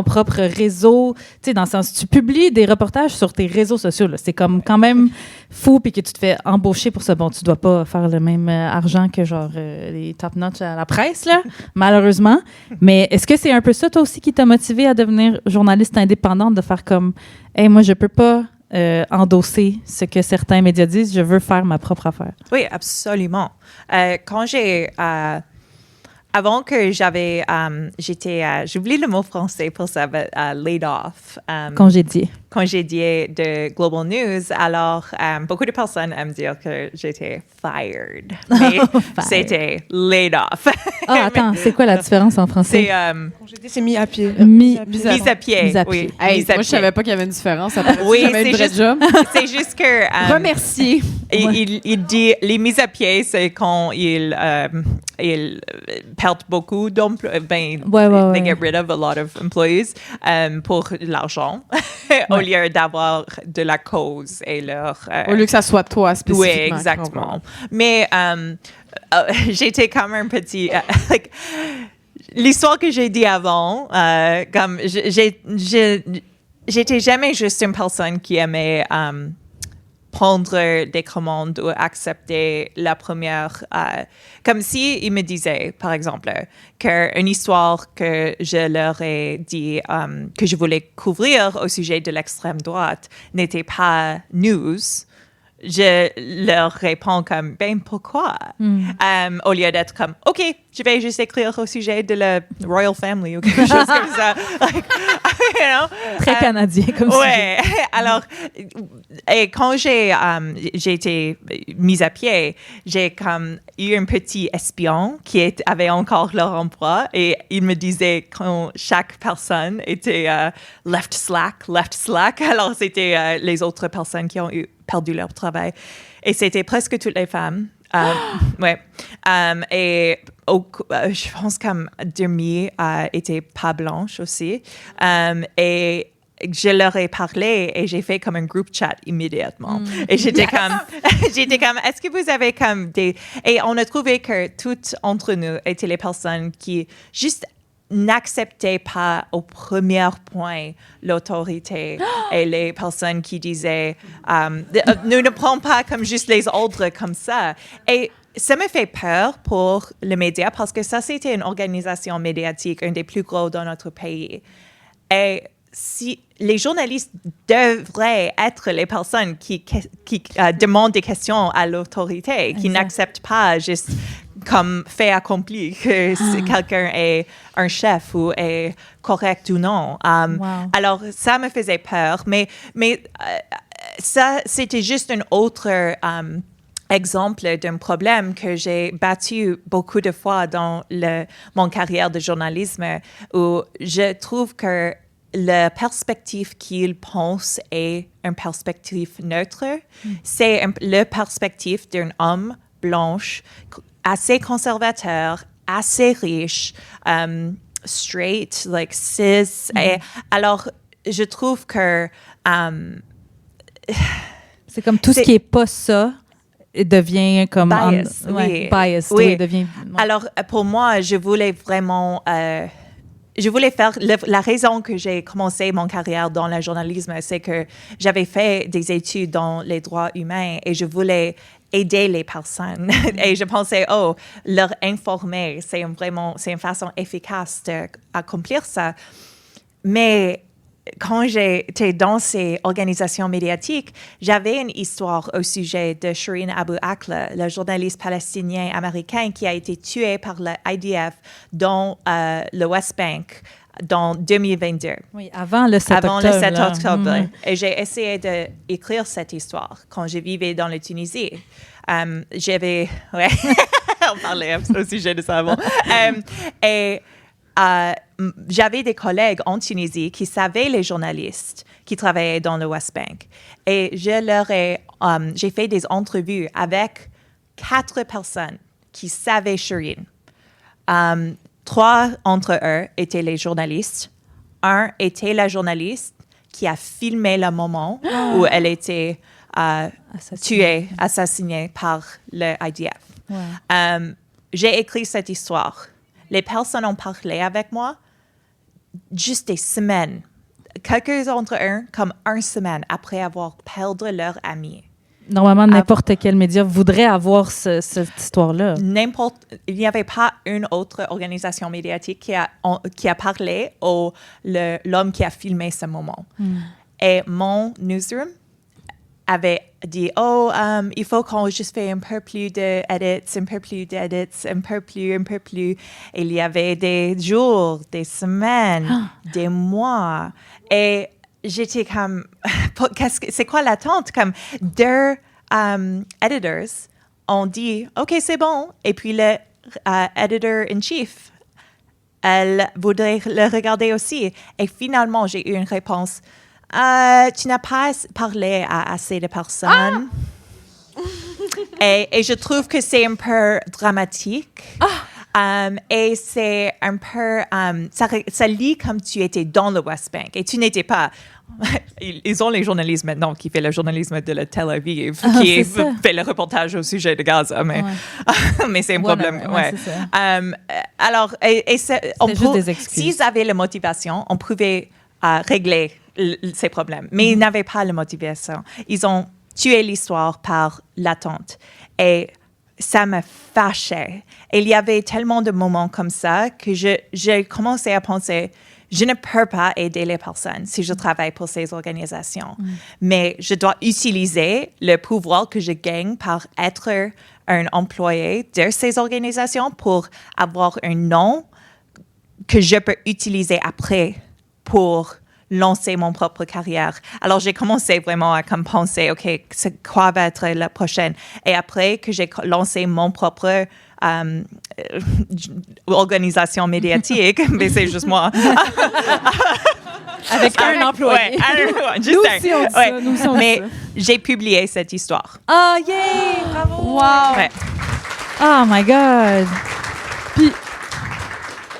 Speaker 1: propre réseau. Tu sais, dans le sens, tu publies des reportages sur tes réseaux sociaux. Là. C'est comme quand même fou, puis que tu te fais embaucher pour ça. Bon, tu dois pas faire le même argent que genre les top-notch à la presse, là, malheureusement. Mais est-ce que c'est un peu ça, toi aussi, qui t'a motivé à devenir journaliste indépendante, de faire comme, hey, moi, je peux pas endosser ce que certains médias disent, je veux faire ma propre affaire.
Speaker 4: Oui, absolument. Quand avant que j'avais, j'oublie le mot français pour ça, laid off. Congédié de Global News. Alors, beaucoup de personnes aiment dire que j'étais fired. Mais c'était laid off.
Speaker 1: Attends, c'est quoi la différence en français?
Speaker 5: C'est mis à pied.
Speaker 4: Mise à pied. Oui.
Speaker 2: Hey, moi, je savais pas qu'il y avait une différence.
Speaker 4: Oui,
Speaker 2: c'est juste job.
Speaker 4: C'est juste que...
Speaker 2: Remercier.
Speaker 4: Il dit, les mises à pied, c'est quand ils perdent beaucoup d'emplois. They get rid of a lot of employees pour l'argent, au lieu d'avoir de la cause et leur...
Speaker 2: au lieu que ça soit toi, spécifiquement.
Speaker 4: Oui, exactement. Mais j'étais comme un petit... l'histoire que j'ai dit avant, comme j'étais jamais juste une personne qui aimait prendre des commandes ou accepter la première. Comme si ils me disaient, par exemple, qu'une histoire que je leur ai dit que je voulais couvrir au sujet de l'extrême droite n'était pas news. Je leur réponds comme, ben pourquoi? Au lieu d'être comme, OK, je vais juste écrire au sujet de la Royal Family ou quelque chose comme ça. You know?
Speaker 1: Très canadien comme ça.
Speaker 4: Ouais. Alors, et quand j'ai été mise à pied, j'ai comme eu un petit espion qui avait encore leur emploi et il me disait quand chaque personne était left slack. Alors, c'était les autres personnes qui ont perdu leur travail. Et c'était presque toutes les femmes. Ouais. Et je pense comme Demi était pas blanche aussi. Et je leur ai parlé et j'ai fait comme un group chat immédiatement. Et j'étais comme, est-ce que vous avez comme des... Et on a trouvé que toutes entre nous étaient les personnes qui juste n'acceptaient pas au premier point l'autorité et les personnes qui disaient nous ne prenons pas comme juste les ordres comme ça. Et ça me fait peur pour les médias parce que ça, c'était une organisation médiatique, une des plus gros dans notre pays. Et si les journalistes devraient être les personnes qui demandent des questions à l'autorité, qui n'acceptent pas juste comme fait accompli que quelqu'un est un chef ou est correct ou non. Alors, ça me faisait peur, mais ça, c'était juste un autre exemple d'un problème que j'ai battu beaucoup de fois dans mon carrière de journalisme, où je trouve que la perspective qu'ils pensent est une perspective neutre. C'est la perspective d'un homme blanche assez conservateur, assez riche, straight, like cis. Et alors, je trouve que
Speaker 1: c'est comme tout ce qui est pas ça devient comme
Speaker 4: biased.
Speaker 1: Biased.
Speaker 4: Oui.
Speaker 1: Devient.
Speaker 4: Alors, pour moi, je voulais vraiment je voulais faire... La raison que j'ai commencé mon carrière dans le journalisme, c'est que j'avais fait des études dans les droits humains et je voulais aider les personnes. Et je pensais, leur informer, c'est une façon efficace d'accomplir ça. Mais quand j'étais dans ces organisations médiatiques, j'avais une histoire au sujet de Shireen Abu Akleh, le journaliste palestinien-américain qui a été tué par le IDF dans le West Bank dans 2022.
Speaker 1: Oui, avant le 7 octobre.
Speaker 4: Avant le 7 octobre. Et j'ai essayé d'écrire cette histoire quand je vivais dans la Tunisie. J'avais... Ouais, on parlait au sujet de ça avant. Et j'avais des collègues en Tunisie qui savaient les journalistes qui travaillaient dans le West Bank. Et j'ai fait des entrevues avec 4 personnes qui savaient Shireen. 3 d'entre eux étaient les journalistes. Un était la journaliste qui a filmé le moment où elle était tuée, assassinée par le IDF.
Speaker 1: Ouais.
Speaker 4: J'ai écrit cette histoire. Les personnes ont parlé avec moi juste des semaines. Quelques d'entre eux, comme 1 semaine après avoir perdu leur ami.
Speaker 1: Normalement, n'importe quel média voudrait avoir cette histoire-là.
Speaker 4: Il n'y avait pas une autre organisation médiatique qui a parlé l'homme qui a filmé ce moment. Et mon newsroom avait dit, il faut qu'on juste fait un peu plus d'edits, un peu plus. Et il y avait des jours, des semaines, des mois. Et j'étais comme, c'est quoi l'attente? Comme 2 editors ont dit, OK, c'est bon. Et puis le editor-in-chief, elle voudrait le regarder aussi. Et finalement, j'ai eu une réponse. Tu n'as pas parlé à assez de personnes. Et je trouve que c'est un peu dramatique. Et c'est un peu... ça lit comme tu étais dans le West Bank. Et tu n'étais pas... Ils ont les journalistes maintenant qui fait le journalisme de la Tel Aviv, qui fait le reportage au sujet de Gaza. Mais, mais c'est un problème. Ouais.
Speaker 1: C'est ça.
Speaker 4: Alors,
Speaker 1: juste des excuses.
Speaker 4: S'ils avaient la motivation, on pouvait régler ces problèmes. Mais ils n'avaient pas la motivation. Ils ont tué l'histoire par l'attente. Et ça me fâchait. Et il y avait tellement de moments comme ça que j'ai commencé à penser, je ne peux pas aider les personnes si je travaille pour ces organisations. Mais je dois utiliser le pouvoir que je gagne par être un employé de ces organisations pour avoir un nom que je peux utiliser après pour lancer mon propre carrière. Alors, j'ai commencé vraiment à penser, OK, c'est quoi va être la prochaine? Et après que j'ai lancé mon propre organisation médiatique, mais c'est juste moi.
Speaker 1: Avec un employé.
Speaker 4: Juste
Speaker 2: Nous aussi, on dit ça. Nous aussi, on dit
Speaker 4: mais
Speaker 2: ça.
Speaker 4: j'ai publié cette histoire.
Speaker 1: Oh, yeah! Bravo!
Speaker 2: Wow!
Speaker 4: Ouais.
Speaker 1: Oh my God!
Speaker 2: Puis,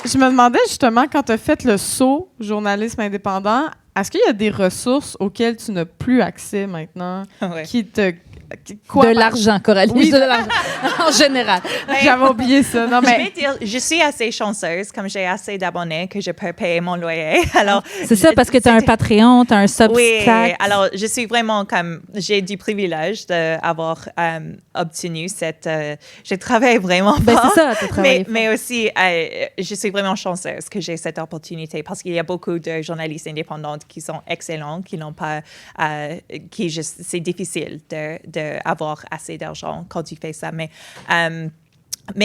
Speaker 2: je me demandais justement, quand tu as fait le saut journalisme indépendant, est-ce qu'il y a des ressources auxquelles tu n'as plus accès maintenant
Speaker 4: Ouais.
Speaker 2: qui te...
Speaker 1: De l'argent, Coralie.
Speaker 2: Oui.
Speaker 1: De l'argent. En général.
Speaker 2: J'avais oublié ça. Non,
Speaker 4: Je
Speaker 2: mais...
Speaker 4: vais dire, je suis assez chanceuse, comme j'ai assez d'abonnés que je peux payer mon loyer. Alors,
Speaker 1: C'est ça, parce que tu as un Patreon, tu as un Substack.
Speaker 4: Oui, alors je suis vraiment j'ai du privilège d'avoir obtenu cette... j'ai travaillé vraiment fort.
Speaker 1: Ben, c'est ça, tu as travaillé fort.
Speaker 4: Mais aussi, je suis vraiment chanceuse que j'ai cette opportunité parce qu'il y a beaucoup de journalistes indépendants qui sont excellents, qui n'ont pas... c'est difficile d'avoir assez d'argent quand tu fais ça. Mais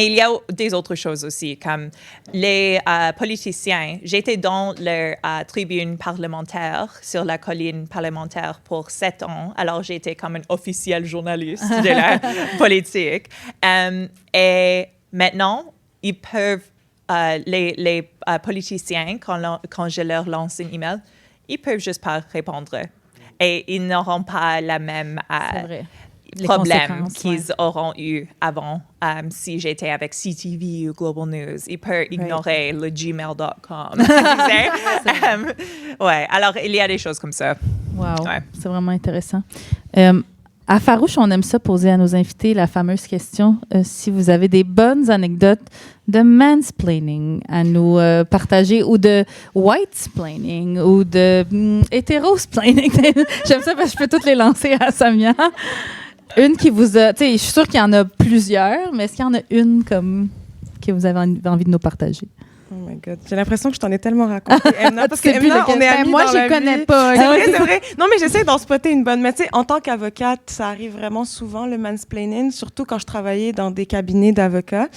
Speaker 4: il y a des autres choses aussi, comme les politiciens. J'étais dans leur tribune parlementaire, sur la colline parlementaire pour 7 ans. Alors, j'étais comme un officiel journaliste de la politique. Et maintenant, ils peuvent, les politiciens, quand je leur lance un email, ils peuvent juste pas répondre. Et ils n'auront pas la même problème qu'ils auront eu avant si j'étais avec CTV ou Global News. Ils peuvent ignorer le gmail.com. Ouais, alors il y a des choses comme ça.
Speaker 1: Wow,
Speaker 4: Ouais.
Speaker 1: c'est vraiment intéressant. À Farouche, on aime ça poser à nos invités la fameuse question si vous avez des bonnes anecdotes de mansplaining à nous partager ou de whitesplaining ou de hétérosplaining. J'aime ça parce que je peux toutes les lancer à Samia. Une qui vous a... Tu sais, je suis sûre qu'il y en a plusieurs, mais est-ce qu'il y en a une comme que vous avez envie de nous partager?
Speaker 5: Oh my God. J'ai l'impression que je t'en ai tellement raconté, Emna, parce que
Speaker 1: C'est plus
Speaker 5: Emna, on est amis
Speaker 2: moi,
Speaker 5: dans
Speaker 2: je
Speaker 5: la
Speaker 2: connais
Speaker 5: vie.
Speaker 2: pas.
Speaker 5: C'est vrai, c'est vrai. Non, mais j'essaie d'en spotter une bonne. Mais tu sais, en tant qu'avocate, ça arrive vraiment souvent, le mansplaining, surtout quand je travaillais dans des cabinets d'avocats.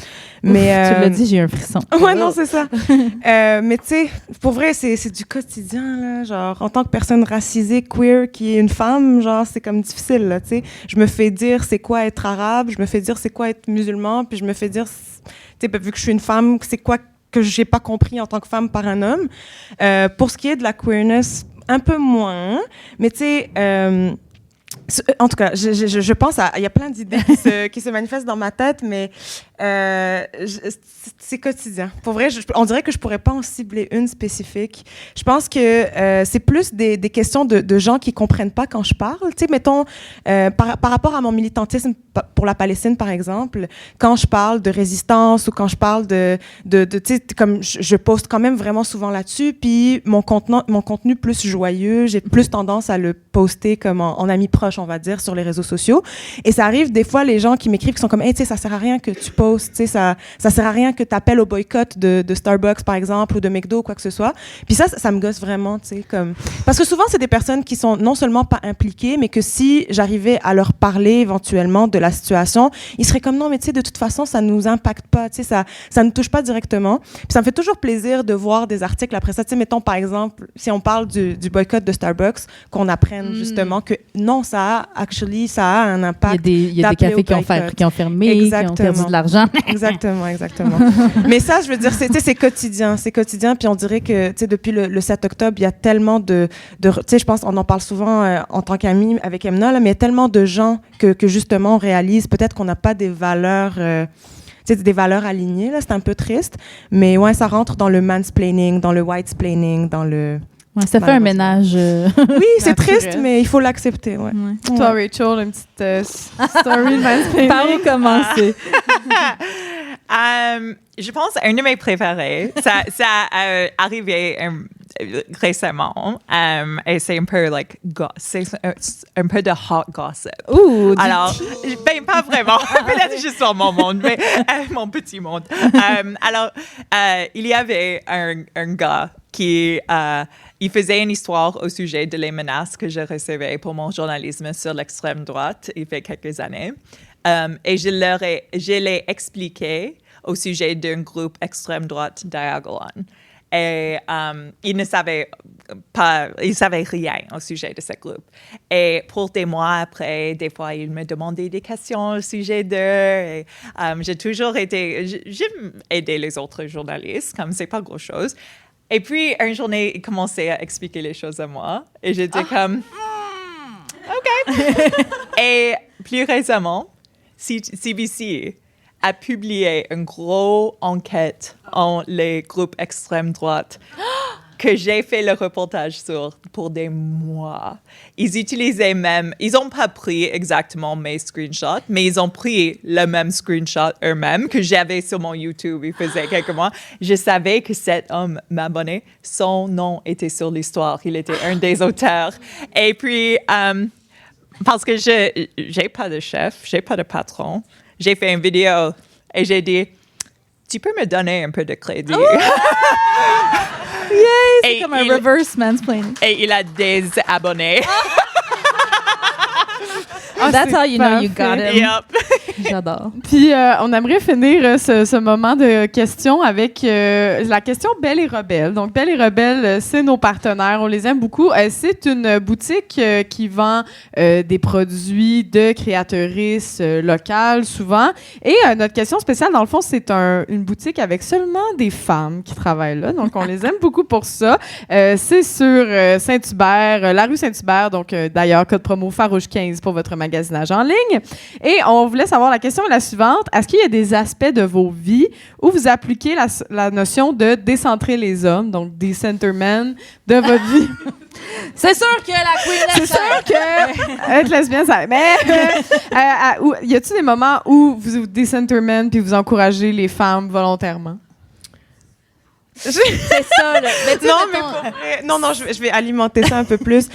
Speaker 5: Mais,
Speaker 1: Tu l'as dit, j'ai eu un frisson.
Speaker 5: Ouais, non, c'est ça. Mais tu sais, pour vrai, c'est du quotidien, là. Genre, en tant que personne racisée, queer, qui est une femme, genre, c'est comme difficile, là, tu sais. Je me fais dire c'est quoi être arabe, je me fais dire c'est quoi être musulman, puis je me fais dire, tu sais, vu que je suis une femme, c'est quoi que j'ai pas compris en tant que femme par un homme. Pour ce qui est de la queerness, un peu moins. Mais tu sais, En tout cas, je pense il y a plein d'idées qui se manifestent dans ma tête, mais c'est quotidien. Pour vrai, on dirait que je pourrais pas en cibler une spécifique. Je pense que c'est plus des questions de gens qui comprennent pas quand je parle. Tu sais, mettons, par rapport à mon militantisme pour la Palestine, par exemple, quand je parle de résistance ou quand je parle tu sais, comme je poste quand même vraiment souvent là-dessus, puis mon contenu plus joyeux, j'ai plus tendance à le poster comme en ami proche, on va dire, sur les réseaux sociaux. Et ça arrive des fois, les gens qui m'écrivent qui sont comme, hey, tu sais, ça sert à rien que tu postes, tu sais, ça sert à rien que tu appelles au boycott de Starbucks, par exemple, ou de McDo, ou quoi que ce soit. Puis ça me gosse vraiment, tu sais, comme... Parce que souvent, c'est des personnes qui sont non seulement pas impliquées, mais que si j'arrivais à leur parler éventuellement de la situation, ils seraient comme, non, mais tu sais, de toute façon, ça nous impacte pas, tu sais, ça ne touche pas directement. Puis ça me fait toujours plaisir de voir des articles après ça. Tu sais, mettons, par exemple, si on parle du boycott de Starbucks, qu'on apprenne justement que non, ça a un impact.
Speaker 1: Il y a des cafés qui ont fermé,
Speaker 5: exactement.
Speaker 1: qui ont perdu de l'argent.
Speaker 5: Exactement. Mais ça, je veux dire, c'est quotidien. C'est quotidien. Puis on dirait que, tu sais, depuis le 7 octobre, il y a tellement de tu sais, je pense, on en parle souvent en tant qu'amis avec Emna, là, mais il y a tellement de gens que justement, on réalise peut-être qu'on n'a pas des valeurs... des valeurs alignées, là, c'est un peu triste. Mais ouais, ça rentre dans le mansplaining, dans le whitesplaining, dans le...
Speaker 1: Ouais, ça fait un ménage.
Speaker 5: Oui, c'est triste, mais il faut l'accepter. Ouais.
Speaker 2: Toi, Rachel, une petite story de mansplaining.
Speaker 1: Par où commencer?
Speaker 4: Je pense un de mes préférés. Ça arrivé récemment. Et c'est un peu c'est un peu de hot gossip.
Speaker 1: Ouh,
Speaker 4: alors, ben pas vraiment. Peut-être juste dans mon monde, mais mon petit monde. Alors, il y avait un gars qui il faisait une histoire au sujet de les menaces que je recevais pour mon journalisme sur l'extrême droite il fait quelques années. Et je l'ai expliqué au sujet d'un groupe extrême droite Diagolon. Et il ne savait rien au sujet de ce groupe. Et pour des mois après, des fois, il me demandait des questions au sujet d'eux. Et, j'ai toujours j'ai aidé les autres journalistes, comme c'est pas grand-chose. Et puis, une journée, il commençait à expliquer les choses à moi. Et j'étais comme, OK. Et plus récemment, CBC a publié une grosse enquête en les groupes extrême droite que j'ai fait le reportage sur pour des mois. Ils utilisaient même, ils n'ont pas pris exactement mes screenshots, mais ils ont pris le même screenshot eux-mêmes que j'avais sur mon YouTube il faisait quelques mois. Je savais que cet homme m'abonnait. Son nom était sur l'histoire. Il était un des auteurs. Et puis, parce que j'ai pas de chef, j'ai pas de patron, j'ai fait une vidéo et j'ai dit, tu peux me donner un peu de crédit?
Speaker 1: Yay, c'est comme un reverse mansplaining.
Speaker 4: Et il a des abonnés.
Speaker 1: That's how you know you got him.
Speaker 4: Yep.
Speaker 1: J'adore.
Speaker 2: Puis, on aimerait finir ce moment de questions avec la question Belle et Rebelle. Donc, Belle et Rebelle, c'est nos partenaires. On les aime beaucoup. C'est une boutique qui vend des produits de créatrices locales, souvent. Et notre question spéciale, dans le fond, c'est une boutique avec seulement des femmes qui travaillent là. Donc, on les aime beaucoup pour ça. C'est sur Saint-Hubert, la rue Saint-Hubert. Donc, d'ailleurs, code promo Farouche 15 pour votre magasinage en ligne. Et on voulait savoir, la question est la suivante. Est-ce qu'il y a des aspects de vos vies où vous appliquez la notion de décentrer les hommes, donc décenterman de votre vie?
Speaker 1: C'est sûr que la queen
Speaker 2: C'est sûr que être lesbienne, ça... Mais y a-t-il des moments où vous décenterman puis vous encouragez les femmes volontairement?
Speaker 1: C'est ça, là. Mais
Speaker 5: Non, mais pour vrai, non, je vais alimenter ça un peu plus.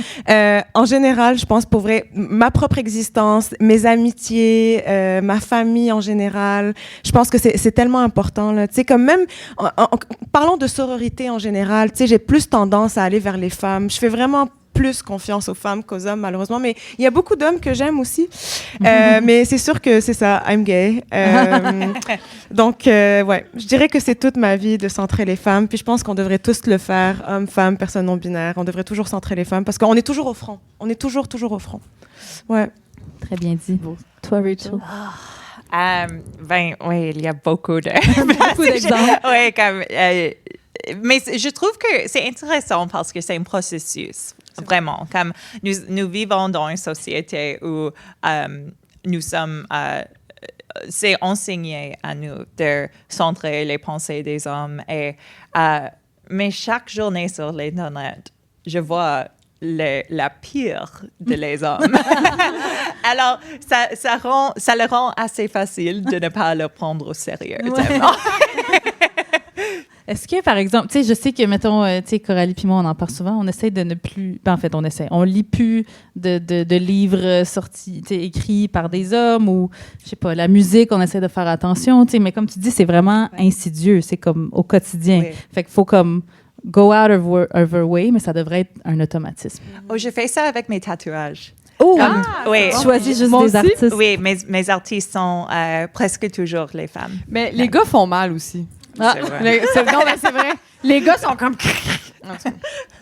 Speaker 5: En général, je pense pour vrai, ma propre existence, mes amitiés, ma famille en général, je pense que c'est tellement important, là. Tu sais, comme même, parlons de sororité en général, tu sais, j'ai plus tendance à aller vers les femmes. Je fais vraiment plus confiance aux femmes qu'aux hommes, malheureusement. Mais il y a beaucoup d'hommes que j'aime aussi. Mais c'est sûr que c'est ça, I'm gay. Donc, ouais, je dirais que c'est toute ma vie de centrer les femmes. Puis je pense qu'on devrait tous le faire, hommes, femmes, personnes non binaires. On devrait toujours centrer les femmes parce qu'on est toujours au front. On est toujours au front. Ouais.
Speaker 1: Très bien dit. Toi, Rachel?
Speaker 4: Ben, oui, il y a beaucoup
Speaker 1: Beaucoup d'exemples.
Speaker 4: Oui, comme... mais je trouve que c'est intéressant parce que c'est un processus. Vraiment. Comme nous vivons dans une société où nous sommes... c'est enseigné à nous de centrer les pensées des hommes. Mais chaque journée sur l'Internet, je vois la pire de les hommes. Alors, ça le rend assez facile de ne pas le prendre au sérieux.
Speaker 1: Est-ce que, par exemple, tu sais, je sais que, mettons, tu sais, Coralie puis moi, on en parle souvent, on essaie de ne plus... Ben, en fait, on lit plus de livres sortis, tu sais, écrits par des hommes ou, je sais pas, la musique, on essaie de faire attention, tu sais, mais comme tu dis, c'est vraiment insidieux, c'est comme au quotidien.
Speaker 5: Oui.
Speaker 1: Fait qu'il faut comme go out of our way, mais ça devrait être un automatisme.
Speaker 4: Oh, je fais ça avec mes tatouages.
Speaker 1: Oh!
Speaker 4: Oui.
Speaker 1: Tu choisis juste
Speaker 2: Moi
Speaker 1: des
Speaker 2: aussi?
Speaker 1: artistes.
Speaker 4: Oui, mes artistes sont presque toujours les femmes.
Speaker 2: Mais les gars font mal aussi.
Speaker 1: Ah.
Speaker 4: C'est vrai.
Speaker 2: Non, mais c'est vrai. Les gars sont comme...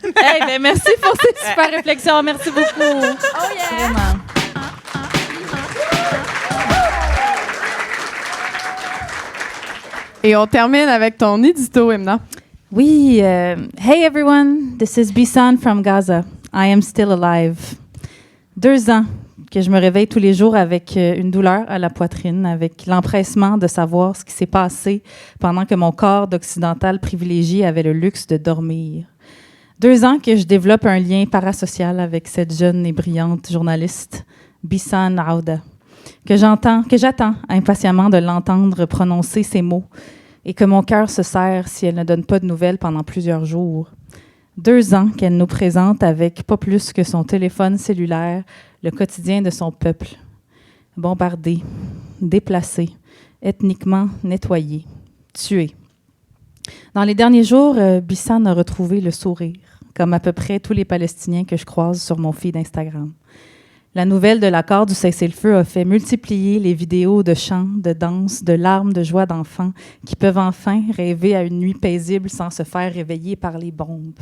Speaker 1: Hey, ben, merci pour ces super réflexions. Merci beaucoup.
Speaker 3: Oh yeah!
Speaker 1: Vraiment.
Speaker 2: Et on termine avec ton édito, Emna.
Speaker 1: Oui, hey everyone, this is Bisan from Gaza. I am still alive. 2 ans que je me réveille tous les jours avec une douleur à la poitrine, avec l'empressement de savoir ce qui s'est passé pendant que mon corps d'occidental privilégié avait le luxe de dormir. 2 ans que je développe un lien parasocial avec cette jeune et brillante journaliste, Bisan Aouda, que j'attends impatiemment de l'entendre prononcer ces mots et que mon cœur se serre si elle ne donne pas de nouvelles pendant plusieurs jours. 2 ans qu'elle nous présente avec pas plus que son téléphone cellulaire le quotidien de son peuple, bombardé, déplacé, ethniquement nettoyé, tué. Dans les derniers jours, Bisan a retrouvé le sourire, comme à peu près tous les Palestiniens que je croise sur mon feed Instagram. La nouvelle de l'accord du cessez-le-feu a fait multiplier les vidéos de chants, de danses, de larmes, de joie d'enfants qui peuvent enfin rêver à une nuit paisible sans se faire réveiller par les bombes.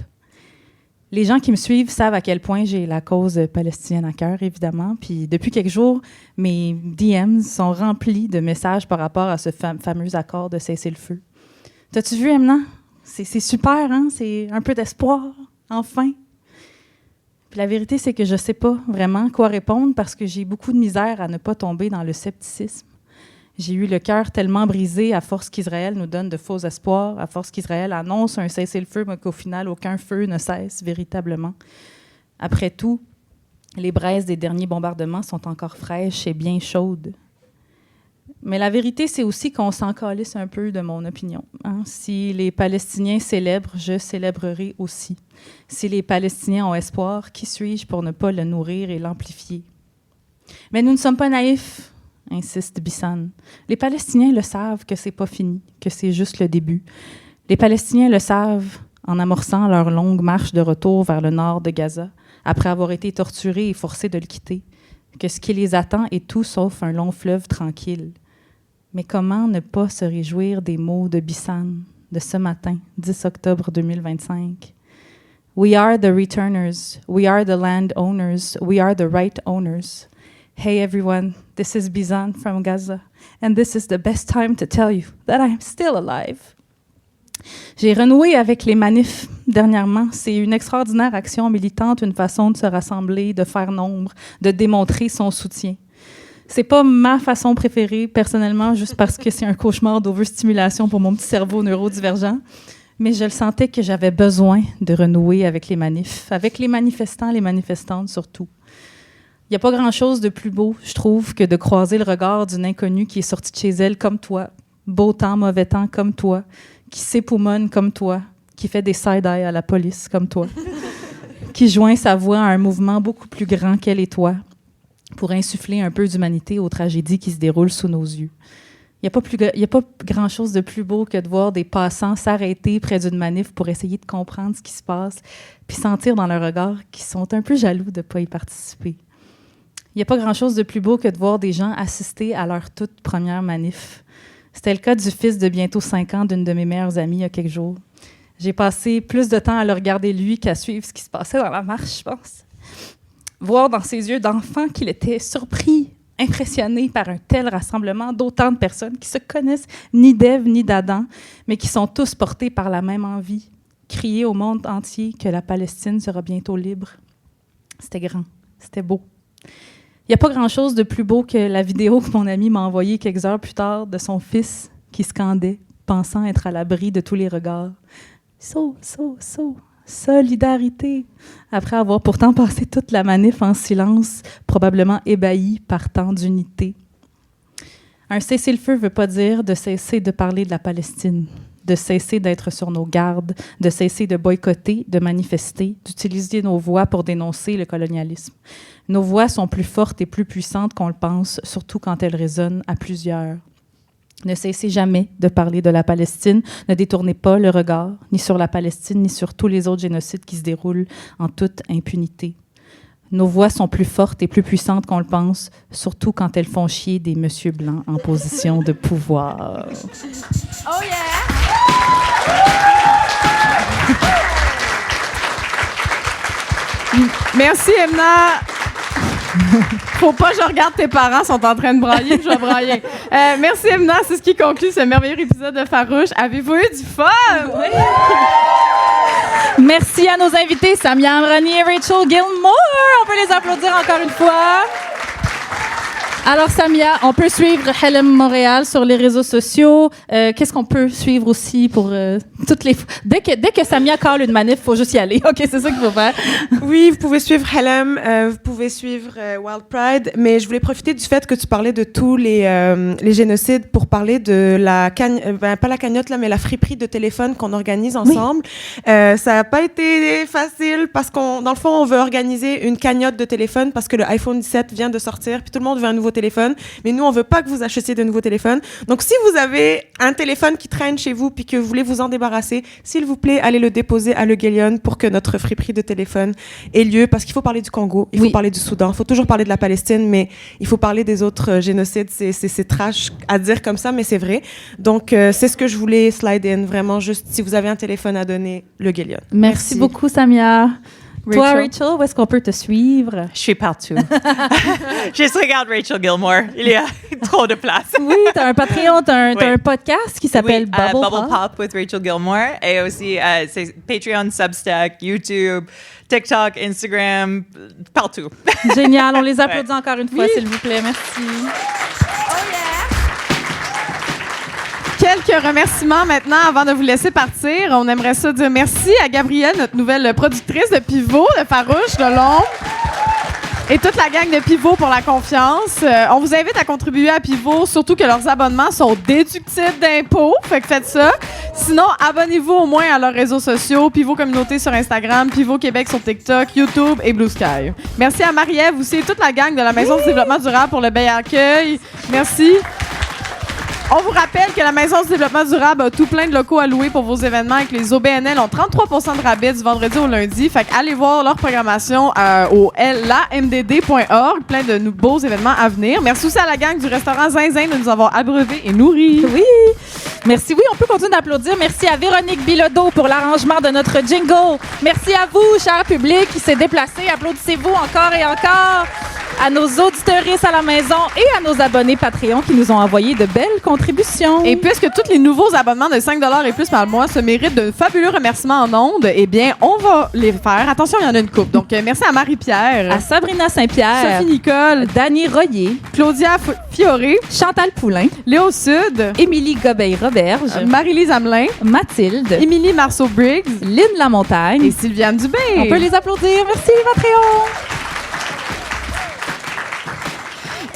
Speaker 1: Les gens qui me suivent savent à quel point j'ai la cause palestinienne à cœur, évidemment. Puis depuis quelques jours, mes DMs sont remplis de messages par rapport à ce fameux accord de cessez-le-feu. T'as-tu vu, Emna? C'est super, hein? C'est un peu d'espoir, enfin. Puis la vérité, c'est que je ne sais pas vraiment quoi répondre parce que j'ai beaucoup de misère à ne pas tomber dans le scepticisme. J'ai eu le cœur tellement brisé à force qu'Israël nous donne de faux espoirs, à force qu'Israël annonce un cessez-le-feu, mais qu'au final, aucun feu ne cesse véritablement. Après tout, les braises des derniers bombardements sont encore fraîches et bien chaudes. Mais la vérité, c'est aussi qu'on s'en calisse un peu de mon opinion. Hein? Si les Palestiniens célèbrent, je célébrerai aussi. Si les Palestiniens ont espoir, qui suis-je pour ne pas le nourrir et l'amplifier? Mais nous ne sommes pas naïfs, insiste Bisan. Les Palestiniens le savent que c'est pas fini, que c'est juste le début. Les Palestiniens le savent en amorçant leur longue marche de retour vers le nord de Gaza, après avoir été torturés et forcés de le quitter, que ce qui les attend est tout sauf un long fleuve tranquille. Mais comment ne pas se réjouir des mots de Bisan de ce matin, 10 octobre 2025? We are the returners. We are the land owners. We are the right owners. Hey everyone, this is Bisan from Gaza, and this is the best time to tell you that I am still alive. J'ai renoué avec les manifs dernièrement. C'est une extraordinaire action militante, une façon de se rassembler, de faire nombre, de démontrer son soutien. C'est pas ma façon préférée, personnellement, juste parce que c'est un cauchemar d'overstimulation pour mon petit cerveau neurodivergent. Mais je le sentais que j'avais besoin de renouer avec les manifs, avec les manifestants, les manifestantes surtout. Il n'y a pas grand-chose de plus beau, je trouve, que de croiser le regard d'une inconnue qui est sortie de chez elle comme toi, beau temps, mauvais temps comme toi, qui s'époumonne comme toi, qui fait des side-eye à la police comme toi, qui joint sa voix à un mouvement beaucoup plus grand qu'elle et toi pour insuffler un peu d'humanité aux tragédies qui se déroulent sous nos yeux. Il n'y a pas grand-chose de plus beau que de voir des passants s'arrêter près d'une manif pour essayer de comprendre ce qui se passe puis sentir dans leur regard qu'ils sont un peu jaloux de ne pas y participer. Il n'y a pas grand-chose de plus beau que de voir des gens assister à leur toute première manif. C'était le cas du fils de bientôt 5 ans d'une de mes meilleures amies il y a quelques jours. J'ai passé plus de temps à le regarder lui qu'à suivre ce qui se passait dans la marche, je pense. Voir dans ses yeux d'enfant qu'il était surpris, impressionné par un tel rassemblement d'autant de personnes qui se connaissent ni d'Ève ni d'Adam, mais qui sont tous portés par la même envie, crier au monde entier que la Palestine sera bientôt libre. C'était grand. C'était beau. Il n'y a pas grand-chose de plus beau que la vidéo que mon ami m'a envoyée quelques heures plus tard de son fils qui scandait, pensant être à l'abri de tous les regards. Solidarité. Après avoir pourtant passé toute la manif en silence, probablement ébahi par tant d'unité. Un cessez-le-feu ne veut pas dire de cesser de parler de la Palestine, de cesser d'être sur nos gardes, de cesser de boycotter, de manifester, d'utiliser nos voix pour dénoncer le colonialisme. Nos voix sont plus fortes et plus puissantes qu'on le pense, surtout quand elles résonnent à plusieurs. Ne cessez jamais de parler de la Palestine. Ne détournez pas le regard, ni sur la Palestine, ni sur tous les autres génocides qui se déroulent en toute impunité. Nos voix sont plus fortes et plus puissantes qu'on le pense, surtout quand elles font chier des messieurs blancs en position de pouvoir.
Speaker 3: Oh yeah!
Speaker 2: Merci, Emna. Faut pas que je regarde tes parents, sont en train de brailler, je vais brailler. Merci, Emna. C'est ce qui conclut ce merveilleux épisode de Farouche. Avez-vous eu du fun? Oui.
Speaker 1: Merci à nos invités, Samia Amrani et Rachel Gilmore. On peut les applaudir encore une fois. Alors, Samia, on peut suivre Helem Montréal sur les réseaux sociaux. Qu'est-ce qu'on peut suivre aussi pour toutes les... Dès que Samia colle une manif, il faut juste y aller. OK, c'est ça qu'il faut faire.
Speaker 5: Oui, vous pouvez suivre Helem, vous pouvez suivre Wild Pride, mais je voulais profiter du fait que tu parlais de tous les génocides pour parler de la pas la cagnotte, là, mais la friperie de téléphone qu'on organise ensemble. Oui. Ça n'a pas été facile parce dans le fond, on veut organiser une cagnotte de téléphone parce que le iPhone 17 vient de sortir, puis tout le monde veut un nouveau téléphone, mais nous, on veut pas que vous achetiez de nouveaux téléphones. Donc, si vous avez un téléphone qui traîne chez vous puis que vous voulez vous en débarrasser, s'il vous plaît, allez le déposer à Le Guélion pour que notre friperie de téléphone ait lieu, parce qu'il faut parler du Congo, il faut parler du Soudan, il faut toujours parler de la Palestine, mais il faut parler des autres génocides. C'est trash à dire comme ça, mais c'est vrai. Donc, c'est ce que je voulais slide in, vraiment, juste si vous avez un téléphone à donner, Le Guélion.
Speaker 1: Merci beaucoup, Samia. Toi, Rachel, où est-ce qu'on peut te suivre?
Speaker 4: Je suis partout. Juste regarde Rachel Gilmore. Il y a trop de place.
Speaker 1: Oui, tu as un Patreon, tu as un podcast qui s'appelle Bubble
Speaker 4: Pop with Rachel Gilmore. Et aussi, c'est Patreon, Substack, YouTube, TikTok, Instagram, partout.
Speaker 1: Génial. On les applaudit encore une fois, s'il vous plaît. Merci.
Speaker 2: Quelques remerciements maintenant avant de vous laisser partir. On aimerait ça dire merci à Gabrielle, notre nouvelle productrice de Pivot, de Farouche, de l'Ombre, et toute la gang de Pivot pour la confiance. On vous invite à contribuer à Pivot, surtout que leurs abonnements sont déductibles d'impôts. Fait que faites ça. Sinon, abonnez-vous au moins à leurs réseaux sociaux, Pivot Communauté sur Instagram, Pivot Québec sur TikTok, YouTube et Blue Sky. Merci à Marie-Ève aussi et toute la gang de la Maison du développement durable pour le bel accueil. Merci. On vous rappelle que la Maison du développement durable a tout plein de locaux à louer pour vos événements et que les OBNL ont 33% de rabais du vendredi au lundi. Fait qu'allez voir leur programmation au lamdd.org. Plein de beaux événements à venir. Merci aussi à la gang du restaurant Zinzin de nous avoir abreuvés et nourris.
Speaker 1: Oui. Merci. Oui, on peut continuer d'applaudir. Merci à Véronique Bilodeau pour l'arrangement de notre jingle. Merci à vous, cher public, qui s'est déplacé. Applaudissez-vous encore et encore. À nos auditeuristes à la maison et à nos abonnés Patreon qui nous ont envoyé de belles contributions.
Speaker 2: Et puisque tous les nouveaux abonnements de 5 $ et plus par mois se méritent de fabuleux remerciements en ondes, eh bien, on va les faire. Attention, il y en a une couple. Donc, merci à Marie-Pierre,
Speaker 1: à Sabrina Saint-Pierre,
Speaker 2: Sophie Nicole,
Speaker 1: Dany Royer,
Speaker 2: Claudia Fioré,
Speaker 1: Chantal Poulain,
Speaker 2: Léo Sud,
Speaker 1: Émilie Gobeil-Roberge,
Speaker 2: Marie-Lise Hamelin,
Speaker 1: Mathilde,
Speaker 2: Émilie Marceau-Briggs,
Speaker 1: Lynn Lamontagne
Speaker 2: et Sylviane Dubé.
Speaker 1: On peut les applaudir. Merci, Patreon.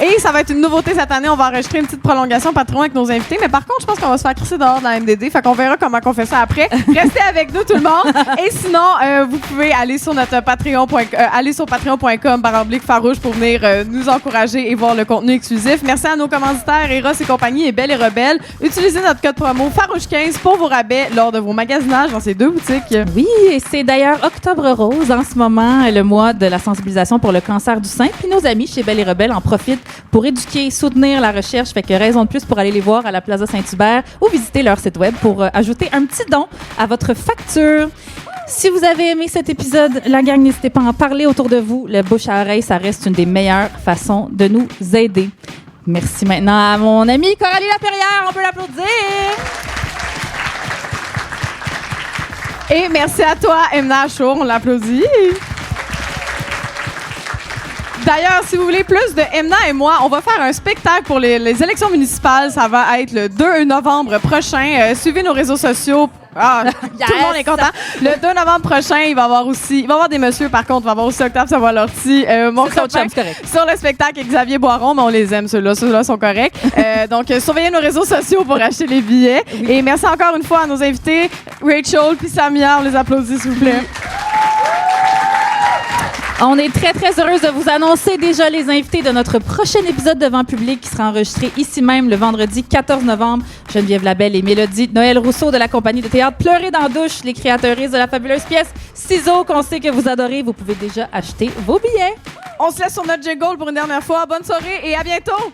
Speaker 2: Et ça va être une nouveauté cette année. On va enregistrer une petite prolongation Patreon avec nos invités. Mais par contre, je pense qu'on va se faire crisser dehors dans la MDD. Fait qu'on verra comment on fait ça après. Restez avec nous, tout le monde. Et sinon, vous pouvez aller sur notre patreon.com/farouche pour venir nous encourager et voir le contenu exclusif. Merci à nos commanditaires Eros et compagnie et Belle et Rebelle. Utilisez notre code promo Farouche15 pour vos rabais lors de vos magasinages dans ces deux boutiques.
Speaker 1: Oui, et c'est d'ailleurs Octobre Rose en ce moment, le mois de la sensibilisation pour le cancer du sein. Puis nos amis chez Belle et Rebelle en profitent pour éduquer et soutenir la recherche. Fait que raison de plus pour aller les voir à la Plaza Saint-Hubert ou visiter leur site web pour ajouter un petit don à votre facture. Si vous avez aimé cet épisode, la gang, n'hésitez pas à en parler autour de vous. Le bouche à oreille, ça reste une des meilleures façons de nous aider. Merci maintenant à mon amie Coralie Laperrière. On peut l'applaudir.
Speaker 2: Et merci à toi, Emna Achour. On l'applaudit. D'ailleurs, si vous voulez plus de Emna et moi, on va faire un spectacle pour les élections municipales. Ça va être le 2 novembre prochain. Suivez nos réseaux sociaux. Ah, tout le monde est content. Le 2 novembre prochain, il va y avoir des messieurs, par contre. Il va y avoir aussi Octave Savoie-Lortie, mon copain,
Speaker 1: c'est correct.
Speaker 2: sur le spectacle et Xavier Boiron, mais on les aime, ceux-là. Ceux-là sont corrects. Donc, surveillez nos réseaux sociaux pour acheter les billets. Oui. Et merci encore une fois à nos invités, Rachel puis Samia. On les applaudit, s'il vous plaît.
Speaker 1: On est très, très heureuse de vous annoncer déjà les invités de notre prochain épisode devant public qui sera enregistré ici même le vendredi 14 novembre. Geneviève Labelle et Mélodie Noël Rousseau de la compagnie de théâtre Pleurer dans la douche, les créatrices de la fabuleuse pièce Ciseaux qu'on sait que vous adorez. Vous pouvez déjà acheter vos billets.
Speaker 2: On se laisse sur notre jingle pour une dernière fois. Bonne soirée et à bientôt!